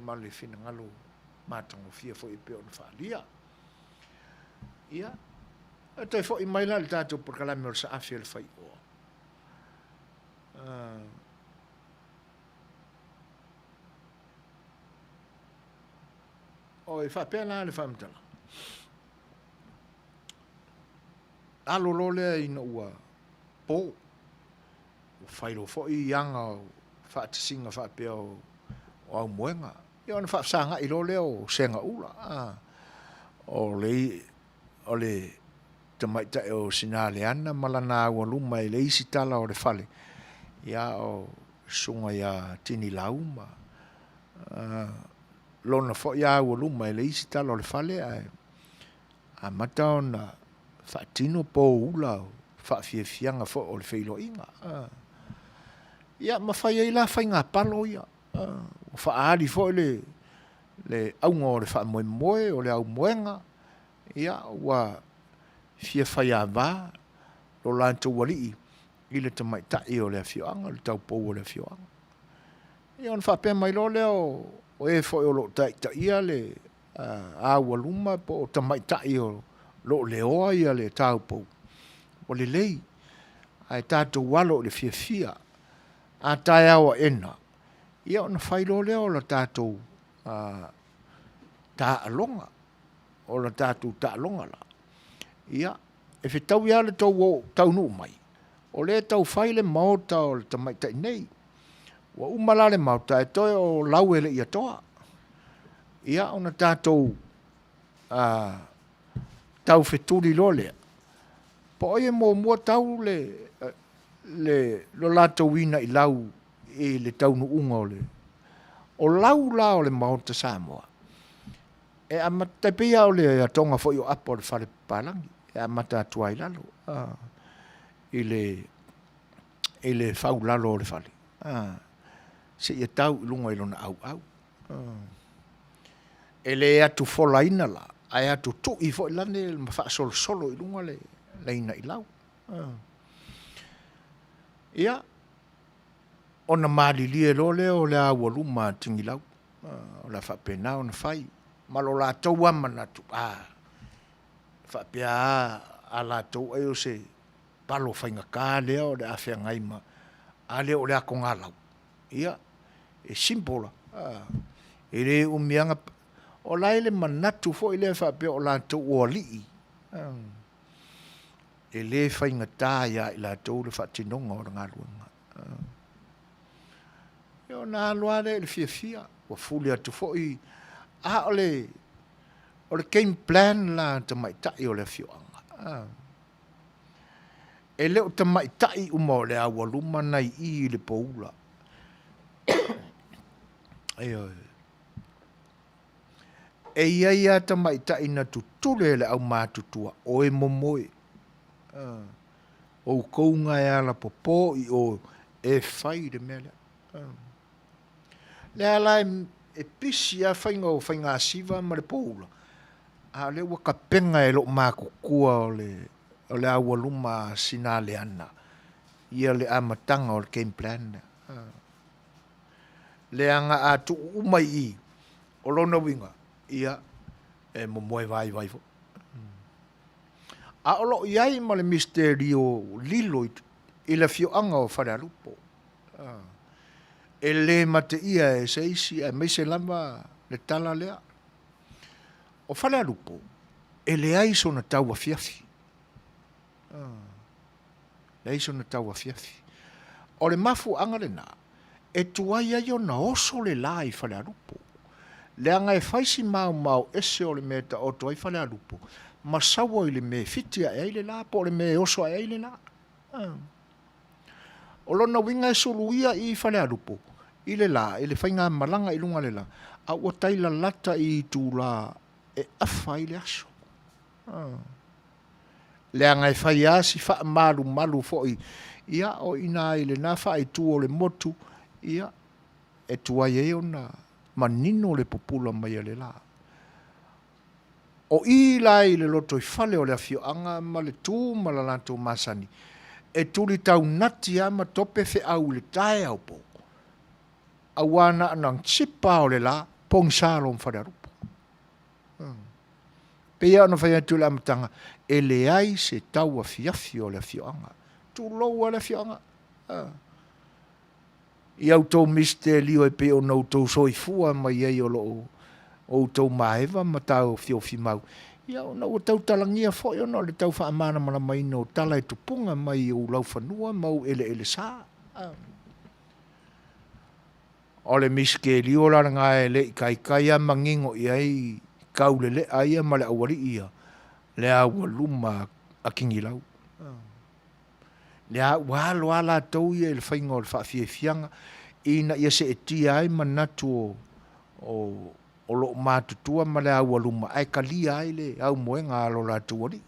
ma le finagalo matagofia foʻi pe ona faalia ia E tai fo i mai la le tātou por kalame o le saafi le Fai'oa. O e whapea la le whamtala. Alo lo lea ina ua po. O whairo fo i anga o whaatisinga whapea o au moenga. Ia ona whaasanga i lo lea o senga ula. O le tamaita e o sinale ana malana ua luma e le isi tala o le fale. Ia o sunga ia tini lauma. Lona fo ia ua luma e le isi tala o le fale a mata ona whaatino po ula o whaafiafianga fo o le whailo inga. Ia mawhai ei la whainga palo ia. O whaari fo le aunga o le whaamoe moe o le au moenga. Ia ua fia whai a wā lo lantou walii i le tamaitai o le awhioanga, le taupou o le awhioanga. Ia on whapea mai lo leo o e fo o lo taita ia le aua luma po o tamaitai o lo leoa ia le taupou. O le lei, ai tātou walo le fia a tai awa ena. Ia ona whai lo leo la tātou tā alonga, o la tātou tā alonga la. Ia, e whetau ia le tau nuu mai. O le tau whai le maota o le tamaitai nei. Wa umala le maota e toi o lau ele ia toa. Ia ona tātou tau wheturi lo lea. Po oie mo mua tau lo lātou ina i lau e le tau nu unga o le. O lau la o le maota Samoa. E amata pia o le atonga fo i o apa o le whare palangi. E amata atua i lalo. I le whau lalo o le whare. Se ia tau i lunga i lona au. E le atu fola ina la. Ai atu tu i fo i lane ma wha solo i lunga le ina i lau. Ia. Ona maalilie lo leo le awa luma tingi lau. O la whapena o na whai. Malo la tau amana tu. Whapea a la tau ai o se palo whainga kā leo le awhia ngai ma. A leo le ako ngā lau. Ia. E simpola. E re umianga. O lai le manatu fo i le whapea o la tau o alii. E le whainga tā ia i la tau le whatinonga o ngā luanga. Eo nā loare le fia. Wa fuli atu fo i. O le game plan la tamaitai o le whioanga. E leo tamaitai uma o le awa luma nei i le poula. E ia tamaitai na tutule le au mātutua o e momoe. O kounga e ala popo i o e whai de mele. Le ala e pisi a whainga siva ma le poula. A le waka penga e lo mako kua o le awa luma sina le ana. Ia le amatanga o le game plan. Le anga atu umai i. O lona winga. Ia e momoe vai fo. A olo iai ma le misterio lilo i le whioanga o wharealupo. E le mate ia e seisi e meise lama le tala lea. O wharealupo, e le aiso na taua fiafi. Le aiso na taua fiafi. O le mafu anga le nā, e tuai ai o na oso le la i wharealupo. Le anga e whaisi mau ese o le mea ta oto ai wharealupo. Ma sawa i le me fitia e aile la, po le me oso e aile la. O lona winga e soluia i wharealupo. I le la, i le whainga malanga i lunga le la. A ua taila lata i tū la e awha i le aso. Le anga e whai asi wha malu foi. Ia o ina i le na wha i tū o le motu. Ia e tuai e o na manino le popula mai a le la. O i la i le loto i whale o le awhioanga ma le tū ma la lantou masani. E tuli tau nati ama tope fe au le tae au po. Awana anang chipa o le la, pong salom wharearupo. Pea ona whai atu le amatanga, e le ai se tau a fiafi o le fioanga. Tu lou a le fioanga. I au tau miste lio e pe o nau tau soifua mai ei o lo o tau maeva ma tau fiofi mau. Ia o nau tau talangia fo o no le tau whaamana mana mai no tala e tupunga mai o lau whanua mau ele sa. O le miske lio la ngā e le kai a mangingo i ai kau le aia ma le awari ia. Le awa luma a kingi lau. Le a walo ala tau ia le whainga o le whaafie fianga. Ina ia se e tia ai manatu o lo mātutua ma le awa luma. Ai kalia ai le au moenga alo la tuari.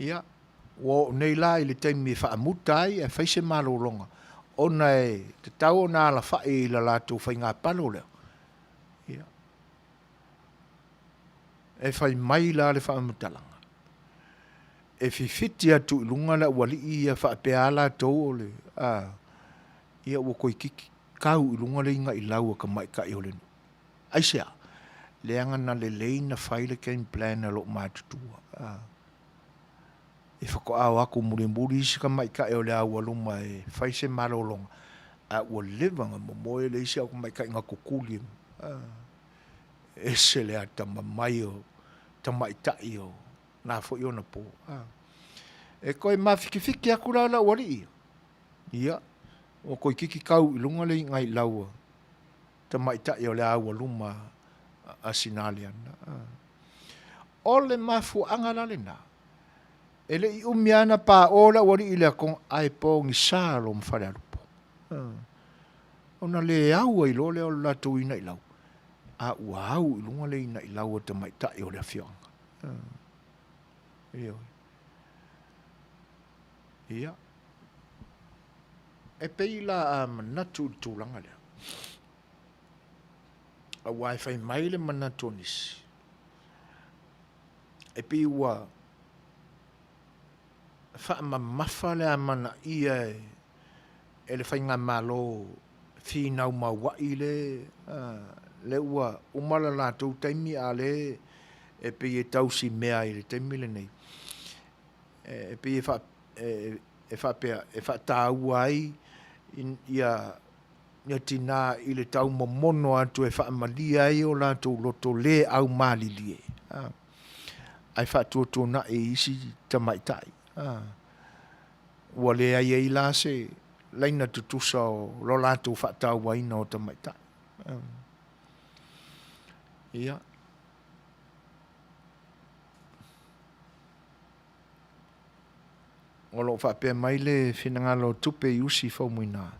Ia. Wo nei la i le taimi e whaamuta ai e whaise malo longa. Ona e te tau o nā la whae i la lātou whainga palo leo. Ia. E whai mai la le whaamutalanga. E whiwhiti atu i lunga la wali i a whaapea lātou o le. Ia ua koi kiki. Kau i lunga le inga i laua ka mai ka i ole nu. Aisea. Leanga na le leina whaile game plan a lo mātutua. E whako au aku muri isi ka mai ka e o le awa luma e whaise malo longa. A ua levanga mo moe le isi aku mai ka inga kukuli. E se le a tama mai o, tama itai o, nā fo i ona po. E koe mawhiki aku la wari ia. Ia. O koe kiki kau i lunga le ngai laua. Tama itai o le awa luma a sinaliana. O le mafu angala le nā. Ele i umiana pa ola wari i lea kong ai pōngi sālo mwhare alupo. Ona le aua i lo leo latu ina i lau. A ua au i lunga le ina i lau o te maitai o lea whionga. Ia. E peila a manatu tūlanga lea. A wifi mai le manatu nisi. E pi ua whaamamafa le a mana ia e le whainga malo whinau mawai le ua umala lātou taimi a le e pe e tausi mea i le taimi le nei. E pe e whatāua ai ia tina i le tau momono atu e whaamalia ai o lātou loto le au mālilie. Ai whaatuatuna e isi tamaitai. Ua le ai ei la se laina tutusa o lo lātou whaatau waina o tamaitai. Ia. O lo whaapea mai le whinangalo tupe i usi whaumuina.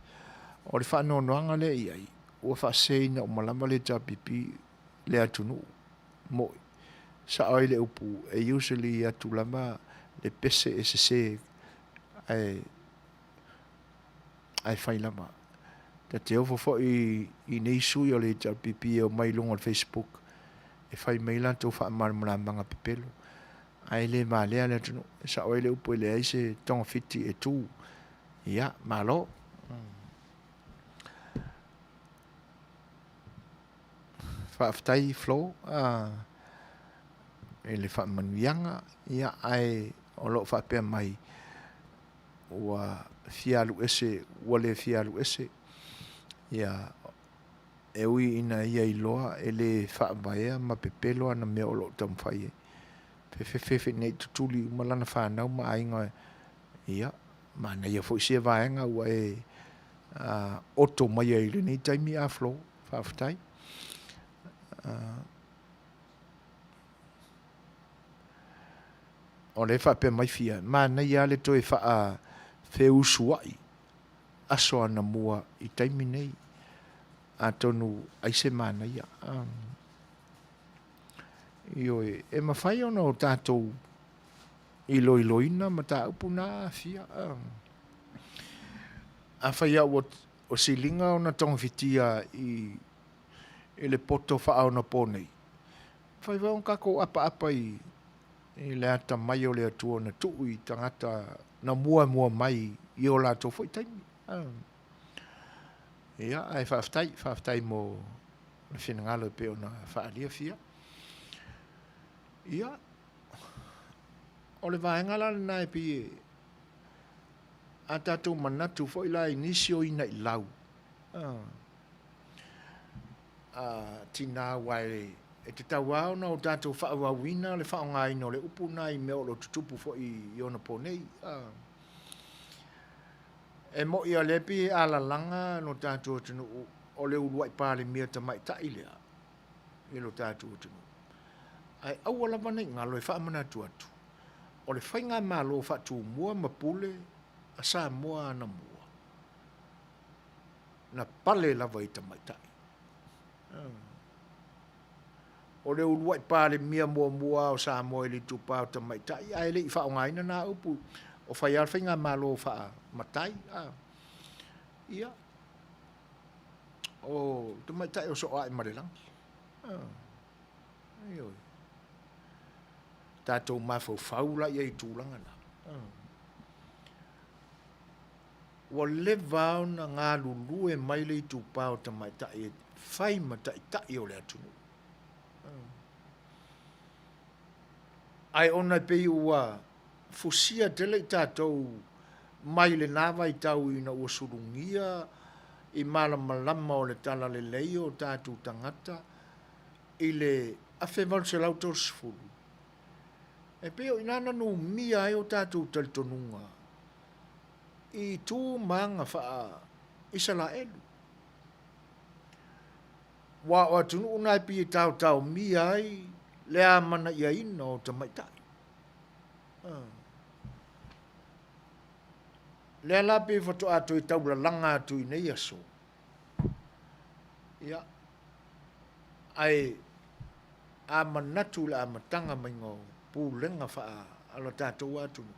O le whaanoanoanga le iai. Ua whaaseina o malama le tapipi le atunu. Moi. Sa oi le upu e usually atu lama le pese e se ai whai lama. Ta te ofo fo i nei sui o le tapipi o mai longa o Facebook. E whai maila tau wha marmara manga pepelo. Ai le malea le atunu. Sa oi le upu le aise tonga fiti e tu. Ia, malo. Whaaftai flow. E le wha manuianga. Ia, ai o lo whaapea mai. Ua fialu ese, ua le fialu ese. Ia, e ui ina ia i loa, e le whaamaea ma pepelo ana mea o lo tamwhai e. Fefe nei tutuli umalana whanau ma ainga. Ia, mana ia fo isia vaenga ua e oto mai e le nei taimi a flow, whaaftai. O le whaapea mai fia. Mana ia le toi wha Fai'oa aso ana mua i taimi nei. A tonu aise mana ia. Ioi, e mawhai ona o tātou i loiloina ma tā upuna fia. A whai au o silinga o na tongwhitia i le poto wha na pōnei. Whai wau kako apa i le ata mai o le atua na tuu i tangata na mua mai i o lātou fwoi taimi. Ia, ai whaaftai mo le whenangalo pe o na whaalia fia. Ia, o le vaenga la na e pi a tātou manatu fo ila inisi o ina i lau. Tina wai e te tau au na o tātou whaawawina le whaongaina o le upu na i mea o lo tutupu fo i ona ponei. E mo ia lepi ala langa no tātou tunu o le uruai pāle mea ta mai ta ilea. I lo tātou tunu. Ai awala mana i ngalo e whaamanatu atu. O le whainga malo whatu mua mapule a sa mua ana mua. Na pale lava i ta mai ta. O le uruai pāle mea mua o sa mua ili tupa o ta mai ta. Ai le i whaongaina na upu. O whai al whainga malo wha matai. Ia. O ta mai ta o so ai marelangi. Ioi. Tātou mawhau la i tūlanga na. Wa le vau na ngā lulu e mai le i tūpau ta mai ta e whai ma ta i ta i o le atunu. Ai ona pe ua fusia tele i tātou mai le nawa i tau i na ua surungia i malama o le tala le leio o tātou tangata i le awhemal se lautou sifuru. E peo inana no mia e o tātou talitonunga. I tū maanga wha isala elu. Wa o atunu unai pi i tau mia ai lea mana ia ina o ta maitai. Lea la pe whato atu i tau la langa atu i nei aso. Ia. Ai a manatu la a matanga mai ngō pūlenga wha ala tātou atunu.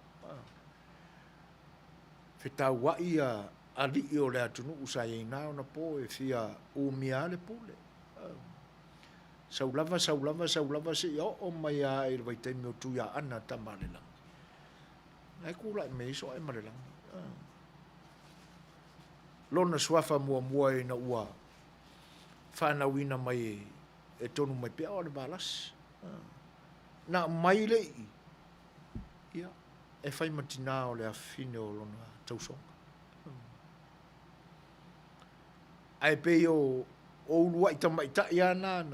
Whetau wa ia a li i o le atunu usai e nao na po e fia umia le pule. Saulava se i o mai a e rwai teimi o tuia ana ta malelang. Nai kula i meiso e malelang. Lona suafa mua e na ua whanawina mai e tonu mai pia o le balas. Na mai le i. Ia. E whai matina o le a fine o lona tausonga. Ai pe o ulua i tamaita i ana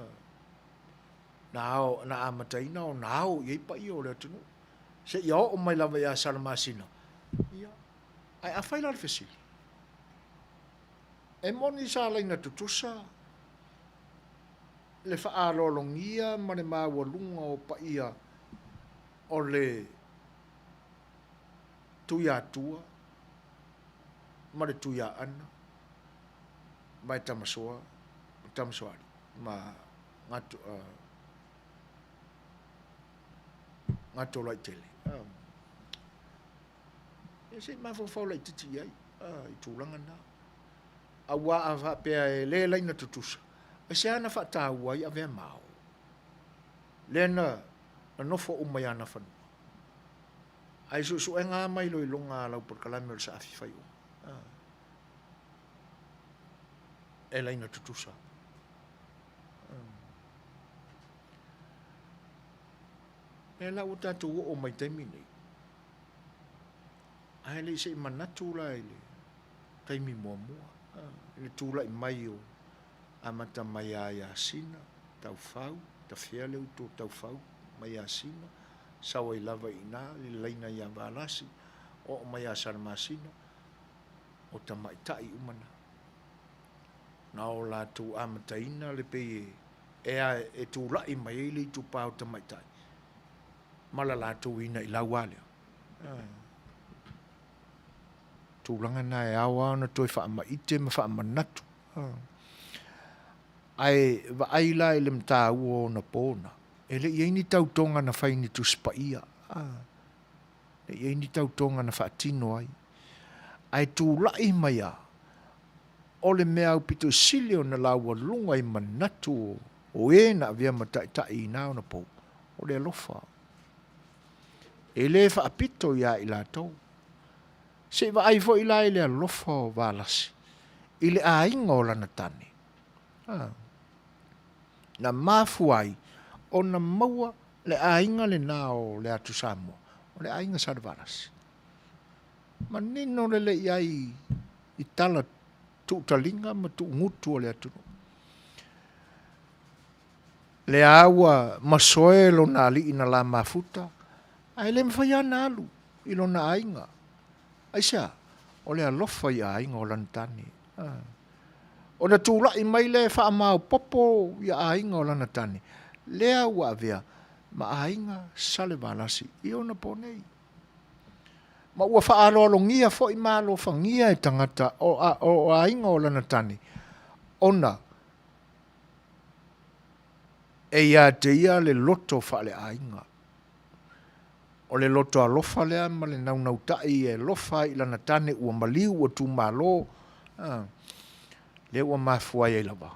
na amataina o na au i pa i o le atunu. Se i o mai lava i a salamasina. Ia. Ai a whai lal fesili. E moni sa laina tutusa. Le whaalolongia ma le mawalunga o pa ia o le tuia atua ma le tuia ana mai tamasoari ma ngatu lai tele. E se mawhawhau lai titi ai i tūlanga na. A wā a whapea e le laina tutusa. E se ana whatau ai a vea mao. Lena na nofo umai ana whanua. Ai su e ngā mai loi longa lau por kalame o le sa afi Fai'oa. E laina tutusa. E lau o tātou o mai taimi nei. Ai le se i manatu la ele. Taimi mua. Le tūla i mai o amata mai a Iasina, tau fau, ta fia leu tō tau fau, mai Iasina, sawa i lava i nā, li leina i avalasi, o mai a Sarmasina, o ta mai tai umana. Na o la tū amata ina le pe e tūla i mai e li tū pāo ta mai tai. Mala la tū ina i laualea. Tūlanga na e awa na toi wha ama ite ma wha ama natu. Ai wa aila ele mta uo na pōna. Ele i eini tau tonga na whaini tu spaia. E eini tau tonga na wha tino ai. Ai tūlai mai a. Ole mea au pito silio na laua lunga i manatu o e na via matai tai i nao na pō. Ole alofa. Ele wha apito ia i la tau. Se va ai fo ila ile lofo valasi. Ile a inga o lana tane. Na mafu ai o na maua le ainga le nao le atu Samoa, o le ainga Saravarasi. Ma nino le iai I tala tu talinga ma tu ngutu o le atu. Le awa masoe lo na ali ina la mafuta, ai le mwhaiana alu, ilo na ainga. Aisa, o le alofa I ainga o lantani. O na tūla I mai le wha mau popo I ainga o lantani. Le awa avea, ma ainga sale valasi, I ona ponei. Ma ua wha alolongia fo I malo whangia e tangata o ainga o lantani. Ona, e ia te ia le loto wha le ainga. O le loto alofa lea ma le nau tai e lofa I lana tane ua maliu ua tu malo. Le ua mafuai e lava.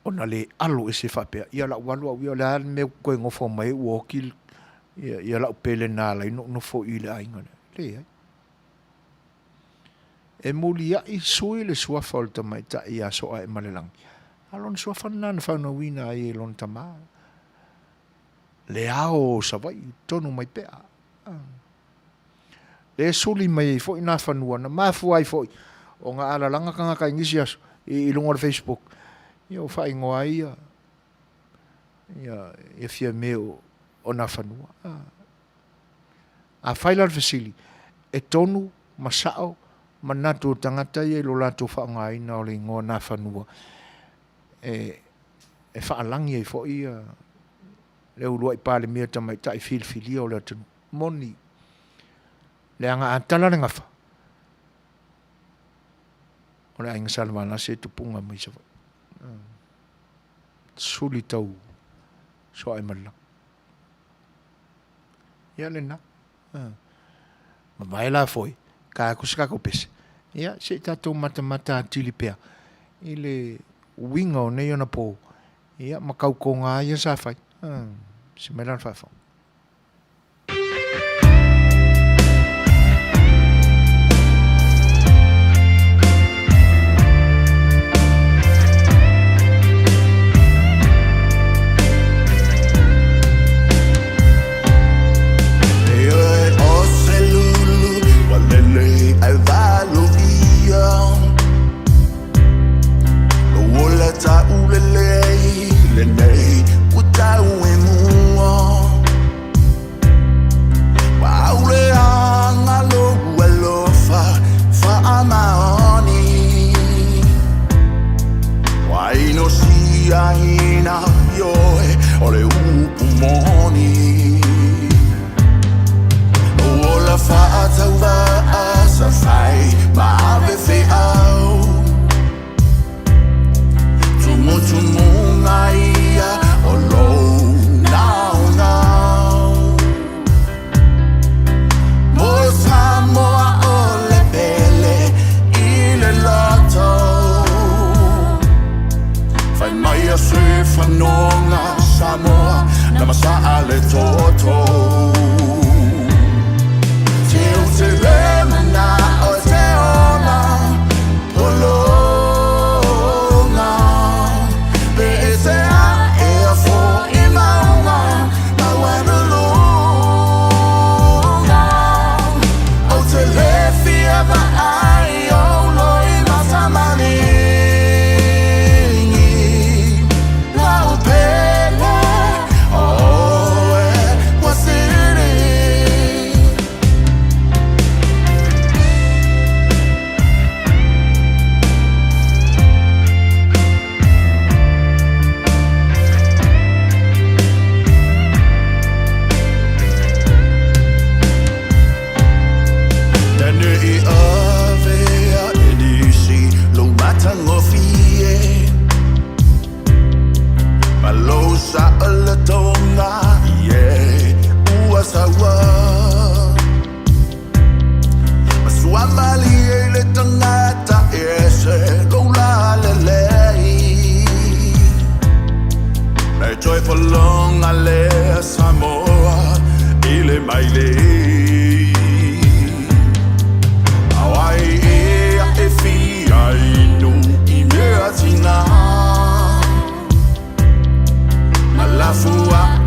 Ona le alo e se whapea. Ia la walu au ia le al me koe ngofo mai ua okil. Ia la upele nā lai no fo I le ainga. Le ai. E muli ai sui le suafa o le tamai ta ia soa e malelangi. Alon suafa nana whauna wina ai e lon tamaa. Le ao savai, tonu mai pea. Le suli mai fo ina whanua, na mafuai fo o ngā ala langa kanga ka ingisi aso, I lungo le Facebook. Ia o whai ngoa ia. Ia fia meo o na whanua. A whailar fasili, e tonu, masao, manatu o tangata ia lo lato wha ina o le ngoa na whanua. E whaalangi e fo ia. Le urua I pāle mea tamai tai filfilia o le atunu. Moni. Le anga atala le ngafa. O le ainga salwana se tupunga mai sa. Suli tau. So ai mala. Ia le na. Ma vai la foi. Ka kusaka ko pese. Ia se tatou mata atili pea. I le winga o nei ona po. Ia makau ko ngā ia sa fai. Si melan fafo. Suasua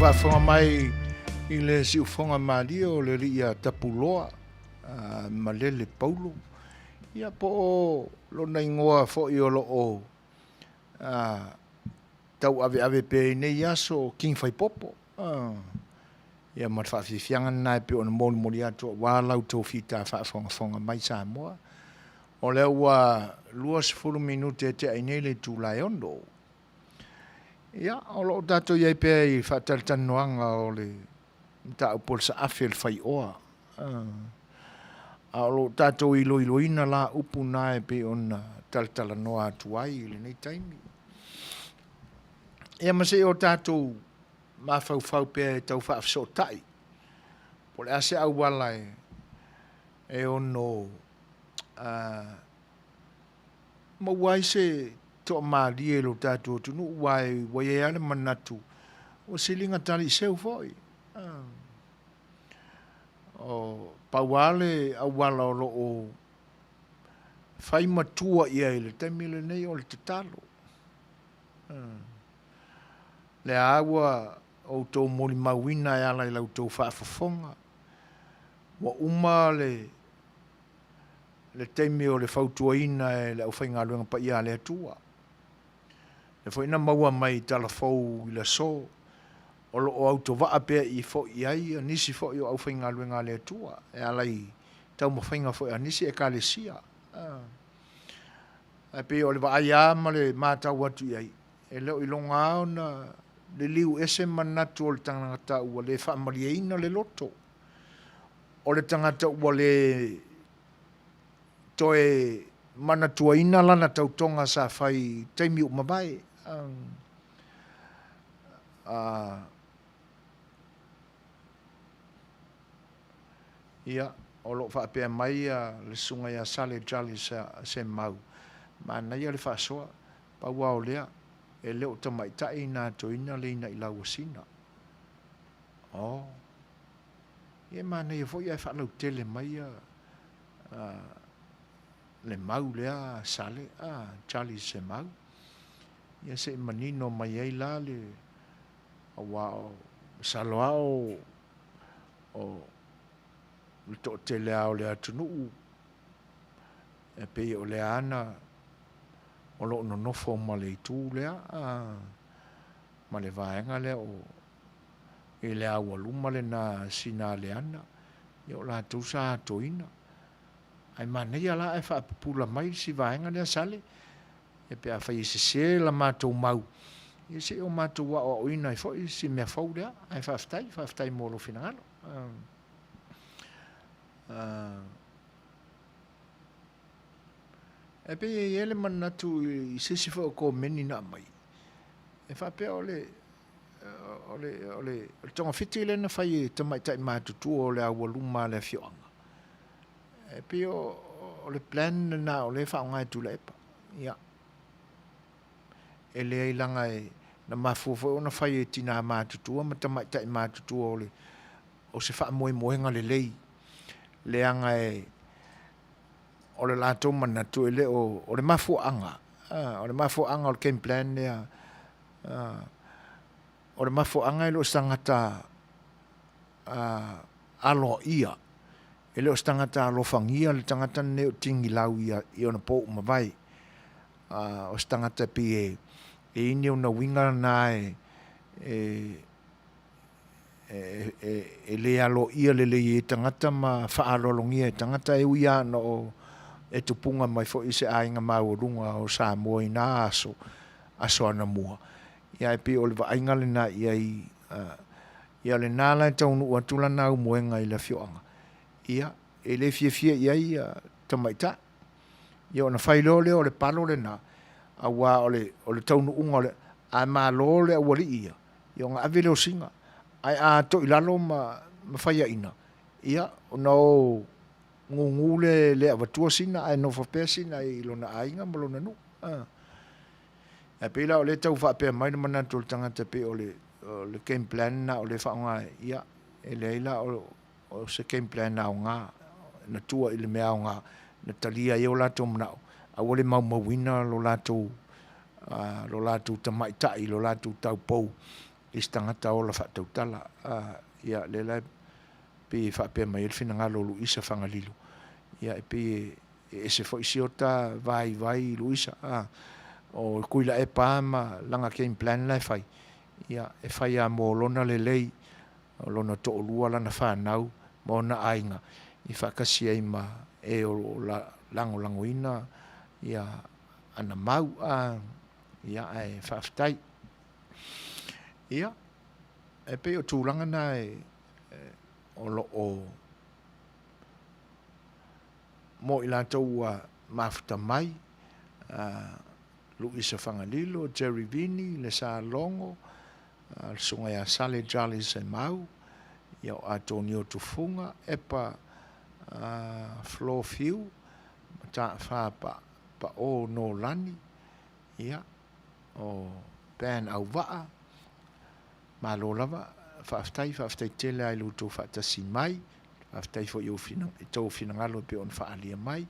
whaafonga mai I le si ufonga maali o le ria tapuloa ma lele paulo. Ia po o lo na ingoa fo I o lo o tau ave pe nei aso king fai popo. Ia ma whaafifianga nai pe o na mōni mori ato wā lau tō fita whaafonga mai sa moa. O lea ua 20 minute te ainele tu lai ondo. Ia, o lo tato iai pe I whaataltanoanga o le ta upol sa afel Fai'oa. A lo tato iloina la upu nae pe ona taltala noa atu ai le nei taimi. Ia mase o tato ma fau pe tau whaafsotai. Po le ase au wala e ono mawai se to maali e lo tato tunu wai e ale manatu o silinga tali seu foi. O pauale au wala o lo o fai matua ia ele temile nei o le tatalo. Le awa o tō moli mawina e ala I lau tō whaafafonga. Wa uma le teimi o le fautuaina e le au whainga luenga pa ia le atua. Le whaina maua mai tala fau I la so. O lo o auto waa pia I fo iai, nisi fo I o au whainga luenga le atua. E ala I tau ma whainga fo ia nisi e ka le sia. E pe o le wa aia ma le mātau atu iai. E leo I longa au na le liu ese manatu o le tangata ua le whaamariaina le loto. O le tangata ua le toe manatuaina lana tautonga sa whai teimi o mabai. Ia, o lo whaapea mai le sunga ia sale jali se mau. Ma nai le whaasoa, paua o lea, e leo tamaitai nā toina leina I lau asina. Oh. Ia ma nei e foi ai whaalau tele mai le mau lea sale, jali se mau. Ia se manino mai ai la le awa o saloa o le to tele au le atunu e pe o le ana o lo no nofo ma le tu lea ma le vaenga le o e le awa luma le na sina le ana i o la tu sa toina ai manei ala e whaapupula mai si vaenga le sale e pe a whai se la mātou mau. I se o mātou wa o ina I fo I si mea fau lea, ai whaaftai mōlo finangalo. E pe e ele manatu I se si fo ko meni na mai. E whaapea o le tonga fiti le na whai tamaitai mātutu o le awaluma le fioanga. E pe o le plan na o le whaonga tu le epa. Ia. E le ilanga na mafofo ona fai e tina mātutua ma tamaitai mātutua o se wha moenga le lei le anga o le lato manatu e le o le mafuanga o le mafuanga o le game plan lea o le mafoaga e lo tangata alo ia e le tangata alofangia le tangata ne o tingi lau ia i ona po mavai o tangata pe e ini ona winga na e le alo ia le tangata ma whaalolongia tangata e uia no e tupunga mai fo ise ainga maurunga o Samoa i nā aso ana mua. Ia e pe o le vainga le na ia ia le nala e taunu ua tula nau moenga i la fioanga. Ia e le fie ia tamaita. Ia ona whailo le o le palo le na a wā o le taunu unga le a mā lo le a wali ia. Ia nga avele o singa. Ai a to ilalo ma whaia ina. Ia ona o ngungu le avatua sina ai no fa sina i lona ainga ma lona nu. E pela o le tau whaapea mai na mana tol tangata pe o le game plan na o le whaonga ia e leila o se game plan na o ngā na tua i le mea o ngā na talia i o lato mnao a wale mau mawina lo lato tamaitai lo lato tau pou i stangata o la whaatau tala ia leila pe whaapea mai el fina ngā lo Luisa whangalilu ia e pe e se fo isi o ta vai Luisa o kuila e pāma langa game plan lai whai ia e whai a mō lona le lei o lona to olua lana whanau mō na ainga i whakasi ai ma e o langoina ia ana mau ia e whaftai ia e pe o tūlanga na o lo o mo i lātou mafuta mai Luisa Whangalilo, Jerry Vini, le sa longo sunga ya sale jali se mau ia o Antonio Tufunga epa Flo Fiu ta fa pa o no lani ia o ben au va malo lava faftai tele ai luto fatasi mai faftai fo yo fina to fina ngalo pe on fa alia mai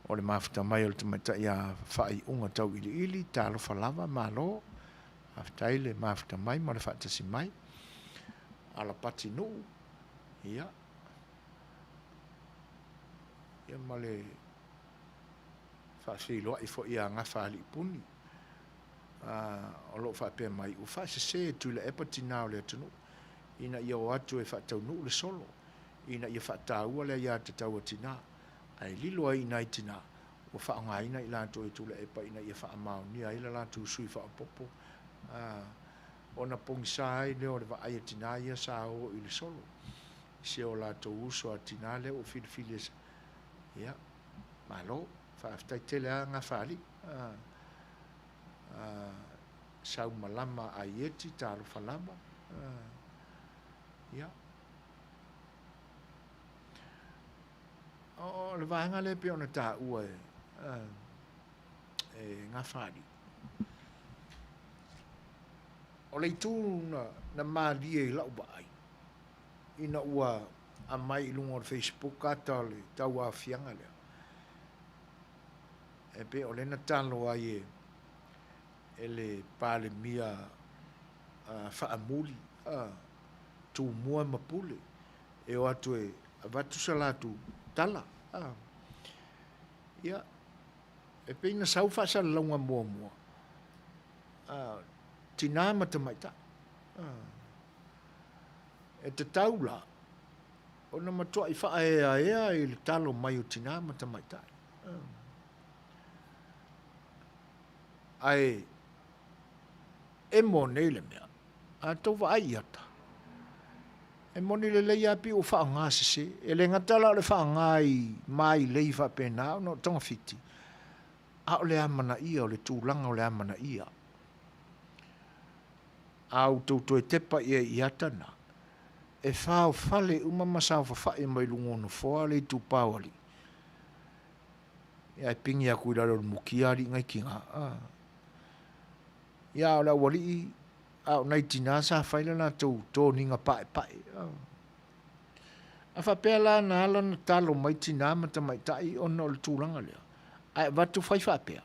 o le mafuta mai o le tamata ia whai unga tau ili talo falava malo faftai le mafuta mai ma le fatasi mai ala pati no ia ma le whawhilo i fo ia ngā whali puni o lo whape mai u se tu le epati nao le atunu ina ia o atu e whatau nu le solo ina ia whataua le ia te tau atina ai lilo ai ina itina o whaonga ina i lanto e tu le epa ina ia whaamau ni ai la lanto sui whaapopo o na pongisa ai leo le wa ai atina ia sa o i le solo se o lanto uso atina le o filifili ia malo whaaftai tele a ngā whali sau malama ai eti talo falama ia o le vaenga le pe ona ta ua e ngā whali o le tu na malie i lau ai ina ua a mai i lungo o Facebook ata le tau a fianga lea e pe o le na talo ai ele pale mia whaamuli tu mua mapule e o atu e avatu salatu tala ia e pe ina sau whasa launga mua tina matamaita e te taula o na matua i wha ea i le talo mai o tina matamaita ai e mone le mea a tau wa ai ata e mone le lei api o wha ngā se e le ngatala le wha ngā i mai lei wha pena no tonga fiti a o le amana ia o le tūlanga o le amana ia a o tauto e tepa ia i atana e whao whale umama sao whawhae mai lungono whoa le tu pāwali ia e pingi a kui raro mukiari ngai ki ngā ia o la wali au nei tina sa faila na tau tō ninga pae a whapea na ala na talo mai tina mata mai tai ono le tūlanga lea ai watu whai whapea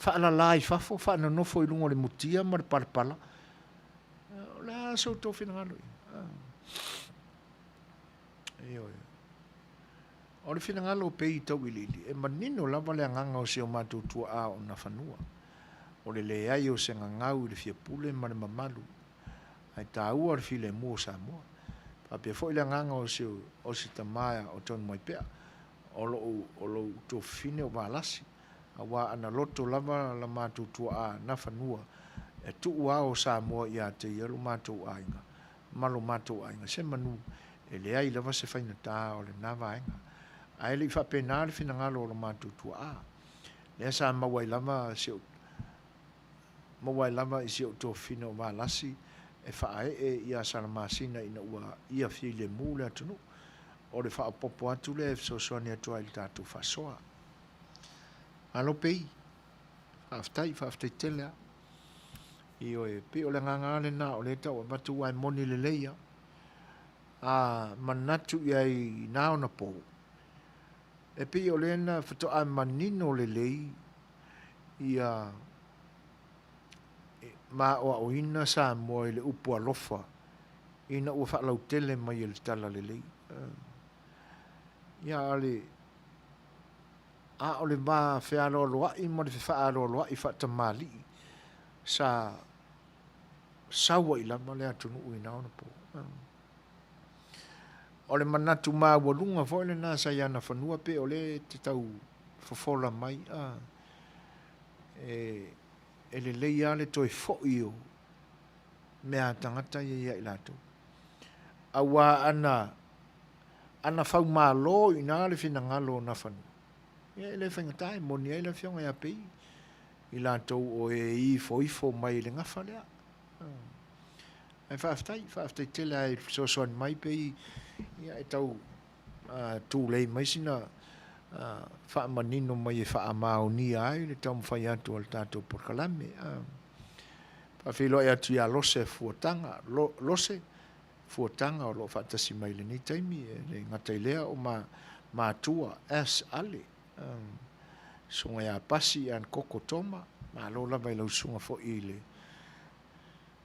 whaala lai whafo whaana nofo i lungo le mutia ma le parapala na so to finangalo io o le finangalo pe i tau ilili e manino lava le anganga o se o mātou tua a o na whanua o le le ai o se ngangau i le fia pule ma le mamalu ai tā ua le file mua sa mua pa pia fo i le anganga o se tamaya o tonu mai pea o lo to fine o valasi a wa ana loto lava la mātou tua a na whanua e tu ua o sa mua i a te ialu mātou ainga malo mātou ainga se manu e le ai lava se whaina tā o le nava ainga ai li fa pena le fina ngalo o mātou tua a le sa mawai lava se mawai lava i se o to fine o valasi e fa e ia sa masina ina ua ia file mule atunu o le fa popo atu le so so ni atu ai tatu fa soa alo pei fa aftai tele io e pe o le nganga le na o le tau matu ai moni le leia a manatu ai na ona po e pe o le na fato a manino le lei ia ma o ina sa mo le upo alofa ina ua fa lau tele mai le tala le lei ia ale a o le ma fe alo loa i mo le fa alo loa i fa tamali sa sawa i lama le atunu uina ona po o le manatu ma walunga fo le na sa yana fanua pe o le te tau fofola mai e le leia le toi fo io mea tangata ia i lato awa ana fau malo ina le fina ngalo na fanua ia le whangatai moni ai la fionga ia pei i lato o e ifo mai le ngafa lea ai whaaftai tele ai soan mai pei ia e tau tūlei mai sina wha manino mai e wha amao ni ai le tau mwhai atu al tātou porkalame pa whilo e atu ia lose fuatanga lose fuatanga o lo whaatasi mai le ni taimi le ngatai lea o mātua as ale sunga ia pasi an koko toma ma lo la vai lau sunga fo i le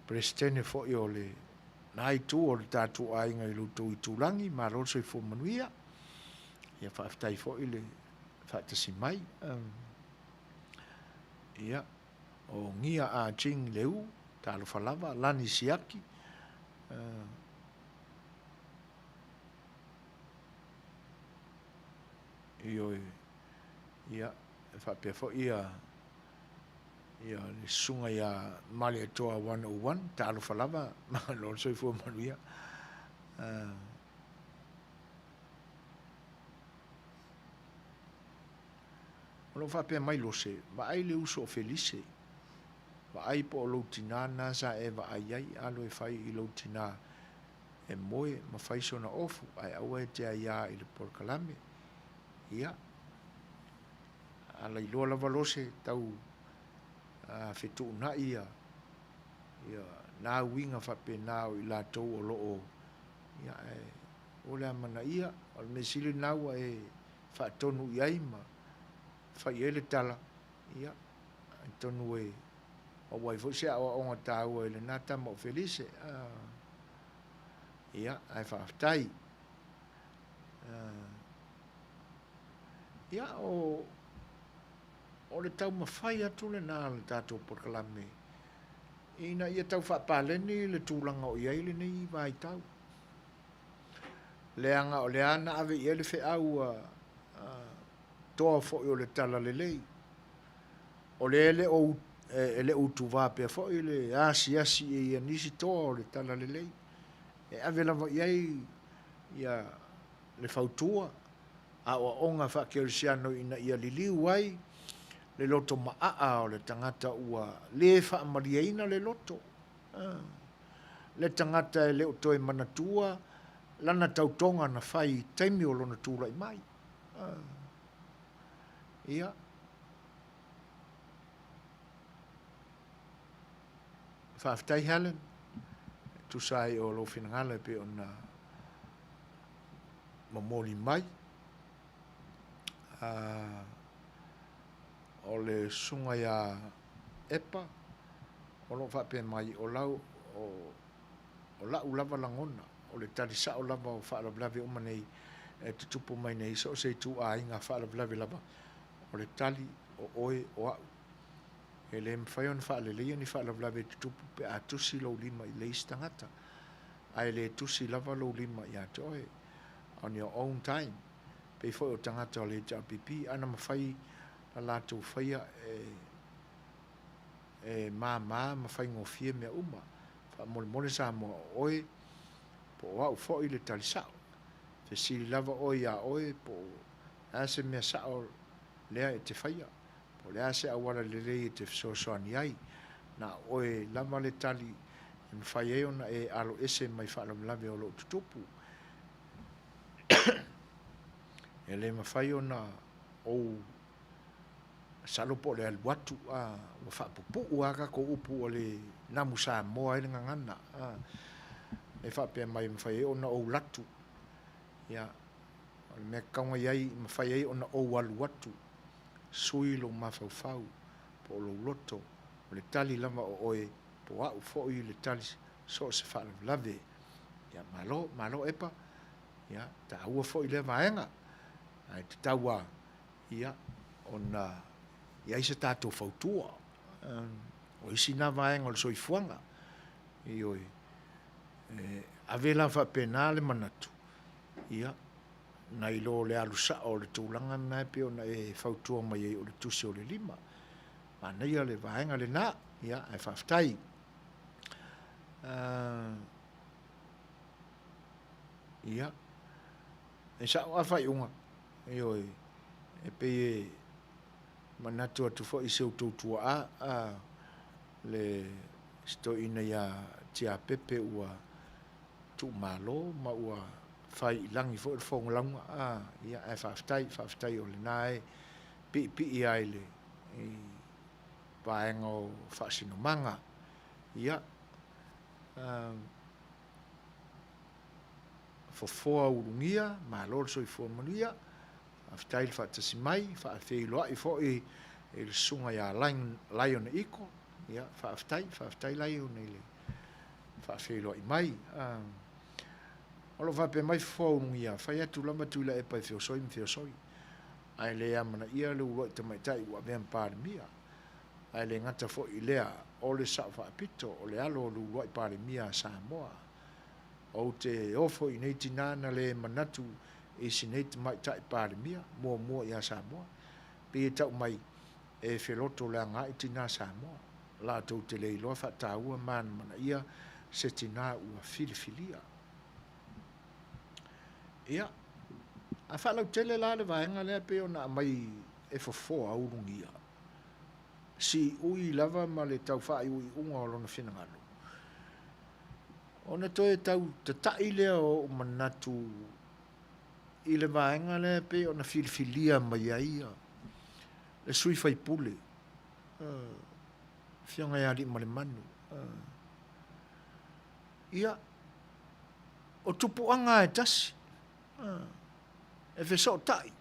Prestene fo i o le nai tu o le tatu ainga i luto i tūlangi ma lo so i fo manuia ia whaaftai fo i le whaatasi mai ia o ngia a jing leu talo falava lani siaki ia whaapea fo ia le sunga ia mali atoa 101 talo falava ma lo so i fo manuia lo whaapea mai lo se ma ai le uso o Felice ma ai po o loutina nasa e wa ai ai alo e whai i loutina e moe ma whai sona ofu ai aua e te aia i le porkalame ia ala i loa lava lo se tau fetu na ia na winga whapena o i lātou o loo ia o le amana ia o le mesili naua e whaatonu i aima whai ele tala ia tonu e o wai fo se o onga tāua e le nata mo Felice ia ai whaaftai ia o le tau mawhai atu le nā le tātou porkalame ina ia tau whaapaleni le tūlanga o iai le nei vai tau le anga o le ana ave i ele whi au toa fo i o le tala le lei o le ele o ele utu vāpea fo i le asi e ia nisi toa o le tala le lei e ave lava iai ia le fautua a o onga whakeorisiano ina ia liliu ai le loto maa o le tangata ua le whaamariaina le loto le tangata e le o toi manatua lana tautonga na whai taimi o lona tūlai mai ia whaaftai Helen tu sai o lo finangala pe ona mamoli mai o le sunga ia epa o lo whape mai o lau o o la lava langona o le tali sa o lava o whaalawlawe o manei e tutupu mai nei so se tu a inga whaalawlawe lava o le tali o oe o au e le mwhai on whaalelea ni whaalawlawe tutupu pe a tusi lau lima i le istangata ai le tusi lava lau lima i a toe on your own time pe foi o tangata o le JPP ana mawhai la lātou whaia e mawhai ngofie mea uma mole sa mo oe po au fo i le talisao te sili lava oe a oe po ase mea sao lea e te whaia po lea se awara le rei e te soani ai na oe lava le tali e mwhai e ona e alo ese mai whaalamlawe o lo tutupu e le mawhai ona o salo po le aluatu a wa whaapupu uaka ko upu o le namu sa moa e ngangana e whaapea mai mawhai e ona o latu ia me kaunga iai mawhai e ona o aluatu sui lo mawhauwhau po lo loto o le tali lama o oe po au fo i le tali so se whaalamlawe ia malo epa ia ta ua fo i le vaenga ai te taua ia ona ia se tātou whautua o isi nā vaenga o le soifuanga i oi avela whapena le manatu ia na ilo le alusa o le tūlanga nai pe ona e whautua mai o le tusi o le lima mana ia le vaenga le nā ia e whaftai ia e sa o a whaiunga i oi e pe manatu atu fo i seu tautua a le sto ina ia tia pepe ua tu malo ma ua fai langi fo il fong langa ia e whaftai o le nae pi ia ele i paenga o whaasino manga ia fofoa urungia malo le soifua Manuia aftai fa tasi mai fa fe lo i fo e il sunga ya lion iko ya fa aftai lion ile fa fe lo i mai olo va pe mai fo un ya fa ya tu lama tu la e pa fe soi ai le amana ia le uro te mai tai wa ben par mia ai le ngata fo i lea o le sa fa pito o le alo lu wa par mia sa moa o te ofo i nei tinana le manatu e sinete mai tai pare mia mo ia Samoa pe tau mai e feloto la nga itina Samoa la tau te le lo fa taua man Manuia se tina ua filia ia a fa lau tele la le vaenga le pe ona mai e fofo au rungia si ui lava ma le tau fa ui unga o lona fina ngalo ona toe tau tatai lea o manatu i le vaenga le pe ona filia mai ia le sui fai pule fianga ia li ma le manu ia o tupu anga e tasi e feso tai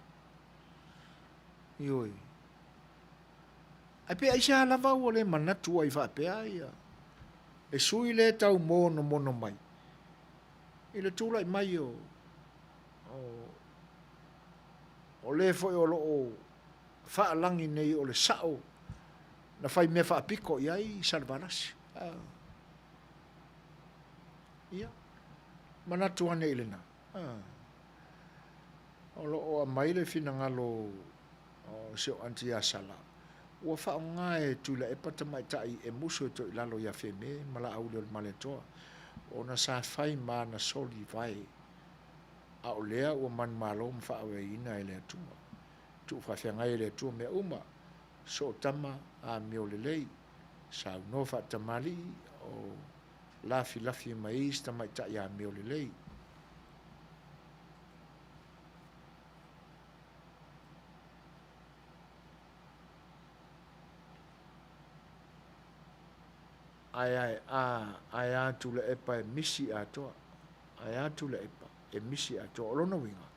ioi ai pe aisha lava o le manatu ai fa pe ia e sui le tau mono mai i le tula i mai o le foi o lo faalangi nei o le sao na fai me fa piko iai salvarasi ia manatu ane ilena o lo o mai le fina ngalo o se anti asala o fa nga e tula e pata mai tai e muso to ilalo ya feme mala au le maleto ona sa fai mana soli vai a o lea o man malo mfa awe ina ele tu fa fenga ele tu me uma so tama a miolelei sa no fa tamali o lafi mai sta mai ta ya miolelei ai tu le epa e misi ato ai tu le epa e misi ato lona winga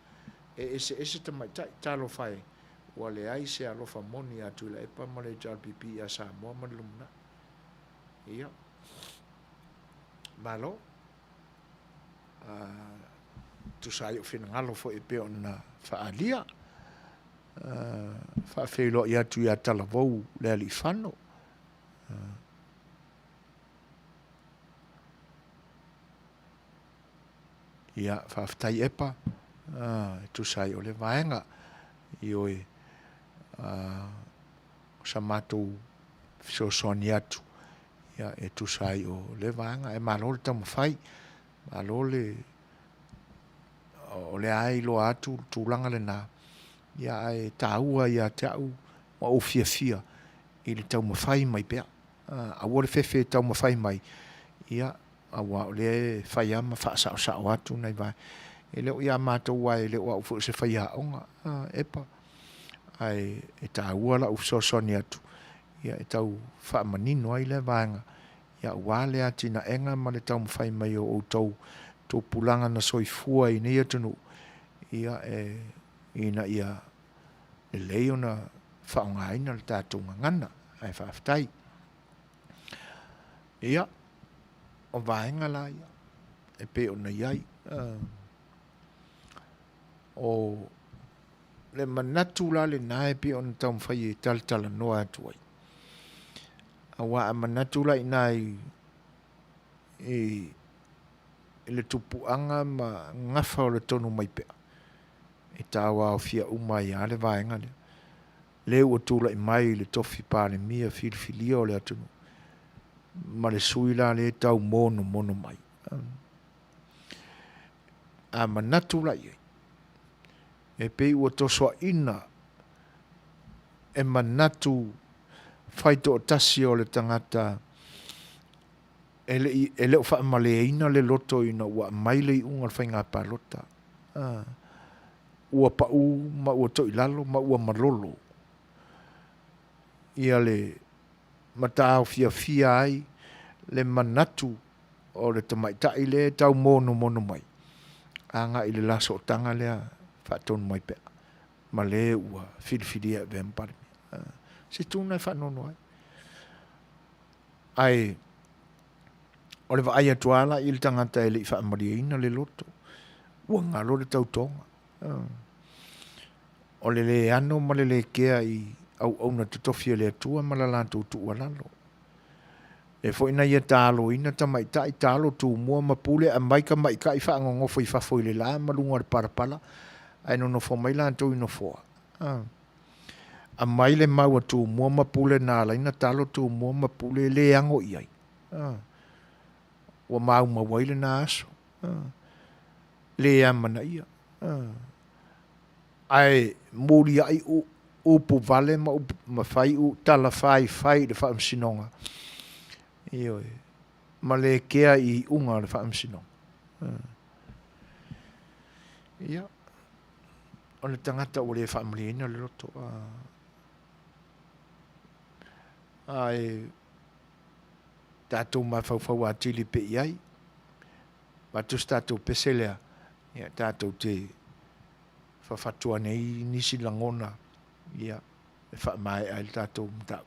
e ese tamai talo fai wale ai se alofa moni atu le epa male JPP asa mo malumna ia malo tu sai o fina ngalo fo e pe ona faalia fa felo ia tu ia tala vou le ali fano ia fa ftai epa tu sai o le vaenga i oi sa matou so soniatu ia e tu sai o le vaenga e malole tamu fai malole o le ai lo atu tūlanga le nā ia e tāua ia te au ma o fia i le tau mawhai mai pia a wore fefe tau mawhai mai ia a wa o le whai ama whaasa o sao atu nei vai e leo ia mātou wai leo au fu se whai haonga epa ai e tāua la ufso soni atu ia e tau wha manino ai le vaenga ia wale ati na enga ma le tau mawhai mai o tau tō pulanga na soifua i nei atunu ia ina ia e leo na whaongaina le tātou ngana ai whaaftai ia o vaenga la ia e pe o na iai o le manatu la le nae pe o na tau mwhai e tala noa atu ai a wa a manatu la i nai le tupuanga ma ngafa o le tonu mai pea. E tawa o fia umai a le vaenga le. Le ua tula i mai le tofi pāle mia filfilia o le atunu. Ma le suila le tau mono mai. A manatu la iei. E pei ua tosua ina e manatu faito o tasi o le tangata ele o wha maleina le loto ina ua maile i unga whainga palota. Ua pau ma ua toi lalo ma ua malolo. Ia le matao fia ai le manatu o le tamaitai le tau mono mai. Anga i le laso o tanga lea whaatonu mai pea. Ma le ua whiriwhiria e vempare. Se tūna e whaanono ai. Ai o le vaai atuala i le tangata e le i whaamariaina le loto. Ua ngalo le tautonga. O le ano ma le kea i au na tutofia le atua ma la lantou tua lalo. E fo ina ia tālo ina tamaita i tālo tu mua mapule a maika maika i whaangongofo i whafo i le la malunga le parapala. Ai no fo mai lantou ino foa. A mai le maua tu mua mapule nā la ina tālo tu mua mapule le ango i ai. Ua mau mawaile na aso. Le amana ia. Ai muri ai upu vale ma fai tala fai le wha amsinonga. Ioi. Ma le kea i unga le wha amsinonga. Ia. O le tangata o le wha amriina le roto. Ai tātou mawhauwhau a tili pe iai. Matus tātou peselea. Ia tātou te whawhatua nei nisi langona. Ia. E whaamai ai tātou mtau.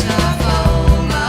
Ta faonga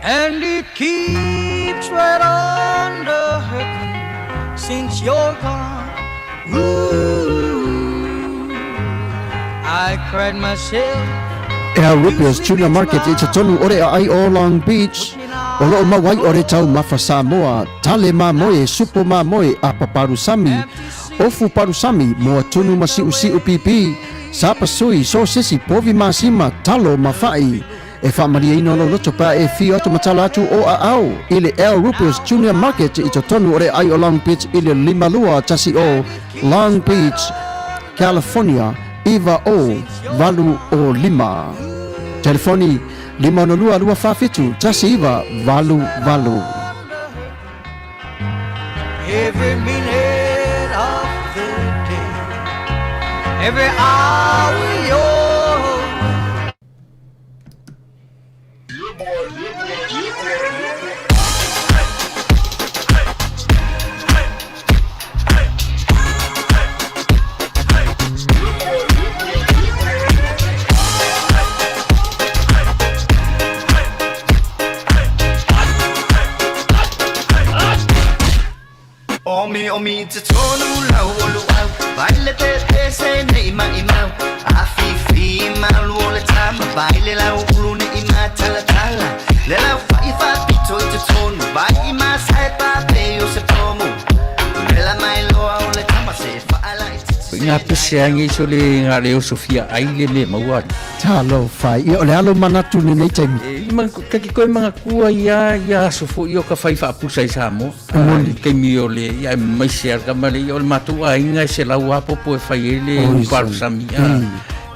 And it keeps right on the hurting since you're gone. Ooh, I cried myself. Rupios Junior Market i tatonu ore ai o Long Beach. O loo mawai ore tau mafa Samoa, tale mamoe, supo mamoe, a paparusami. Ofu parusami, moa tunu masiu siu pipi. Sapa sui, so sisi, povi masima, talo mafai. E whamaria ino lo loto pa e fi oto matala atu o a au. Ile Rupios Junior Market i tatonu ore ai o Long Beach ile limalua tasi o Long Beach, California. Iva o valu o lima. Telefoni 502 tasi iva valu. Every minute of the day, every hour you're Omi te tonu lau o luau Baile te se nei ma imau Afifi malu o le tama Baile lau ulu ne ima tala Le lau fai pito i te tonu Vai ima sai pape o se pomu Le la mai loa o le tama se faala i te Ngā pese angi so le ngā reo Sofia aile me mauari. Talo fai, i ole alo manatu ni nei taimi. Kaki koe mga kua ia sofo i o ka whai whaapusa i Samoa. Kei mi o le, ia maise arka mare, i o le matua inga se lau apopo e whai ele parusami.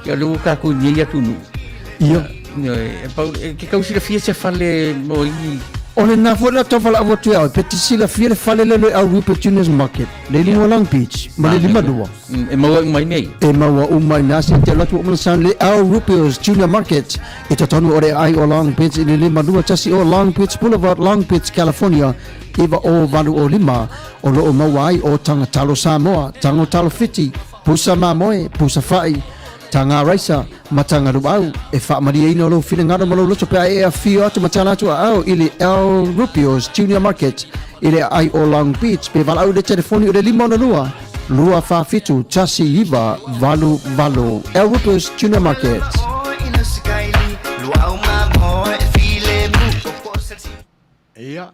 Ia le uka ko ni ia tunu. Ia. Ke kausira fia se whale mo i Ole na fora to fala avo tu au petisila fiere fale le Rupios Junior Market. Le lima Long Beach, ma le lima dua. e maua mai nei. E maua umai nasi te latu umana san le Rupios Junior Market. I tatonu ore ai o Long Beach i le lima dua tasi o Long Beach Boulevard, Long Beach, California. Iwa o valu o lima. O loo maua ai o tanga talo Samoa, tango talo fiti, pusa mamoe, pusa fai. Tanga raisa, matanga ruau, e whaamaria ino lo whina ngara malo loto pia e a whio atu matala atu a au ili Rupios Junior Market, ili ai o Long Beach, pe walau le telefoni o le limona lua whawhitu, tasi iwa, valu. Rupios Junior Market. Ia,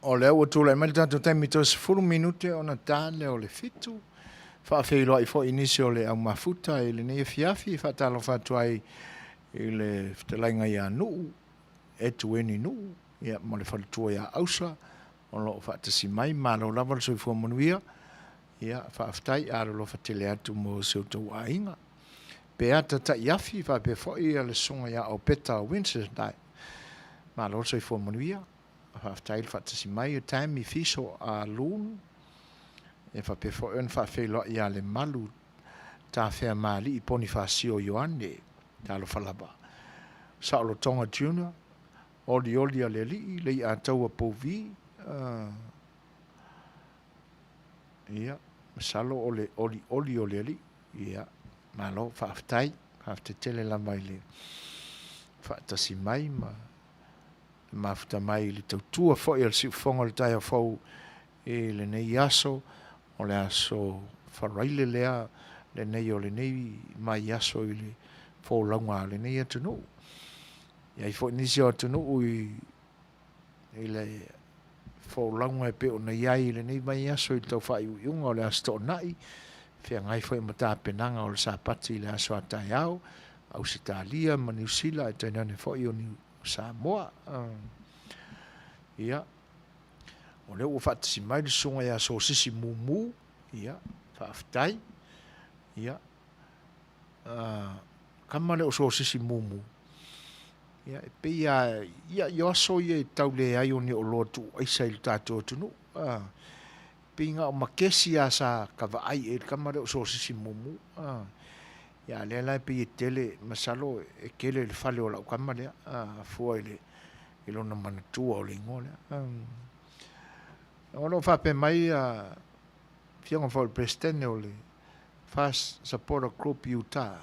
o le au tula e mali tanto taimi tos 10 minute o na tale o le fitu. Fa'afeiloa i fo'i nisi o le au mafuta i le nei fiafi fa'atalo fa'atuai i le fitalaiga ia nu'u e tueni nu'u ia mo le faletua ia ausa o lo'o fa'atasi mai malo lava le soifua manuia ia fa'afetai alolofa tele atu mo seu tauāiga pe ata ta'iafi fa'apea fo'i ia le soga ia o peta o Wednesday malo le soifua manuia fa'afetai le fa'atasi mai o taimi fiso a lunu e fa pe fo en fa fe lo ia le malu ta fe mali i poni fa sio Ioane ta lo falaba sa lo tonga junior oli ale li le a tau po vi ia salo oli ali ia malo fa aftai fa te tele la mai le fa ta si mai ma fta mai le tau fo il si fonga le tai fo e le nei aso o le aso wharaile lea le nei o le nei mai aso i le fōlaunga le nei atunu. Ia i fo nisi o atunu i le fōlaunga e pe o nei ai le nei mai aso i tau whai uiunga o le aso tō nai. Whia ngai fo i mata penanga o le sāpati i le aso atai au, au Sitalia, ma New Zealand, e tainane fo i o New Samoa. Ia. O leo ua whaatasi mai le sunga ia so sisi mumu, ia, whaaftai, ia, kama leo so sisi mumu, ia, e pe ia aso ia i tau le ai o ni o lotu, aisa i tātou tunu, pe inga o makesi a sa kawa ai e kama leo so sisi mumu, ia, lea lai pe i tele masalo e kele le fale o lau kama lea, fua i lona manatua o le ingolea, ono fa pe mai fianga for president o le fast support group Utah.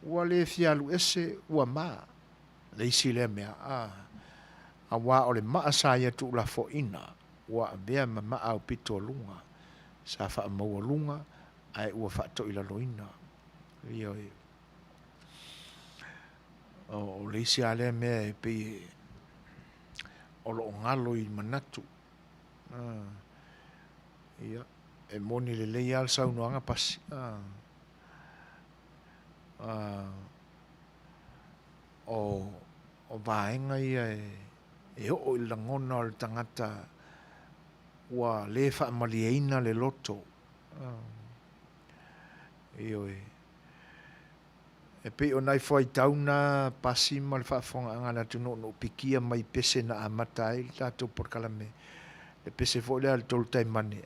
Ua le fialu ese ua ma le isi le mea Awa o le maa sa ia tu la fo ina. Ua bea ma maa au pito lunga. Sa wha maua lunga. Ai ua wha to ila loina. Ia e. O leisi a lea mea e pe o lo ngalo i manatu. Ia. E moni le lei al sau noanga pasi. O vaenga ia e o i langona o le tangata ua le wha malieina le loto. Io e pe o nai foi tauna pasi ma le whaafonga angana tu no pikia mai pese na amata ai tato por kalame. Le pese fo le al tol tai mane.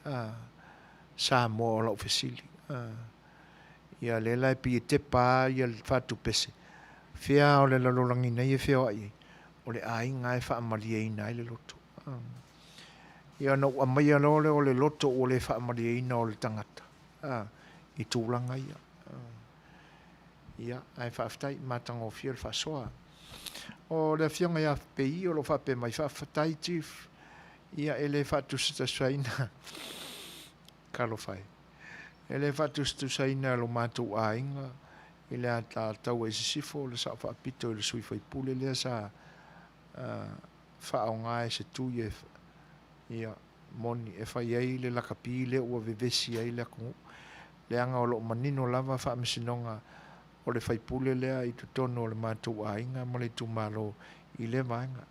Sa mo o la ofesili. Ia le lai pi te pa ia le whatu pese. Fea o le lalolangi nei e fea ai. O le ai ngai wha malieina ai le loto. Ia na ua mai alole o le loto o le wha malieina o le tangata. I tūlanga ia. Ia, ai whaaftai, matanga o fia le whasoa. O le whianga ia pei o lo whape mai whaaftai tif. Ia ele whaatusita saina. Kalo whai. Ele whaatusita saina lo mātou a inga. Ile a tātau e sisifo, le sa whaapito le sui whai pule lea sa whaonga e Setu e ia moni e whai ei le lakapi le ua vevesi ei le akungu. Le anga o lo manino lava whaamisinonga o le whaipule lea i tutono o le mātou a inga ma le tumalo i le vaenga.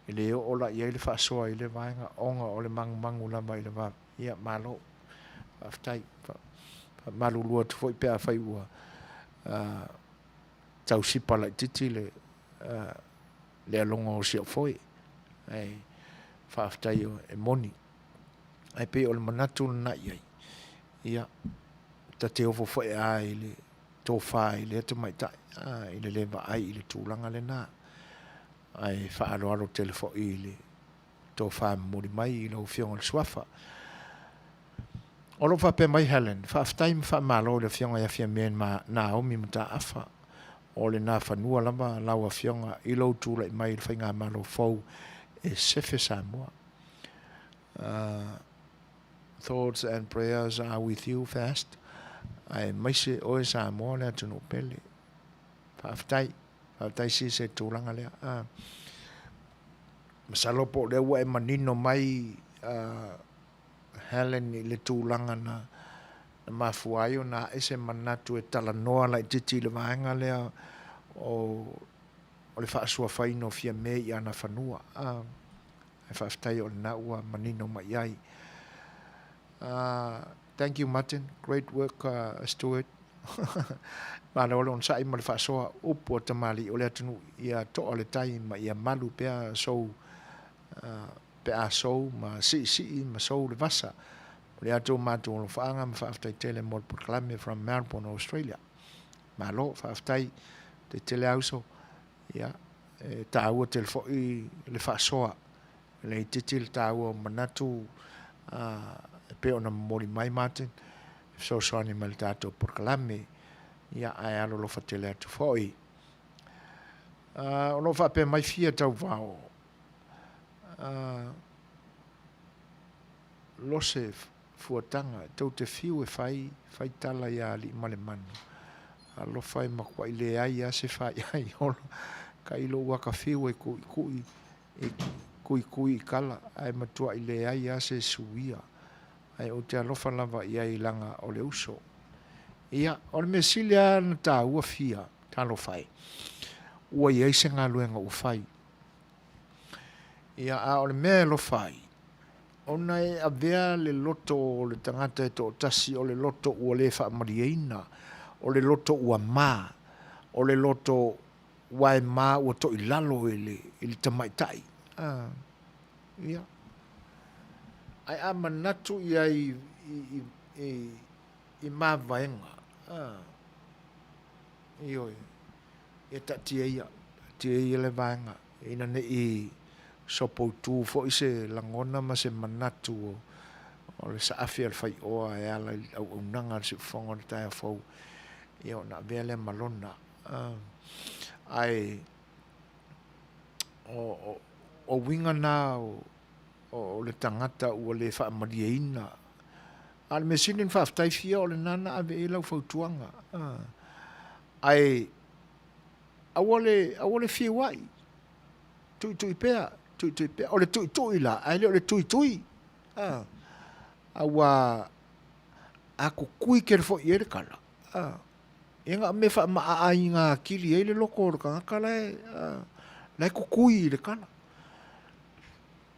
I le o la i le whaasoa i le vaenga onga o le mangu lava i le va. Ia malo. Aftai. Malu lua tu foi pea Fai'oa. Tau sipa lai titi le alonga o sia foi. Ai whaaftai o e moni. Ai pe o le manatu na iai. Ia. Ta te ofo foi a i le tō wha i le te maitai. I le lewa ai i le tūlanga le nā. Ai whaaro telefo i le tō wha mori mai i lau whionga le suafa. O lo wha pe mai Helen. Whaaftai ma wha malo le whionga ia whia mea nā omi mata awha. O le nā whanua lama lau a whionga i lau tūla i mai le whainga malo fau e sefe Samoa. Thoughts and prayers are with you fast. Ai maise o e Samoa lea tunu pele. Whaaftai si se tūlanga lea. Masalopo lea ua e manino mai Helen i le tūlanga na mafuaio na ese manatu e tala noa lai titi le vaenga lea o le whaasua whaino fia me i ana whanua. E whaaftai o le na ua manino mai ai. Thank you, Martin. Great work, Stuart. Mana ole on sai ma le whaasoa upo o tamali o le atunu ia to o le tai ma ia malu pea sou pea sou ma si ma sou le vasa. O le atu mātu o lo whaanga ma whaaftai tele mo le Proclame from Melbourne, Australia. Ma lo whaaftai te tele auso ia ta ua telefo i le whaasoa. Le titil ta ua manatu pe ona mori mai Martin. So soani ma le tātou Proclame. Ia ai alo lo fatele atu foi. O lo whape mai fia tau vao. Lose fuatanga, tau te fiu e whai tala ia li male manu. Lo whai makwa i le ai a se whai ai olo. Ka ilo waka fiu e kui kala. Ai matua i le ai a se suia. Ai o te alofa lava i ai langa o le uso. Ia, o le mesilia na tā ua fia, tā lo whai. Ua i eise ngā luenga u whai. Ia, o le mea lo whai. Ona e a vea le loto o le tangata e tō tasi, o le loto ua le wha marieina, o le loto ua mā, o le loto ua e mā ua to i lalo i le tamaitai. Ia. Ai a manatu i ai i mā vaenga. Ioi. E ta tia ia le vaenga. Ina ne i sopo tu fo i se langona ma se manatu o le saafi al Fai'oa e ala au unanga se fonga le taia fau. Ia na vea le malona. Ai o o winga na o le tangata ua le whaamariaina. A le mesinin whaaftai fia o le nana ave e lau fautuanga. Ai, awale Fai'oa. Tui pea. O le tui la. Ai le o le tui. Awa, ako kui kere fo i ere kala. Inga me wha maa ai ngā kiri e le loko o le kangakala e. Lai kukui i le kala.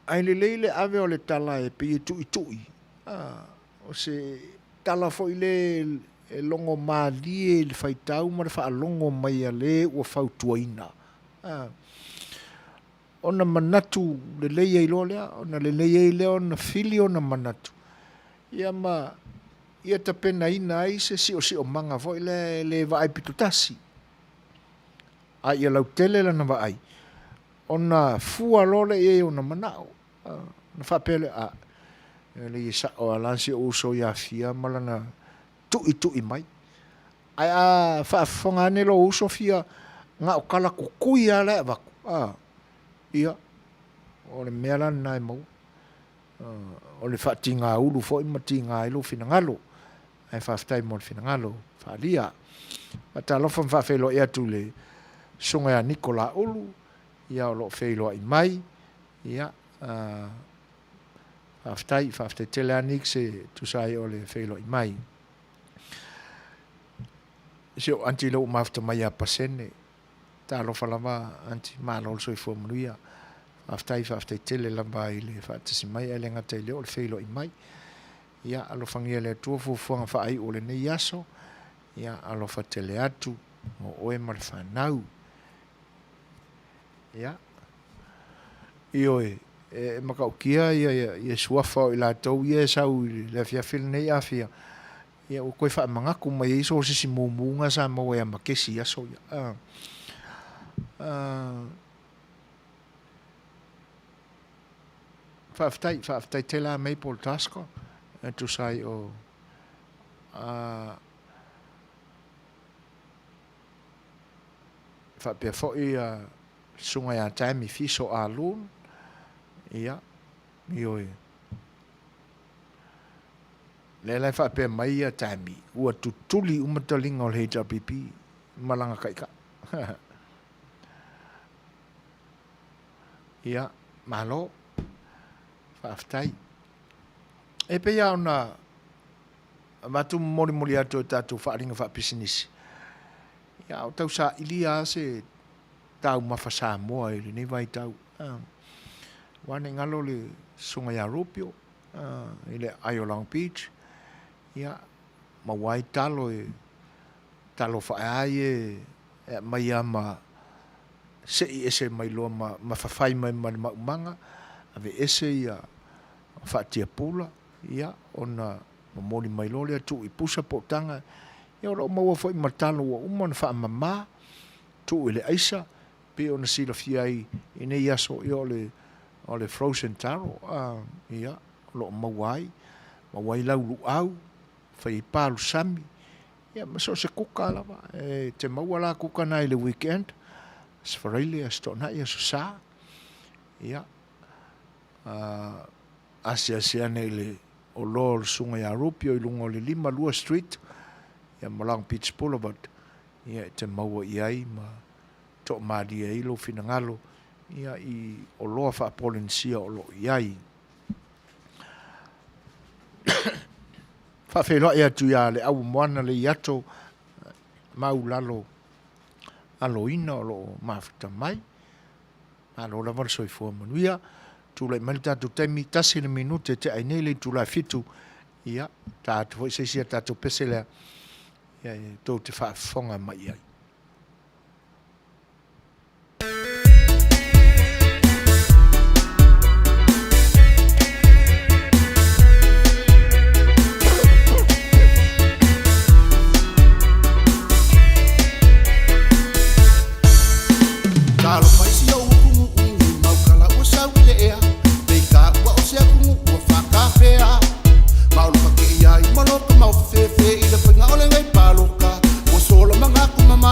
Ai le leile ave o le tala e pe tui. O se tala fo i le longo maali e le whaitau ma le wha longo mai a le ua whautuaina. Ona manatu le leia i lo lea, ona le leia i lea ona fili ona manatu. Ia ta pena ina ai se si o manga fo i le vaai pitutasi. A ia lau tele lana vaai. Ona fua lole e ona manao. Na whapele a. Le isa o alansi o uso ia fia malana tui mai. Ai a whaafonga ane lo uso fia ngā o kala kukui a lea vaku. Ia. O le mea lana nai mau. O le whaati ngā ulu fo ima ti ngā ilo fina ngalo. Ai whaftai mo le fina ngalo. Whaalia. Ata lofa mwhawhelo ea tu le sunga ya Nikola ulu. Ia o lo whelo i mai. Ia. Whaftai tele anik se tusai o le whelo i mai. Se o anti lo mafta mai a pasene. Ta lofa lama anti maa lo soi fua Manuia. Whaftai tele lamba i le whaatasi mai e le ngata i leo le whelo i mai. Ia alofangia le tua fufuanga whaai o le nei aso. Ia alofa tele atu o oe ma le whanau. Ia. Ioe, makau kia ia suafa o i la tau ia sau le fia while nei a fia. Ia o koe wha mangaku mai iso o sisi mumunga sa mau ea makesi aso ia. Whaaftai tela Maple Tasker. Tu sai o whapea fhoi sunga ia taimi fiso a lun. Ia, mioi. Lelai whapea mai ia taimi. Ua tutuli umatalinga o le HRPP. Malanga kaika. Ia, malo. Whaaftai. E pe ia ona matu mori atu o tātou whaaringa whaapisinisi. Ia o tau sa ilia se tau mawhasa moa e ni vai tau. Wane ngalo le sunga ia Rupio, ile Long Beach. Ia mawai talo talo whaai e mai ama se i ese mai loa ma whawhai mai maumanga. Ave ese ia whaatia pula. Ia, ona mamoni mai lole atu i pusa po tanga. Ia ora o maua fo i matalo wa umana wha mama. Tu i le aisa. Pe ona sila fia i nei aso i o le frozen taro. Ia, lo mawai. Mawai lau lu au. Whai palu sami. Ia, maso se kuka lava. Te maua la kuka na i le weekend. Sfareile a sto na ia susa. Ia. Asia nei le o lor sunga ia Rupio i lungo le 5 Street. Ia Long Beach Boulevard. Ia te maua i ai ma to maadi e ilo fina ngalo. Ia i o loa wha polensia o lo i ai. Whawhelo ia tu ia le au moana le iato mau lalo alo ina o lo mawhita mai. Alo la soi fua Manuia. Tula i malita tu taimi tasi le minute te ainele tula fitu. Ia, tātu hoi seisia tātu peselea. Ia, tau te whaafonga mai ai. Mau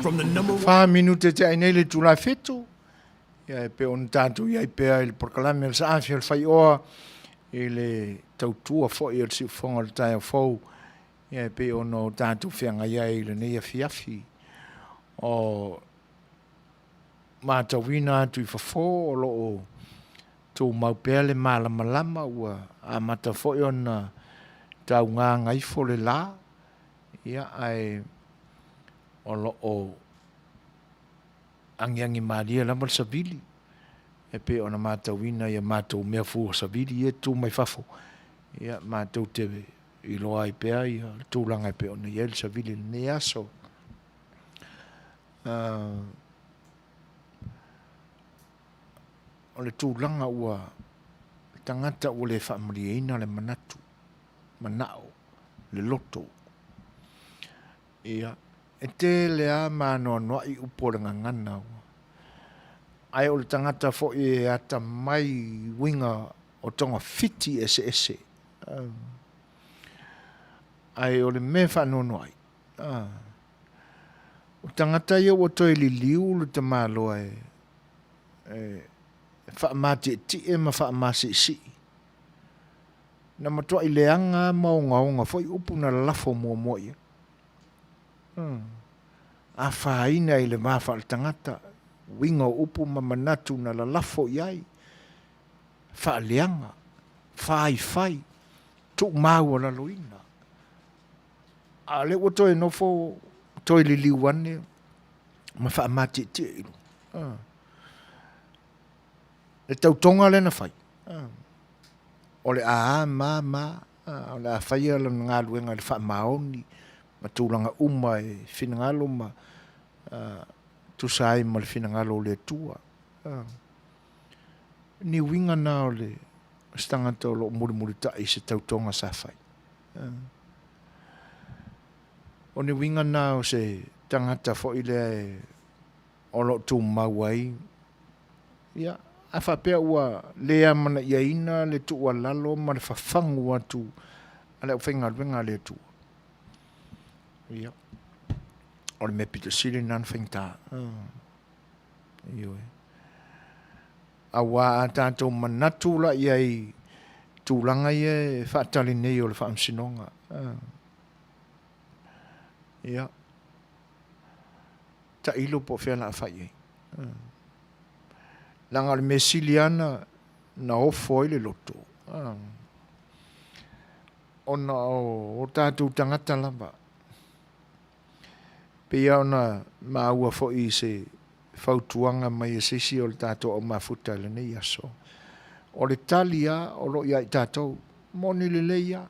from the number one. 5 minute te ai nei le tula fetu. Ia pe on tātou iai pea il proklame al saafi al Fai'oa i le tautua fo i al si fonga le tai fou. Ia pe ono tātou whianga iai le nei a fiafi. O mātawina atu i fafo o lo o tō maupea le malama ua a mata fo i ona tau ngā ngaifo le la. Ia ai o lo o angiangi maria lama savili. E pe ona mātawina ia mātou mea fu savili e tū mai fafo. Ia mātou te i loa i pea ia tūlanga i pe ona iel savili ne aso. O le tūlanga ua tangata ua le whaamariaina le manatu, manao, le loto. Ia, e te lea mānoa noa i upo le ngangana ua. Ai o le tangata fo i ata mai winga o tonga fiti ese. Ai o le me whanono ai. O tangata ia o toi li liu le te māloa whaamati ti e ma whaamasi si. Na matua i leanga maunga fo i upu na lafo mua ia. A whaina i le mawha le tangata. Winga o upu ma manatu na lafo iai. Wha leanga. Whai. Tuk mau la loina. A le o toi no fo toi li liwane. Ma whaamati ti e ilo. Le tautonga le na whai. O le ma. O le a whai ala ngā luenga le wha maoni. Ma tūlanga uma e whinangalo ma tu sai ma le whinangalo le tua. Ni winga na o le stangata o lo muri ta i se tautonga sa whai. O ni winga na o se tangata fo i le o lo tu mawai. Ia. A whapea ua lea mana ia ina le tu ua lalo ma le whawhangu atu a le au whainga luenga le tu. Ia. O le me pita siri nan whaingta. Ioi. A wā a tātou manatu la iai tūlanga ia whaatali nei o le whaamsinonga. Ia. Ta ilo po whiana a whai. Langa le mesiliana na ofo i le loto. Ona o tātou tangata lamba. Pea ona maua fo i se whautuanga mai e sisi o le tātou o mafuta le nei aso. O le talia o lo ia i tātou. Moni le leia.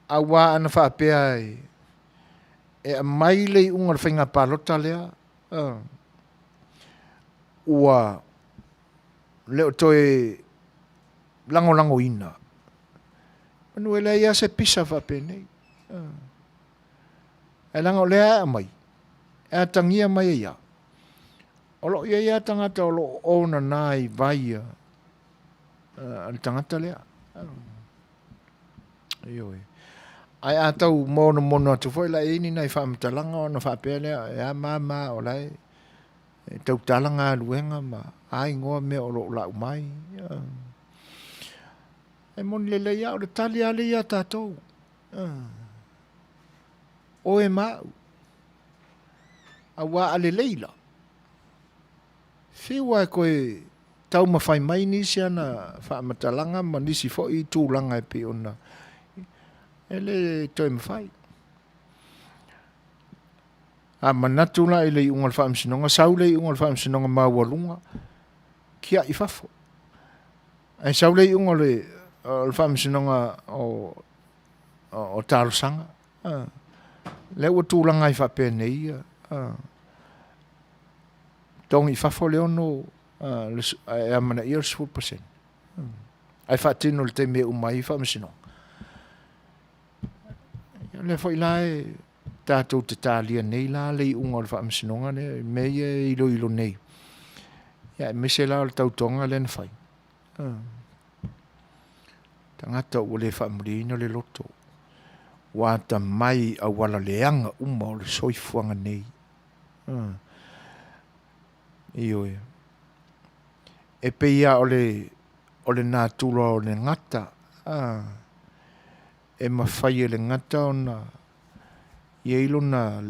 A wā ana whaapea e a mai lei unga le whainga palota lea. Ua leo toe lango ina. Manuia ia se pisa whape nei. E lango lea a mai. E a tangia mai ia. O lo ia tangata o lo ona nai vaia. Al tangata lea. Ioi. Ai a tau mono atu foi la ini nai whaamatalanga o na whape lea. E a mama o lai. Tau talanga luenga ma ai ngoa me o lo lau mai. E mon le leia o le tali ale ia tātou. O e mau. A wā ale leila. Whiwa e koe tau mawhai mai nisi ana whaamatalanga ma nisi fo i tūlanga e pe ona. E le toi mawhai. A manatu la i le unga le whaamsinonga, sau le unga le whaamsinonga mawalunga, kia i fafo. E sau le unga le whaamsinonga o tarosanga. Le ua tūlanga i whape nei. Tongi i fafo le ono, e amana i 10%. Ai whaatino le te me umai i whaamsinonga. Le fo i lae, tātou te tālia nei la lei unga o le whaamsinonga ne, mei e ilo nei. Ia, mese la o le tautonga le na whai. Tangata o le whaamurina le loto. Wata mai a wala leanga uma o le soifuanga nei. Iyo ia. E pe ia o le nā tula o le ngata. E mawhai e le ngata o na ia ilo na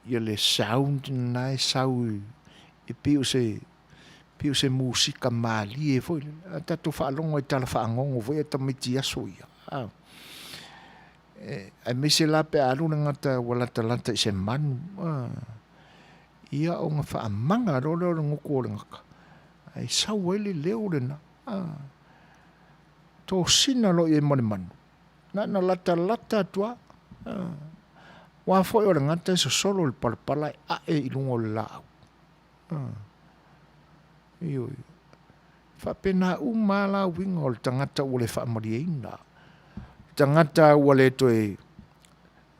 ia le sound na e sau e piu se musika mali e foi. Tatu whaalongo e tala whaangongo foi e tamiti aso ia. Ai me se la pe alu na ngata wala talanta i se manu. Ia o ngā whaamanga role o le ngoko o le ngaka. Ai sau ele leo le na. Tō sina lo i e mone manu. Na lata atua. Wā foi o le ngata e so solo le palapala e a e ilungo le lau. Iyo. Whapena umala winga o le tangata ua le whaamariaina. Tangata ua le to e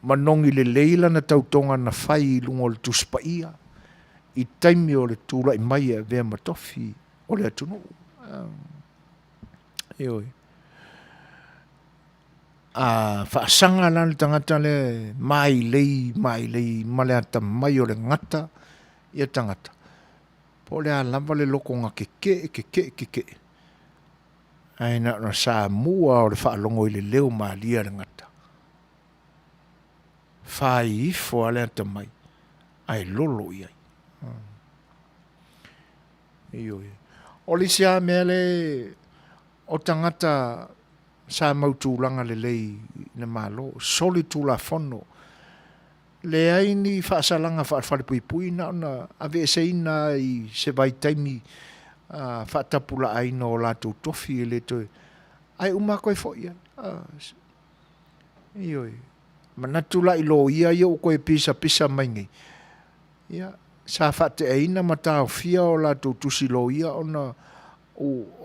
manongi le leila na tautonga na whai ilungo le tuspaia. I taimi o le tūra i mai e vea matofi o le atunu. Iyo. Whaasanga la le tangata le mai lei ma le ata mai o le ngata ia tangata. Po le alamba le loko ngā keke. Ai na sa mua o le whaalongo i le leo ma lia le ngata. Whai ifo ale ata mai. Ai lolo iai. Iyo. O le sia mea le o tangata sa mautulanga le lei na malo. Soli tula fono. Le aini whaasalanga whaalipui na ave se ina i se vai taimi whaatapula aina o lātou tofi e le toi. Ai umako e foia. Iyo. Manatula i lo ia o koe pisa maingi. Ia. Sa whaate aina matao fia o lātou tusi lo ia o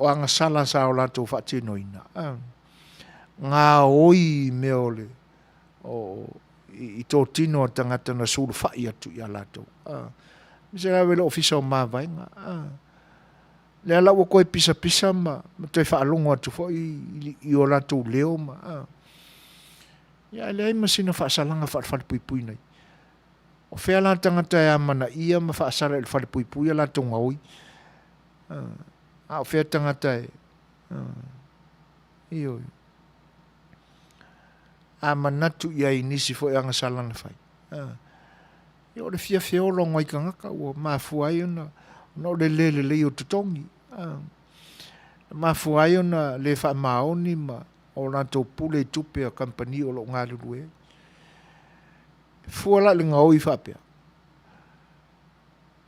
anga sala sa o lātou whaate noina. Ngā oi me ole. I tō tino o tangata na suru whai atu i a lātou. Misa ngā wele ofisa o māwainga. Le ala ua koe pisa ma toi whaalongo atu fo i o lātou leo ma. Ia le ai masina whaasalanga whaalipui nei. O whea la tangata e amana ia ma whaasara il whalipui a lātou ngaui. O whea tangata e. Iyo. Amanatu ia inisi fo e anga salana whai. Ia o le fia whiolo ngai ka ngaka ua mafuai ona no le o tutongi. Mafuai ona le wha maoni ma o lātou pule tupe a kampani o lo ngā lulue. Fuala le ngaoi whapea.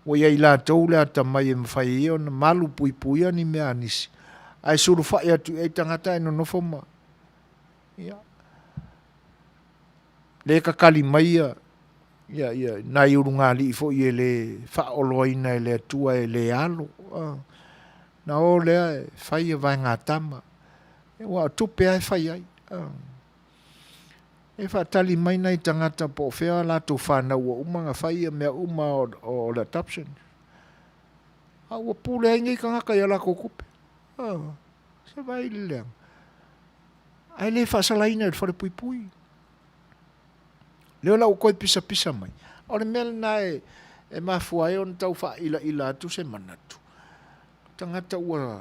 O ia i lātou le ata mai e mwhai e ona malu pui ani mea anisi. Ai suru whai atu e tangata e no nofo ma. Ia. Le kakali mai ia nai urunga li fo i le whaoloina e le atua e le alo. Na o lea whai e vai ngā tama. E wa tupe ai whai ai. E whaatali mai nei tangata po whea lātou whanau o umanga whai e mea uma o le adoption. Ua pule ai ngai ka ngaka i ala kukupe. Se vai leang. Ai le whaasalaina e wharepui. Leo lau koe pisa mai. O le mele na e mafuai on tau wha ila atu se manatu. Tangata ua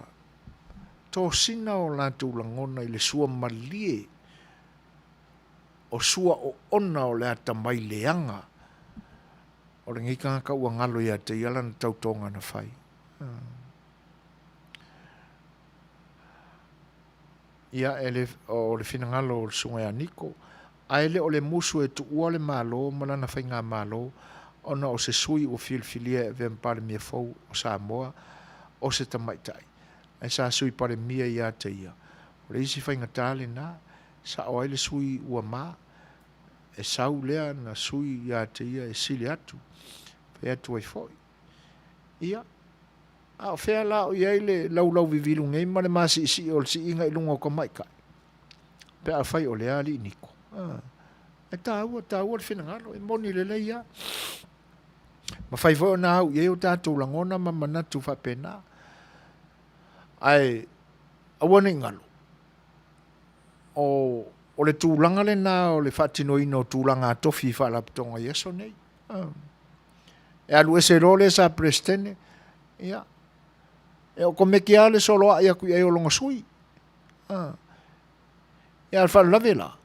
tō sina o lātou langona i le sua malie. O sua o ona o le ata mai leanga. O le ngika ka ua ngalo ia te iala na tautonga na whai. Ia o le fina ngalo o le sunga ya niko. Aile o le musu e tu ua le malo, malana whai ngā malo, ona o se sui o filfilia e vea mpare mia fau o Samoa, o se tamaitai. Ai sa sui pare mia ia te ia. O le isi whai ngatale nā, sa o aile sui ua mā, e sau lea na sui ia te ia e sili atu, whai atu ai foi. Ia, a o whea la o iai le lau vivilu ngei, ma le masi isi o le si inga ilunga o ka maikai. Pe a whai o lea li niko. E tāua le whenangalo, e moni le leia. Ma whai fo na au, iei o tātou langona ma manatu whapena. Ai, awane ngalo. O le tūlanga le nā, o le whatino ino tūlanga tofi whalaptonga yeso nei. E alu e se role sa prestene. Ia. E o kome ki ale solo a ia kui e o longa sui. E al whalu lawe la.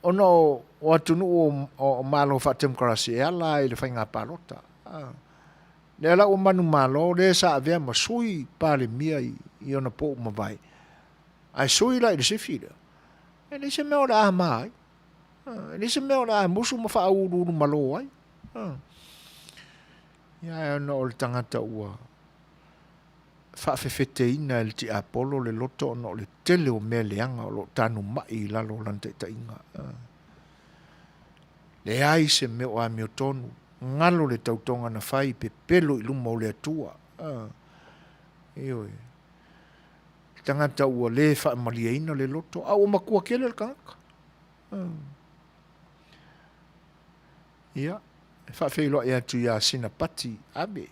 Ono o atunu o malo wha demokrasi e ala i le whainga palota. Le ala o manu malo le sa avea ma sui pale mia i ona po mawai. Ai sui la i le sifira. E le se meo la a mai. E le se meo la a musu ma wha uru malo ai. Ia e ona o le tangata ua. Whaafewhete ina e le ti Apollo le loto ona o le tele o mea leanga o lo tanu mai i lalo lante ta inga. Le ai se meo a meo tonu. Ngalo le tautonga na whai pe pelo i luma o le atua. Ioi. Tangata ua le wha malia ina le loto. Au o makua kele le kangaka. Ia. Wha whilo e atu ia sina pati abe.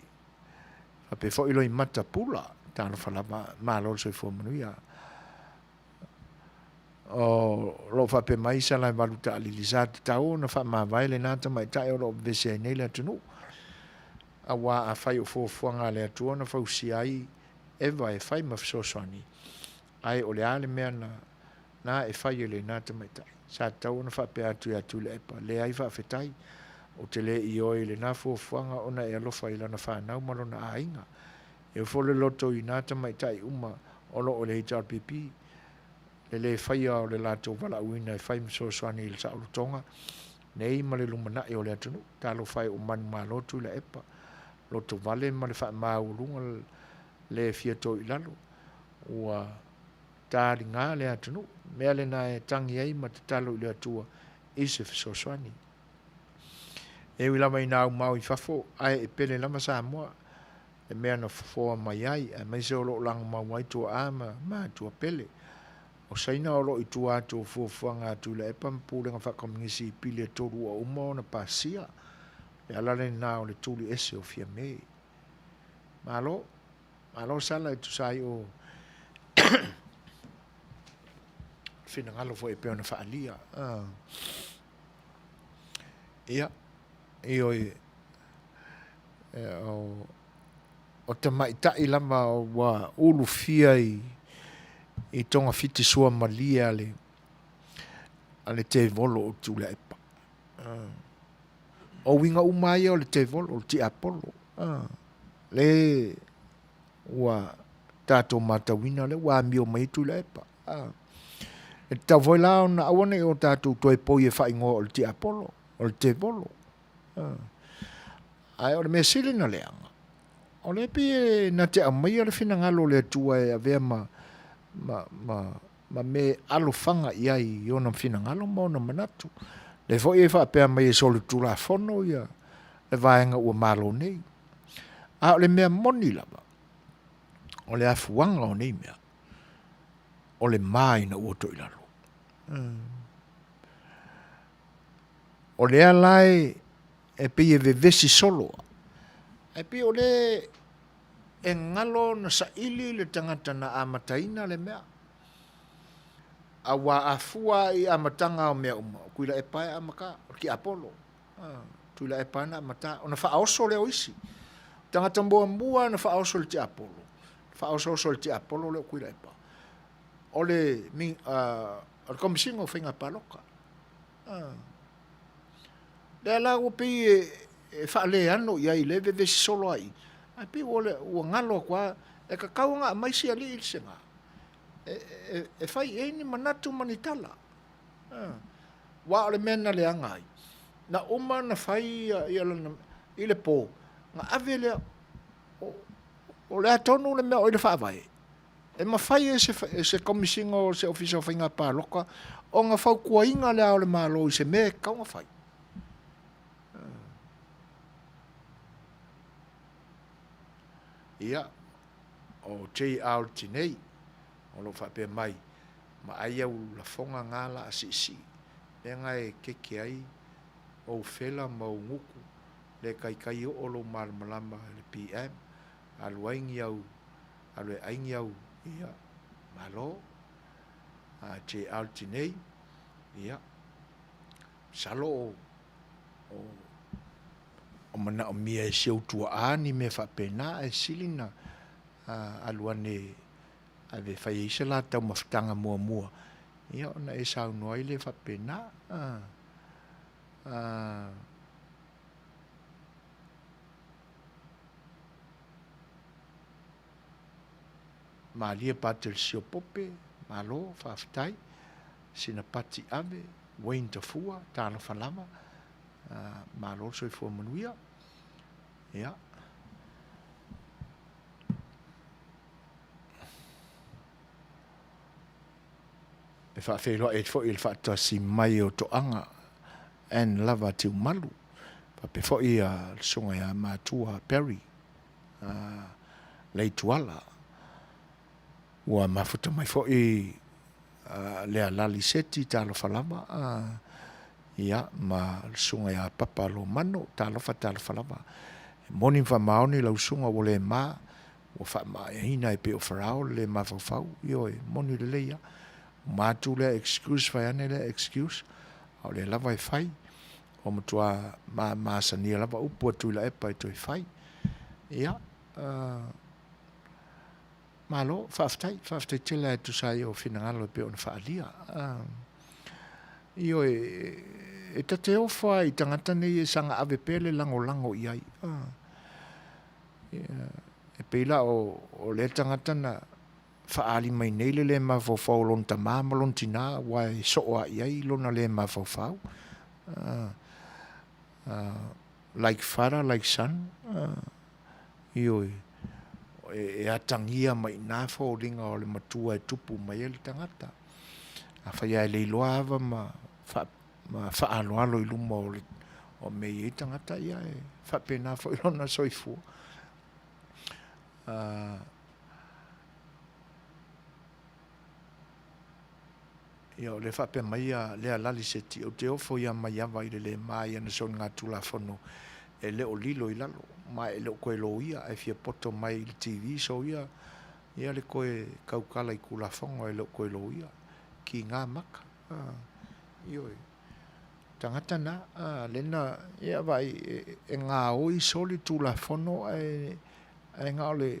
Wha pe fo ilo i mata pula. Tāna whala mālo soi fua Manuia. O lo fa pe mai sa la valuta alilizati tau na fa ma vai le nata mai tai o lo vese nei le tunu a wa a fai o fo fuanga le atu na fa usi ai e vai fai ma so soni ai o le ale me na e fai le nata mai tai sa tau na fa pe atu le pa le ai fa fetai o te le i oi le na fo fuanga ona e lo fai la na fa na malo na ainga e fo le loto i nata mai tai uma o lo o le HRPP le Fai'oa o le latou valauina e fai masoasoani i le sa'olotoga nei ma le lumana'i o le atunuu talo fai o manu malotu i le epa loto vale ma le fa'amauluga le fiato i lalo ua taligā le atunuu mea lenā e tagi ai ma tatalo i le atua i se fesoasoani e ui lava ina aumau i fafo ae e pele lava sa moa e mea na fofoa mai ai e mai se o lo'o laga mau ai tua'a ma tua pele o saina o lo i tu atu o fuafuanga atu le epa mpulenga whakamingisi i pili e toru o umo na pasia. E alale nā o le tuli ese o fia mei. Malo sala e tu sai o fina ngalo fo e peo na whaalia. Ia, o tamaitai lama o wa ulu fia i tonga fiti sua malia ale te volo o tu le epa. O winga umai o le te volo o ti Apollo. Le ua tato matawina le wa mi o mai tu le epa. E ta voi la ona awane o tato toi poi e whaingo o le ti Apollo o le te volo. Ai o le mea sili na leanga. O le pi e na te amai o le fina ngalo le tua e avea ma me alofanga ia i ona fina ngalo mo na manatu le fo e fa pe mai so le tula fono ia e vaenga o malo nei a le mea moni lava o le afuanga o nei mea o le mai na uoto i lalo o le alai e pe e vevesi solo e pe o le e ngalo na sa ili le tangata na amataina le mea. A wa afua i amatanga o mea uma. Kuila e pae amaka, ki Apollo. Tuila e pae na amata. O na wha aoso leo isi. Tangata mua na wha aoso le ti Apollo. Wha aoso le ti Apollo leo kuila e pae. O le komisingo whinga paloka. Le ala o pe e wha le ano ia i leve vesi solo ai. Ai pe o ngalo kwa e ka kaunga mai si ali il senga e fai e ni manatu manitala wa le mena le angai na uma na fai i le po nga avele o le atonu le me o le fa vai e ma fai se komisingo se ofisa finga pa loka o nga fau kuainga le au le malo i se me kaunga fai ia o tei au tinei o lo fa pe mai ma ai au la fonga ngala asisi le ngai keke ai o fela ma o nguku le kai o lo mal malamba le PM alu aingi au ia malo a tei au tinei ia salo o o mana o mia e siau tua ani me whapena e silina aluane ave whai isa la tau mawhitanga mua mua. Ia ona e sau noa i le whapena. Malia patel sio pope, malo, whawhitai, sina pati ave, Wayne Tafua, tāna whalama, malo soi fua Manuia. Ia. E whawhiloa e fo il whātua si mai o toanga, en lava tiu malu, pe fo i a sunga ia mātua Perry, lei tuala, ua mafuta mai fo i lea lali seti talo falama, ia ma sunga ia papa lo mano talo falama. Moni fa maoni lau sunga o le ma, o fa ma hina e pe o farao le ma fau, io e moni le leia, matu le excuse fai ane le excuse, au le lava e fai, o matua ma sania lava upu atu la epa e toi fai, ia, malo, whaftai tila e tu sai o whinangalo pe on whaalia. Io e tate o wha i tangata nei e sanga ave pele lango iai. E peila o le tangata na whaali mai nei le ma fau lon ta mama lon tina wa e soa iai lona le ma fau. Like father, like son. Io e atangia mai nā whōringa o le matua e tupu mai e le tangata. A whaia e leiloa ava ma whaaloalo i luma o mei e tangata ia e whapena whailona soifua. Ia o le whape mai a lea lali seti o te ofo ia mai awa i le mai ana son ngā tula whono e leo lilo i lalo. Mai e leo koe lo ia, e fia poto mai i TV, so ia le koe kaukala i kula whongo e leo koe lo ia, ki ngā maka. Ioi, tangata na, lena, ia vai, e ngā oi soli tula whono, e ngā ole,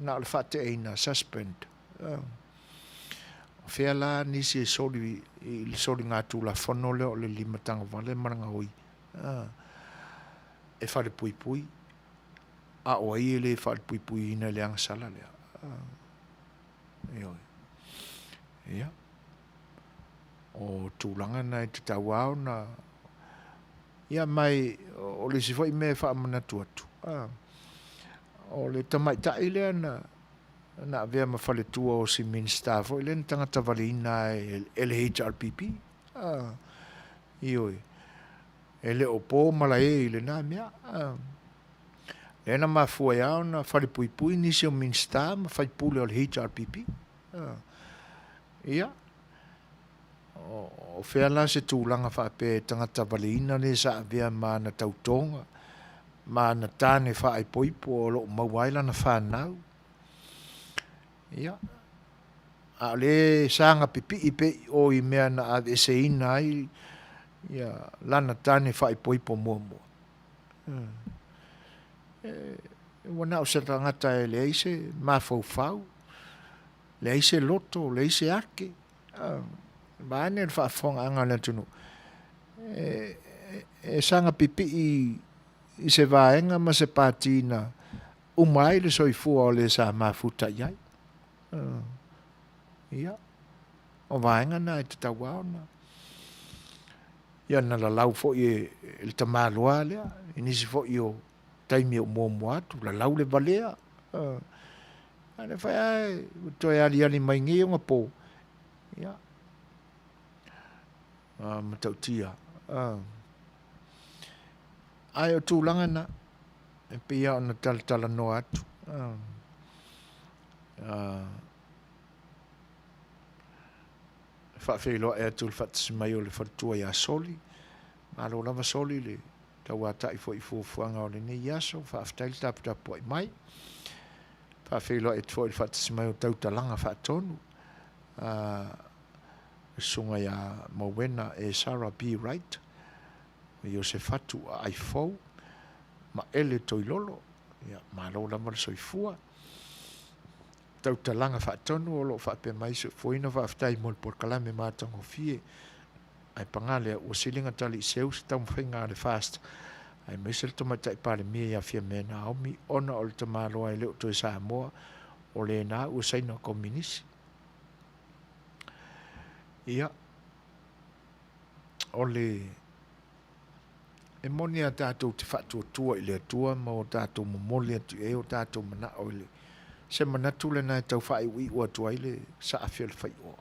nā ole whate eina, suspend. Whea la nisi e soli, i soli ngā tula whono leo le limatanga wale maranga oi. E whare pui pui. A o ai le whaat pui pui ina le angasala lea. Ia. O tūlanga nei te tau au na... Ia mai, o le si fwoi me wha amana tuatu. O le tamai tai lea na vea ma whale tua o si minsta fwoi le tangata wale ina e LHRPP. Ioi. E le o pō mala e le nā mea. Ena ma fuai au na whare pui pui nisi o minsta ma whai pule o le HRPP. Ia. O whea la se tūlanga whape tangata waleina le sa avea ma na tautonga. Ma na tāne whaai poipo o lo mauaila na whanau. Ia. A le sanga pipi ipe o i mea na ave se ina ai. Ia. Lana tāne whaai poipo mua mua. Wana o se tangata e le eise mafau, le eise loto, le eise ake. Maane le whaafonga anga le tunu. E sanga pipi i se vaenga ma se pātina umai le soifua o le sa mafuta iai. Ia. O vaenga na e te tawao na. Ia na la lau fo i le tamalua lea. Inisi fo i o taimi o momo atu, la lau le valea. Ane whai ai, toi ali mai ngi o ngā pō. Ia. Matautia. Ai o tūlanga na, e pia o na tala no atu. Whawhelo e atu le whatasmai o le whatua ia soli. Malo lava soli le tau ata i fuanga o le nei aso, whaaftail tapu ai mai. Whawhelo e tfoi le whatasmai o tau talanga whaatonu. Sunga ia mawena e Sarah B. Wright. I o se whatu ai fau. ma ele toilolo ia malo lava le soifua tautalaga faatonu o loo faape mai soifoina faafetai mo le polokalame matagofie ai pagale ua siliga tali i seu se taumafaiga a le fast ai mai se le tamaitaʻi palemia ia fia mea naomi ona o le tamāloa e leo toe Samoa o lenā ua saina o kominisi ia o le e moni a tātou te whaatuatua i le atua ma o tātou momoli atu e o tātou mana o le se manatu le nai tau whai ui ua tua i le sa afia le Fai'oa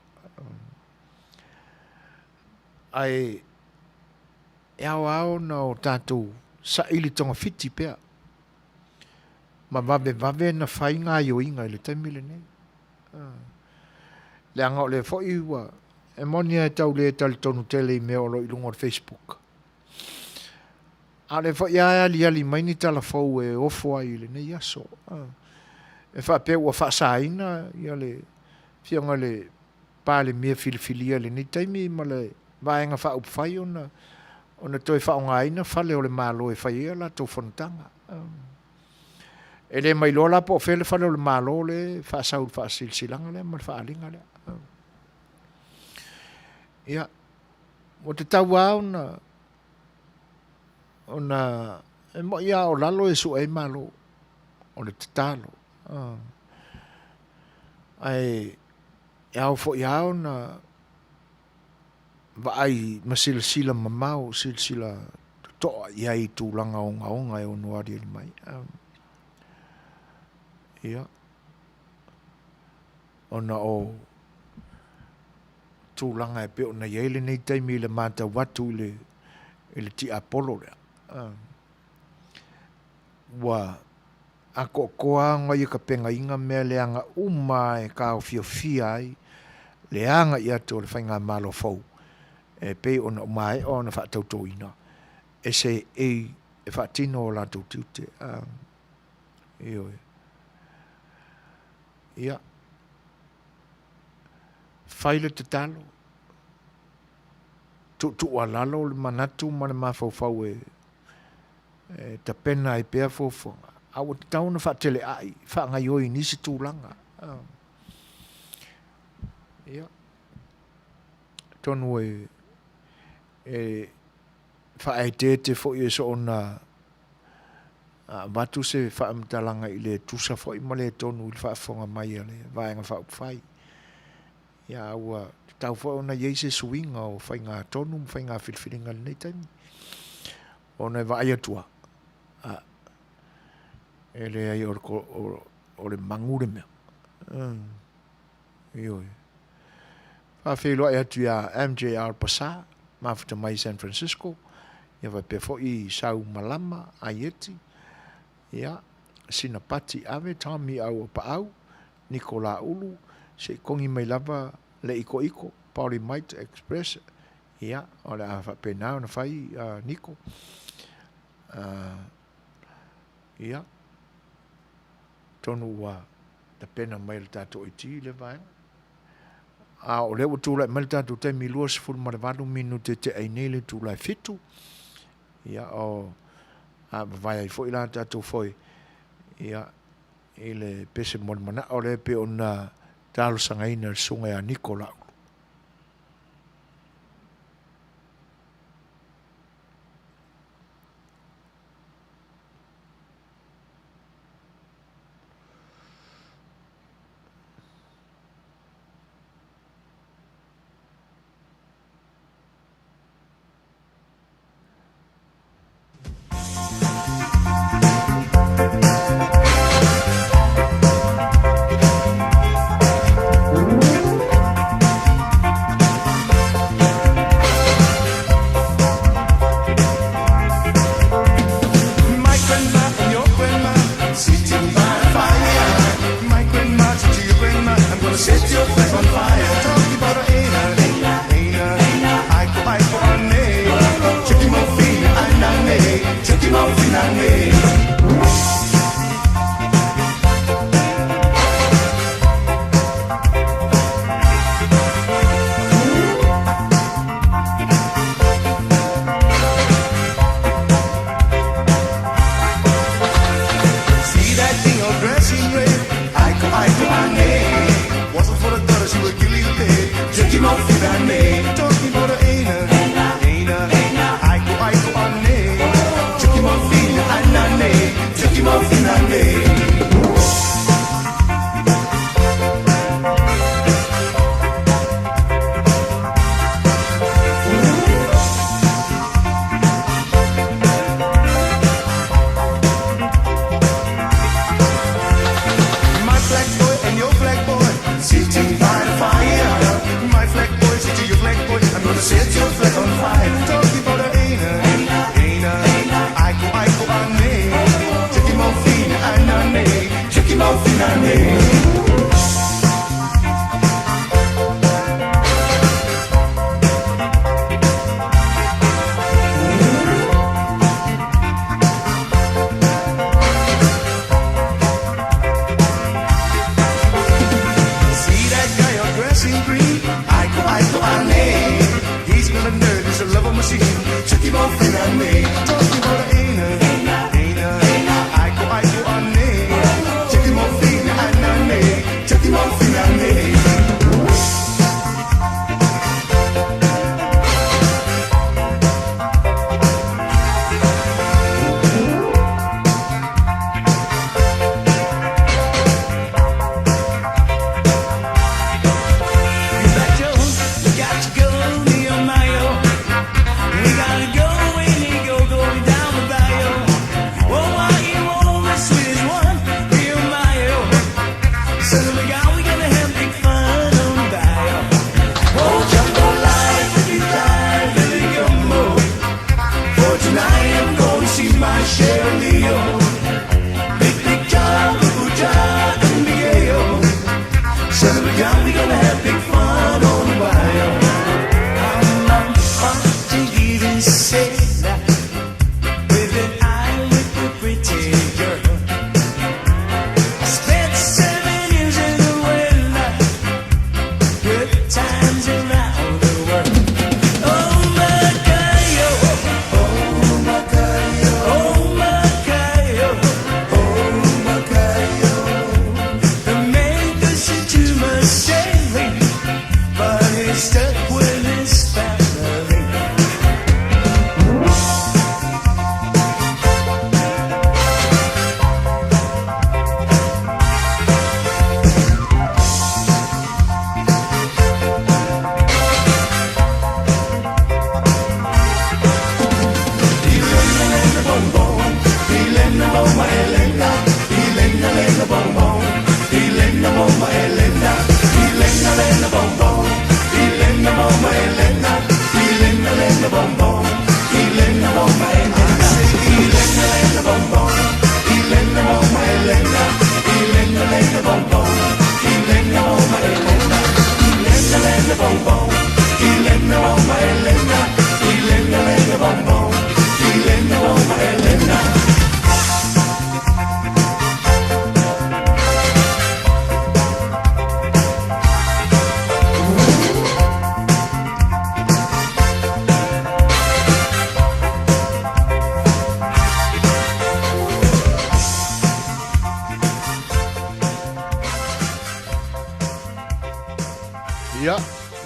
ai e ao na o tātou sa ili tonga fiti pea ma vave na whai ngā ioinga i le taimi le nei le anga o le fo ua e moni a tau le tali tonu tele i mea o lo i lungo o Facebook a le fo ia ali mai ni tala fo e ofo ai le nei aso e fa pe ua fa saina ia le fianga le pale mia filifilia le ni taimi ma le vaenga fa up fai ona toi fa nga ina fa le o le malo e fai la to fontanga e le mai lola po fele fa le malo le fa sa fa silsilanga le ma fa alinga le ia o te taua ona e mo ia o lalo e su e malo o le tatalo ai e au fo ia ona va ai masilsila mamau silsila to ia i tūlanga o ngaonga e o nuari ni mai ia ona o tūlanga e pe ona iele nei taimi le mata watu le ti Apollo le wa ako koa ngai ka penga inga me le anga uma e ka o fia ai le anga ia to le fainga malo fou e pe ona mai ona fa tauto ina e se e fa tino la to tute io ia faile te talo tu alalo le manatu ma le mafau e ta pena e pea fofo au te tauna fa tele ai fa ngai oi nisi tūlanga ia tonu e fa ai te fo i so ona batu se fa mtalanga i le tusa fo i male tonu il fa fonga mai ale vaenga fa fai ia ua tau fo ona yeise swinga o fainga tonu fainga filfilinga nei tani ona va ai atua ele ai o le mangure mea io fa felo ai atu ia MJR pasa mafuta mai San Francisco ia va pe fo i sau malama aieti ia sina pati ave tami au pa au Nicola ulu se kongi mai lava le iko Pauli Might Express ia ole a fa pena na fai Nico ia tonu wa da pena mai le tato iti le vai o le tu la mai tato te miluas ful marvalo minute te ai nele tu la fitu ia o vai ai foi la tato foi ia ele pese mon mana ole pe ona talo sangaina sunga ya Nicola set your flag on fire. Talking about the Aina, Aiko, Ane. Check him out, Fina, Anane. Check him out, Fina, Ane. Check him out, Finane. Talking about Aina, Aiko, Ane. Check him out, Fina, Anane. Check him out, Finane.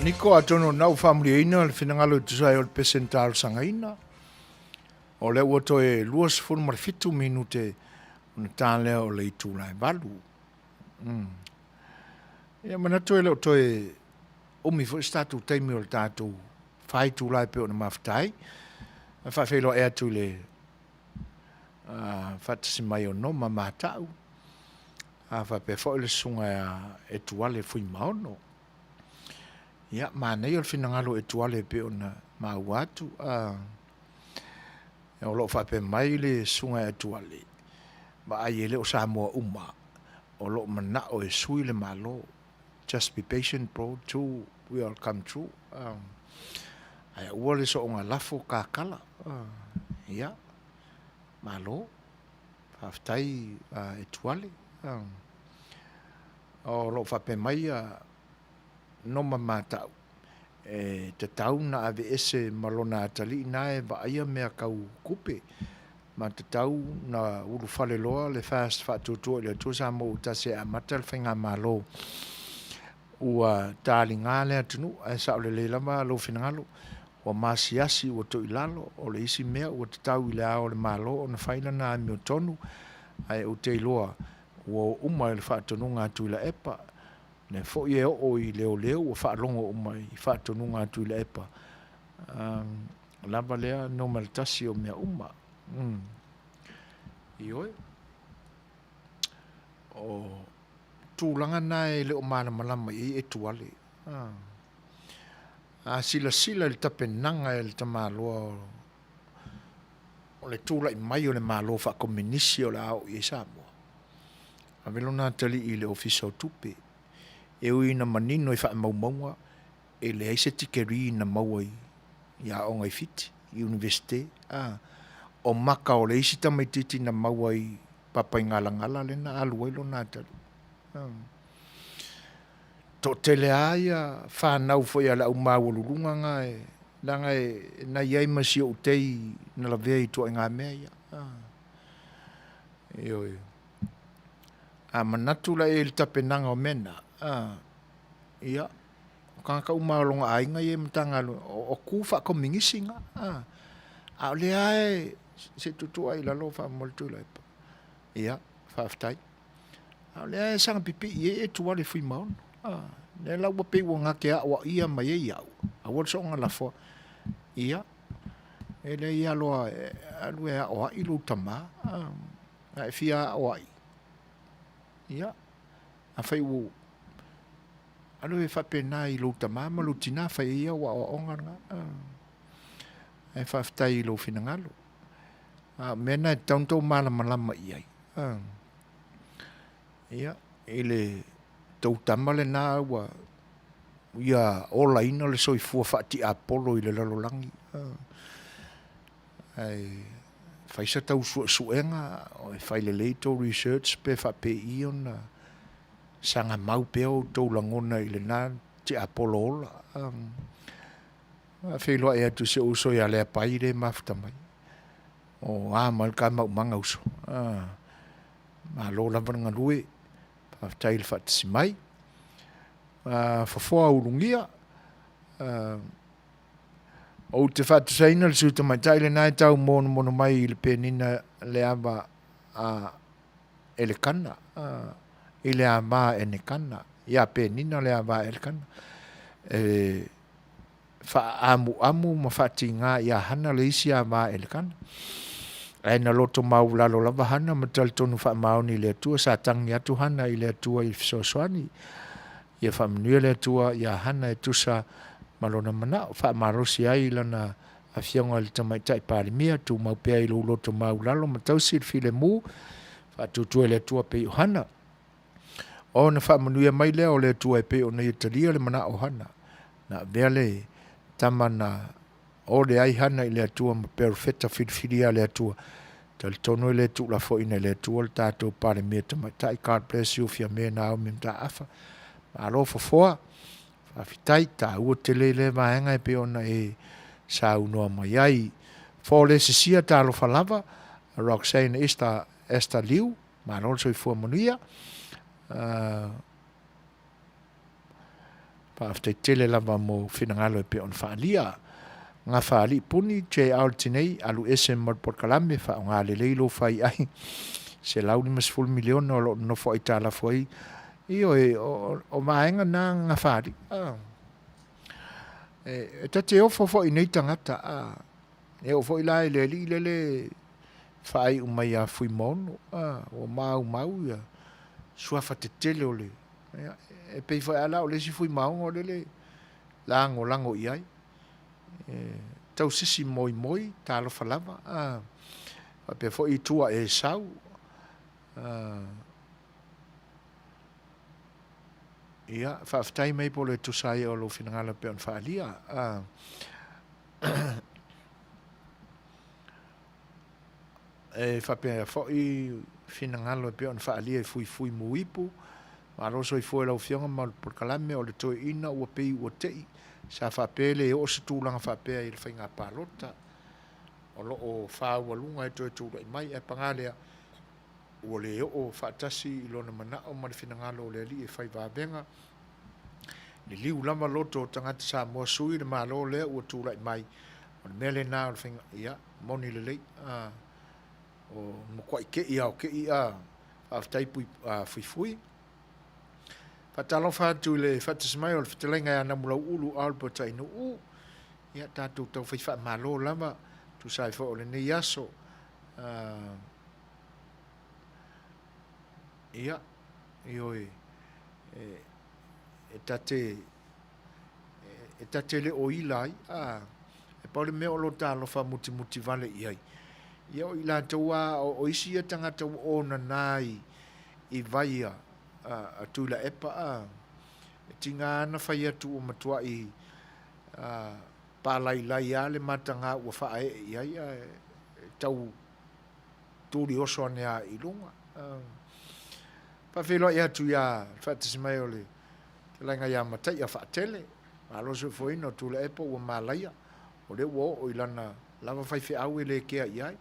Niko atono nau family ina le finangalo tusai o percental sangaina. O le woto e luas fun marfitu minute un tale o le itula e balu. Ia manato e le to e omi fo statu taimi o le tatu fai tu lai pe o na maftai. Fa felo e atu le fatasi mai o no mamatau. Fa pe fo le sunga e tuale fui maono. Ia, mana i o finangalo e tuale pe o na mauatu. E o lo whape mai le sunga e tuale. Ma ai ele o Samoa uma. O lo mana o e sui le malo. Just be patient, bro. Too, we all come true. Ai ua le so o ngā lafo kākala. Ia, malo. Whaftai e tuale. O lo whape mai no mamatau. Te tau na ave ese malona atali nae va aia mea kau kupe. Ma te tau na uru fale loa le fast whatutua le tusa mo utase a matal whenga malo. Ua tāli ngā lea tunu, a sa ole le lama lo whenangalo. Ua masiasi ua to ilalo, o le isi mea ua te tau i le ao le malo o na whaila na mi o tonu. Ai o te iloa, ua umai le whatonunga tu ila epa. Ne fo ye o I leo o fa longo o mai fa tonu nga tu le epa la balea no maltasi o mea uma oi o tu langa nai le o mana malama I e tuale a sila le tapenanga e le tamaloa o le tūlai mai o le malo whakakominisi o le au i Samoa. A velona tali i le ofisa o tupe. E ui na manino i whaamaumaua e le aise tikeri na maua i a o ngai fiti, i universite. O maka o le isi tamaititi na maua i papai ngala le na alu wailo na tali. To tele aia whanau foi ala au mawalurunga ngai. Langa e na iai masi o tei na la vea i tua ngā mea ia. Ioi. A manatu la e le tapenanga o mena. Ia. Kanga umalonga ainga i e mtanga o kufa ko mingisinga. A o le ae se tutu ai la lo fa moltu la. Ia. Whaftai. A o le ae sanga pipi i e tua le fui maon. Ne la ua pe wanga ke a wa ia mai e iau. A wal so nga la fo. Ia. Ele ia loa alu e o ai lo tama. A fia o ai. Ia. A Fai'oa. Alu e whapena i lo tama ma lo tina fai ia wa o onga nga. E whaftai i lo finangalo. Mena e tauntou malama iai. Ia. Ele tau tamale na wa ia ola ina le soifua whaati apolo i le lalolangi. Ai whaisa tau suenga o e whaile leito research pe whape iona sanga mau peo tau langona i le nā te apolo ola. Whailoa e atu se uso i a lea pai le mafta mai. O mal ka mau manga uso. Ma lo lavananga lue whaftai le whaatisi mai. Whafoa urungia. O te whaatusaina le suta mai taile nai tau mono mai i le penina le ama e le kana. I le ama e ne kana. Ia penina le ama e le kana. Amu ma whaati ngā ia hana le isi ama e le kana. E na loto mau lalo lava hana ma tali tonu wha maoni le atua sa tangi atu hana i le atua i Suasua. Ia wha Manuia le atua ia hana e tusa malona mana wha marosi ai lana a fionga le tamaitai parimia tu mau pea i lo loto mau lalo ma tausi le file mu wha tutua le atua pe hana. O na wha Manuia mai lea o le atua e pe o na italia le mana o hana. Na vele tamana o le ai hana i le atua ma perfetta filia le atua. Tal tono le tu la fo ina le atua le tātou parimia tamaitai God bless you fia mea na au mimta afa. Alo fofoa. Whawhitai tā ua te lele maenga e pe ona e sa unoa mai ai. Fōle se sia tā lo whalava. Roxanne Esther Liu. Ma lor so i fua Manuia. Whawhitai tele lava mo whinangalo e pe on whaalia. Ngā whaali puni te aultinei alu ese mar porkalame wha o ngā leilo whai ai. Se lau 5 milion o lo no fo i tā la fwai. Io o maenga nā ngā whaari. E tate ofo fo i nei tangata. E ofo i lai le li le whai umai a fui mono. O mau ia. Suafa te tele o le. E pei whai ala o le si fui mau o le lango i ai. Tau sisi moi talo whalava. Pe fo i tua e sau. Ia, whaftai mai po le tusai o lo whinangala pe on whaalia. E whapea fo i whinangala pe on whaalia e fui muipu. Ma roso i fue lau fionga ma por kalame o le toi ina ua pei ua tei. Sa whapele e o se tūlanga whapea i le whainga pālota. O lo o whāwalunga e toi tūlai mai e pangalea. Ua le o whaatasi i lona mana o ma le whinangala o le ali e whai vābenga. Le liu lama loto o tangata sa mua sui le malo lea ua tūlai mai. O le mele nā o le whainga ia, moni le lei. O mokwa i ke ia. Whaftai fui. Whatalo whātu le whatasimai o le whatalenga e anamulau ulu alpota inu u. Ia tātou tau whai malo lama. Tu sai wha o le nei aso. Ia. Ioi. E tate. e ta tele o ila ai e pa le me o lo ta lo fa muti vale i ai ia o ila taua o isi e tangata o na nai i vai a tula epa e tinga ana fai atu o matua i pa lai ale matanga ua fa i ai tau turi oso anea i lunga pa whelo ia tu ia whatis mai o le te lainga ia matai a whaatele ma lo se foina o tula epa ua malaia o le ua o ilana lava fai au e le kea i ai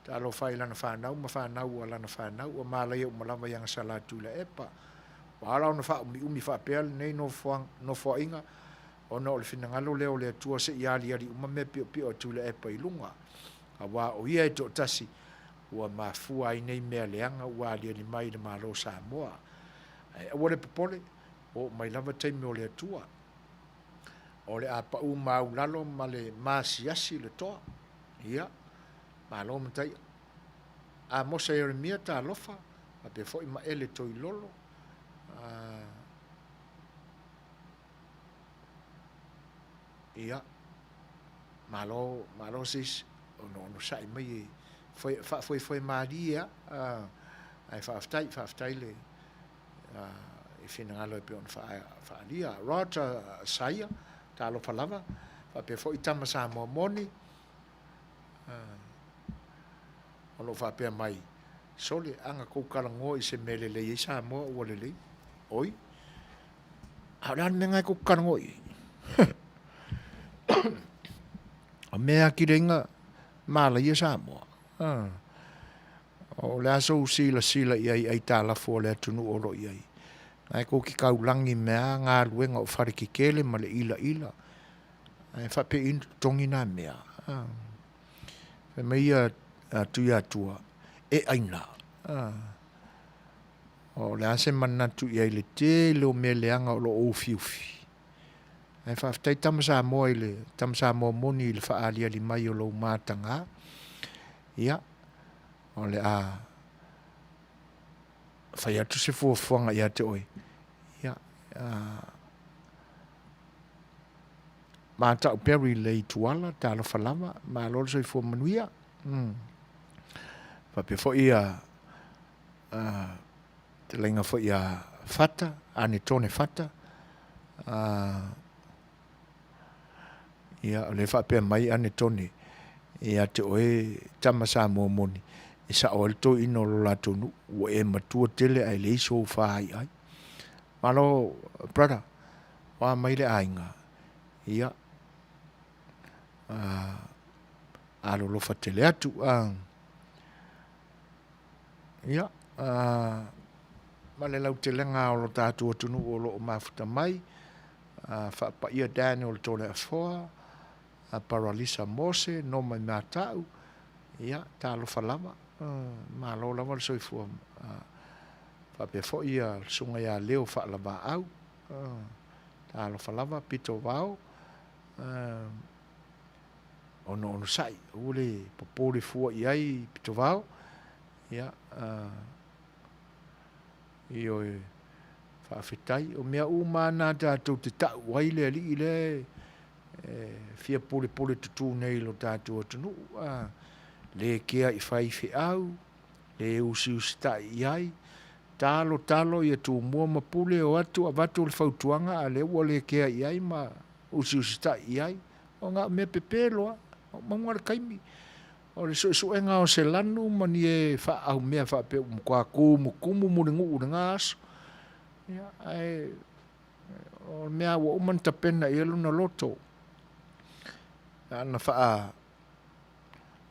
ta alo fai lana whanau ma whanau a lana whanau o malaia o malama ianga sala tula epa wa ala ona wha umi whapea nei no fua inga o na o le finangalo leo le atua se iali ari uma me pio o tula epa i lunga a wa o ia e to tasi ua mafua ai nei mea leanga ua alia ni mai le malo Samoa a wale popole o mai lava taimi o le atua o le apa u maulalo ma le masiasi le toa ia malo matai a mosa Jeremia ta alofa a pe foi ma ele toi lolo ia malo sis no sai mai foi Maria ai faftai le e fina ngalo e pe on fa alia rota saia ta lo falava fa pe foi tama sa moni o lo fa pe mai sole anga ko kalango i se mele le i sa mo o le oi ala nenga ko kalango i a mea ki renga mala i sa mo o le aso sila i ai tala fo le tunu o lo i ai ai ko ki kaulangi mea ngā luenga o whariki kele ma le ila ai whape in tongi nā mea e meia tuia tua e aina o le ase manatu i ai le te leo me leanga o lo o fiufi ai whaftai tamasa moa i le tamasa moa moni i le whaalia li mai o lo mātanga ia o le whai atu se fuafuanga ia te oi ia mātau peri le i tuala tālo whalama mā lolo soi fua Manuia Pape fo ia te lenga fo ia fata ane tone fata ia le fa pe mai ane tone ia te oe tamasa mo moni e sa o to ino lo la tonu o e matua tele ai le so fa ai malo brother wa mai le ainga ia alo lo fa tele atu ia male lau te lenga o lo tātua tunu o lo mafuta mai fa pa ia Daniel tole afoa paralisa Mose no mai matau ia talo falama ma lo lava so fu fa pe fo ia sunga ia leo fa lava au talo falava pito vao ono sai ule popoli fu ia pito vao ia io fa fitai o mea umana ta tu te ta waile ali ile fia pole tutu nei lo tatu tunu le kia i fai fi au le usi sta iai talo ia tu mua mapule o atu avatu le fautuanga a le ua le kia iai ma usi sta iai o nga me pepelo o mangwar kaimi o le so enga o se lanu mani e fa au mea fa pe kwa kumu mulingu ngas ya ai o mea o man tapena i luna loto ana fa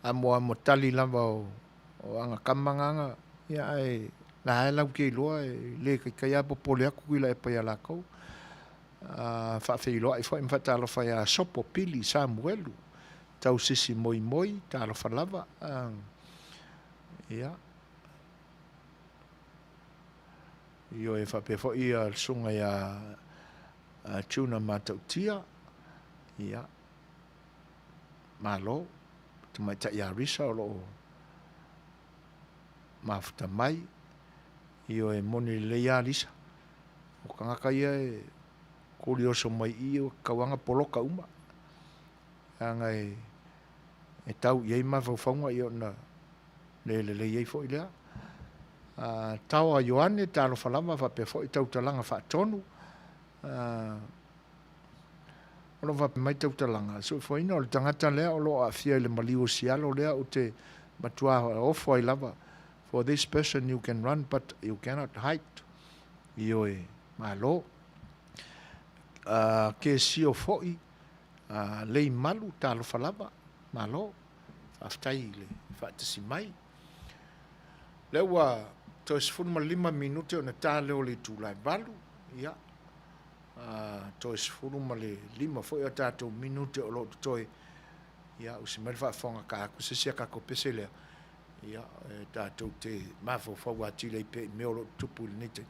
a mo tali lava o anga kamanga ya ai la la ke lo le ke ya popole aku la e pa ya la ko fa fe lo ai fa in fata lo fa ya sopo pili Samuelu tau sisi moi talo falava ia io e fa pe fo ia sunga ya tuna matautia ia malo tu mai ta ya risa lo mafuta mai io e moni le ya risa o kanga kai e kuri oso mai I o kawanga poloka uma. Angai e tau iei mawhawhaunga I o na le iei fo I lea. Tau a Ioane talo whalama whape fo I tau talanga whaatonu. Ono wape mai tau talanga. So fo ina o le tangata lea o lo a fia le maliu sialo lea o te matua ofo I lava. For this person you can run but you cannot hide. Io e malo. Ke si o foi lei malu talo falava malo aftai le fatasi mai lewa to sfun 5 minute ona tale o le tulai balu ia to sfun le 5 foi o tato minute o lo toi ia o se melfa fonga ka ku se sia ka ko pesele ia tato te mafo fo wa tile pe me o tupu nite.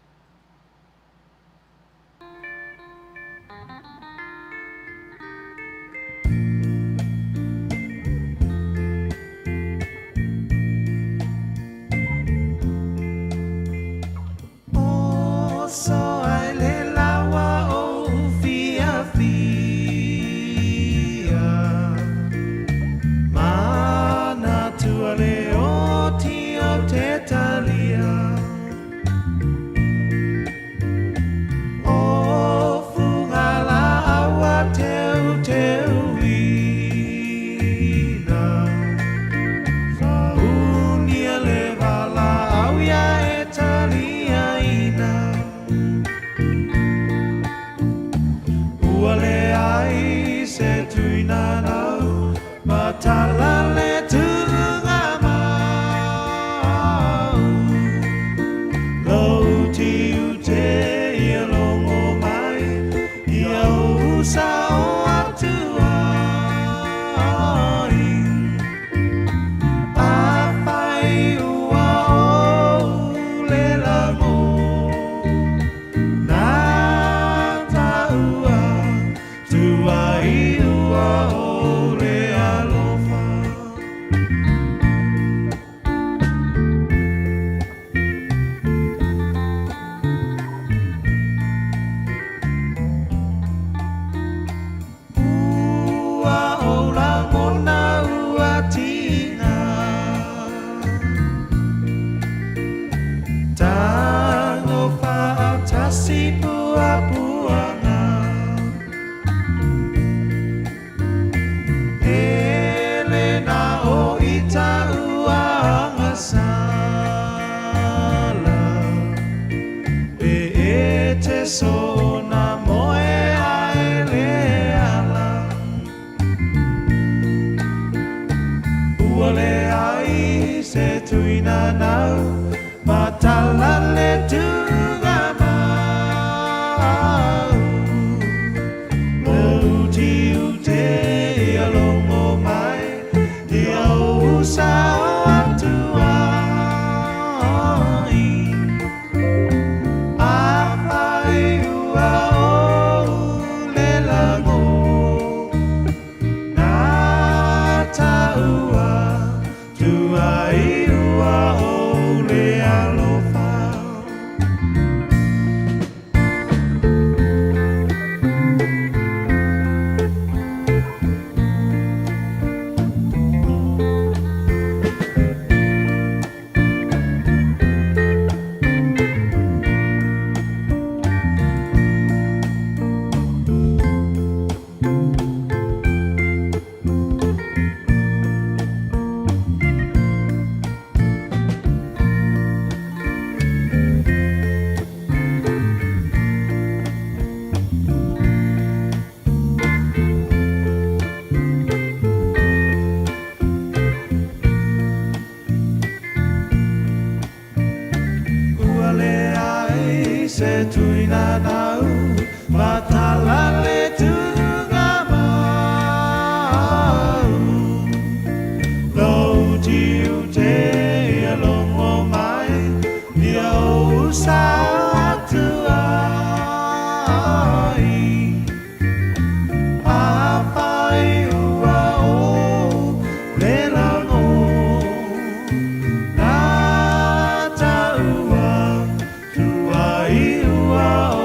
Setu ina nau matala le tunga mau lo tiu te alongo mai dia usa tuai apai ua o le lango na taua tuai ua o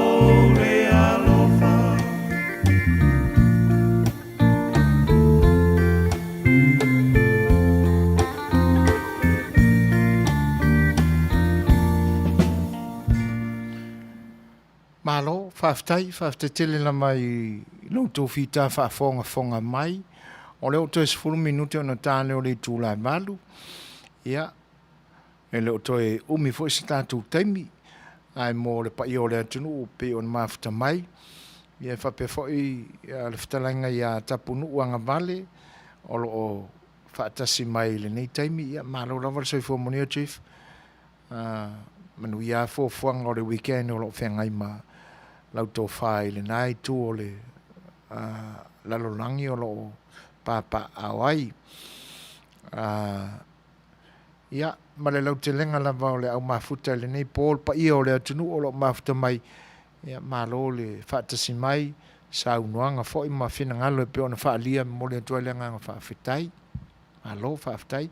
le alofa Malo, whaftai tele na mai loutou fita whaafonga mai. O leo to 10 minute ona tāne o le tūlai malu. Ia, e leo to e umi fo si tātou taimi. Ai mō le pai o le atunu o pe on mafuta mai. Ia whape fo i le whatalenga ia tapunu uanga vale. O lo o whaatasi mai le nei taimi. Ia, malo lawa soi fo Manuia chief. Manuia fo fuanga o le weekend o lo whengai ma lautou whai le nai tu o le lalolangi o lo papa awai. Ia, ma le lau te lenga lava o le au mafuta le nei pōl pa ia o le atunu o lo mafuta mai. Ia, malo le whaatasi mai sa unuanga fo i ma whina ngalo e pe ona whaalia mo le atua le nganga whaafetai. Malo, whaafetai.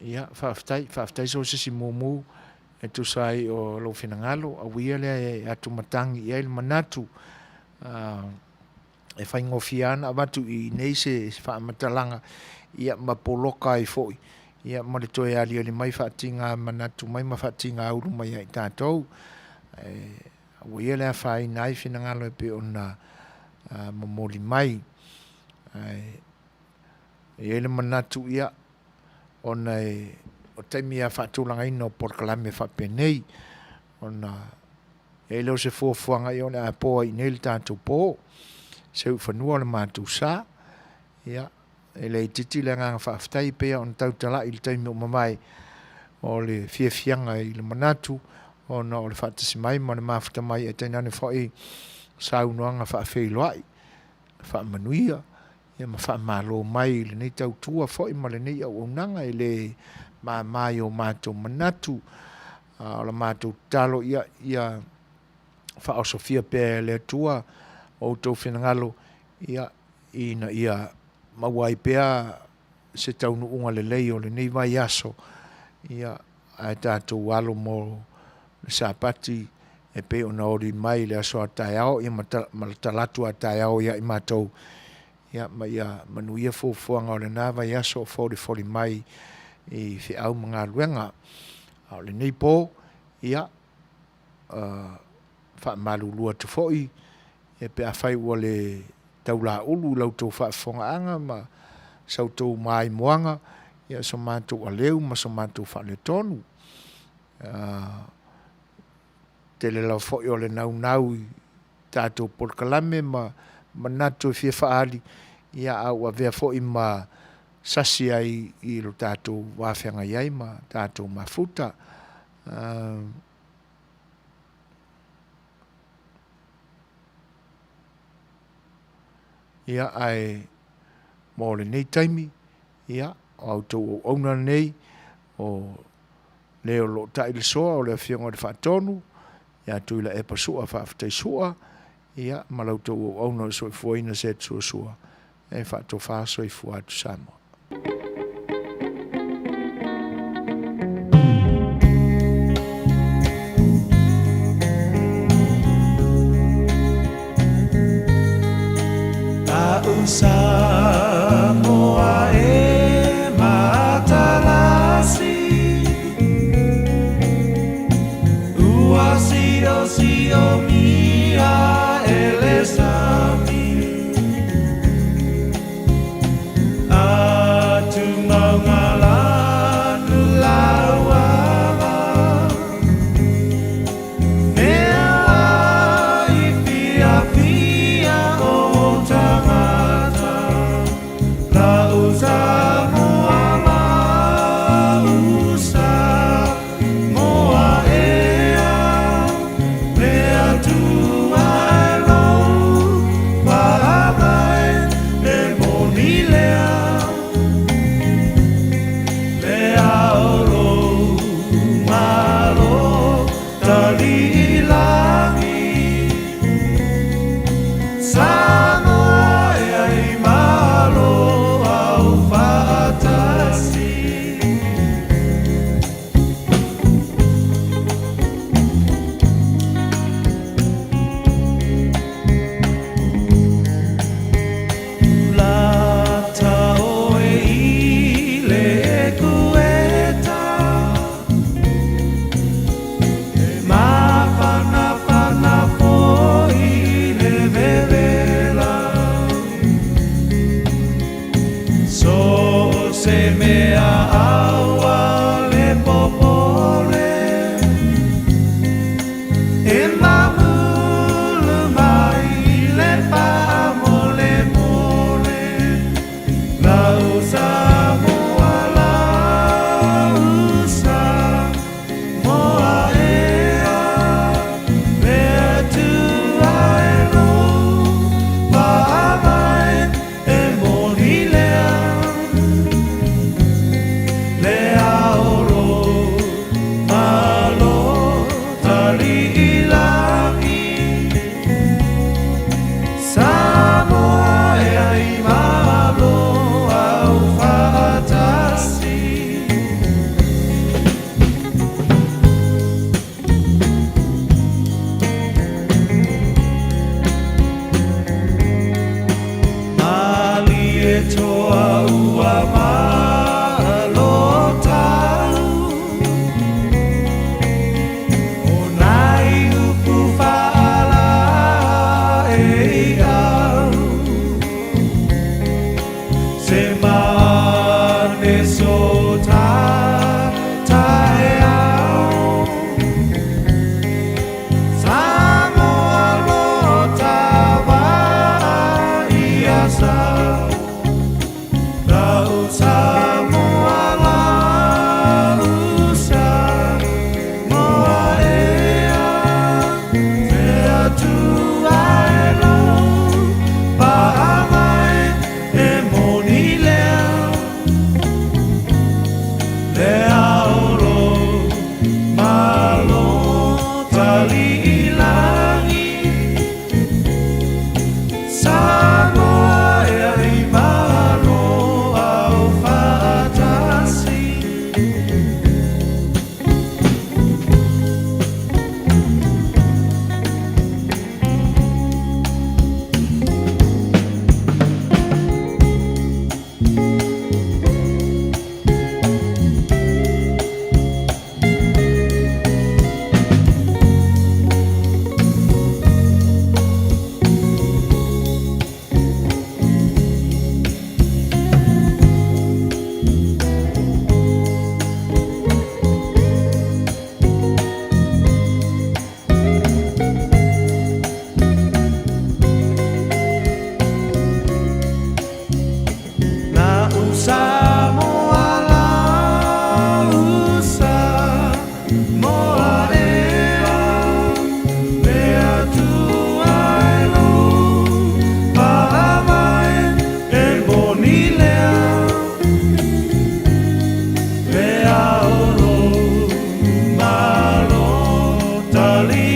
Ia, whaafetai so sisi mumu e tu sai o lo whina ngalo a wia le e atu matangi ia il manatu e whai ngofiana watu i neise whaamatalanga ia mapoloka i foi ia ma le toe ali o le mai whaatinga manatu mai ma whaatinga uru mai ai tātou a wia le a whai nai whina ngalo e pe ona mamoli mai ia le manatu ia ona o taimi a whaatulanga ino porkalame whapenei ona e leo se fuafuanga i ona a poa i nel tātou po se u whanua le mātou sā ia e le titi le nganga whaaftai pea on tautala i le taimi o mamai o le fiafianga i le manatu ona o le whaatasi mai ma le mafuta mai e tainane whai sa unuanga whaafeiloai whaamanuia ia ma whaamalo mai le nei tautua whai ma le nei au unanga i le mai o mātou manatu o la mātou talo ia whao Sofia pēr le tua o tau whenangalo ia mawai pēr se taunu unga le lei o le nei vai aso ia ai tātou alo mo le sāpati e pe ona ori mai le aso a taiao ia malatalatu a taiao ia i mātou ia Manuia fuafuanga o le nā vai aso o fori mai i Fai'oa mga luenga o le nei pō ia whaamalulua te foi e pe a Fai'oa le taula ulu lautou whaafongaanga ma sautou mai moanga ia so mātou a leu ma so mātou whaale tonu tele lau foi o le nau tātou porkalame ma natu fia whaali ia au a vea foi ma sasi ai i lo tātou wāwhenga iai ma tātou mafuta. Ia ai mō le nei taimi, ia au tau o auna nei o leo lo tai le soa o le whionga le whaatonu, ia tuila e pasua whaaftai sua, ia malau tau o auna soi fuaina Setu Suasua, e whaato whaasoi fuatu Samoa. Samoa e matalasi Ua sio mia elesami Atu maungalanu lauava Mea i pia pia o tangata se mea aua le popole e mamulu mai le pa mole mole la usa moa la usa moa ea mea tu ai ro pa mai e moni lea le aoro malo tali ilangi Samoa e ai malo au fatasi Mali e toa ua malo tau O nai upu whaala e au Se mane so tae au Samoa lo tawa i asau Rau Samoa la usa moa ea Te atu ai lau pa mai e moni lea Le aoro malo tali ilangi Samoa e ai malo au fatasi Na usa moa la usa moa ea Mea tu ai lu pa mai e moni lea Mea oro malo tali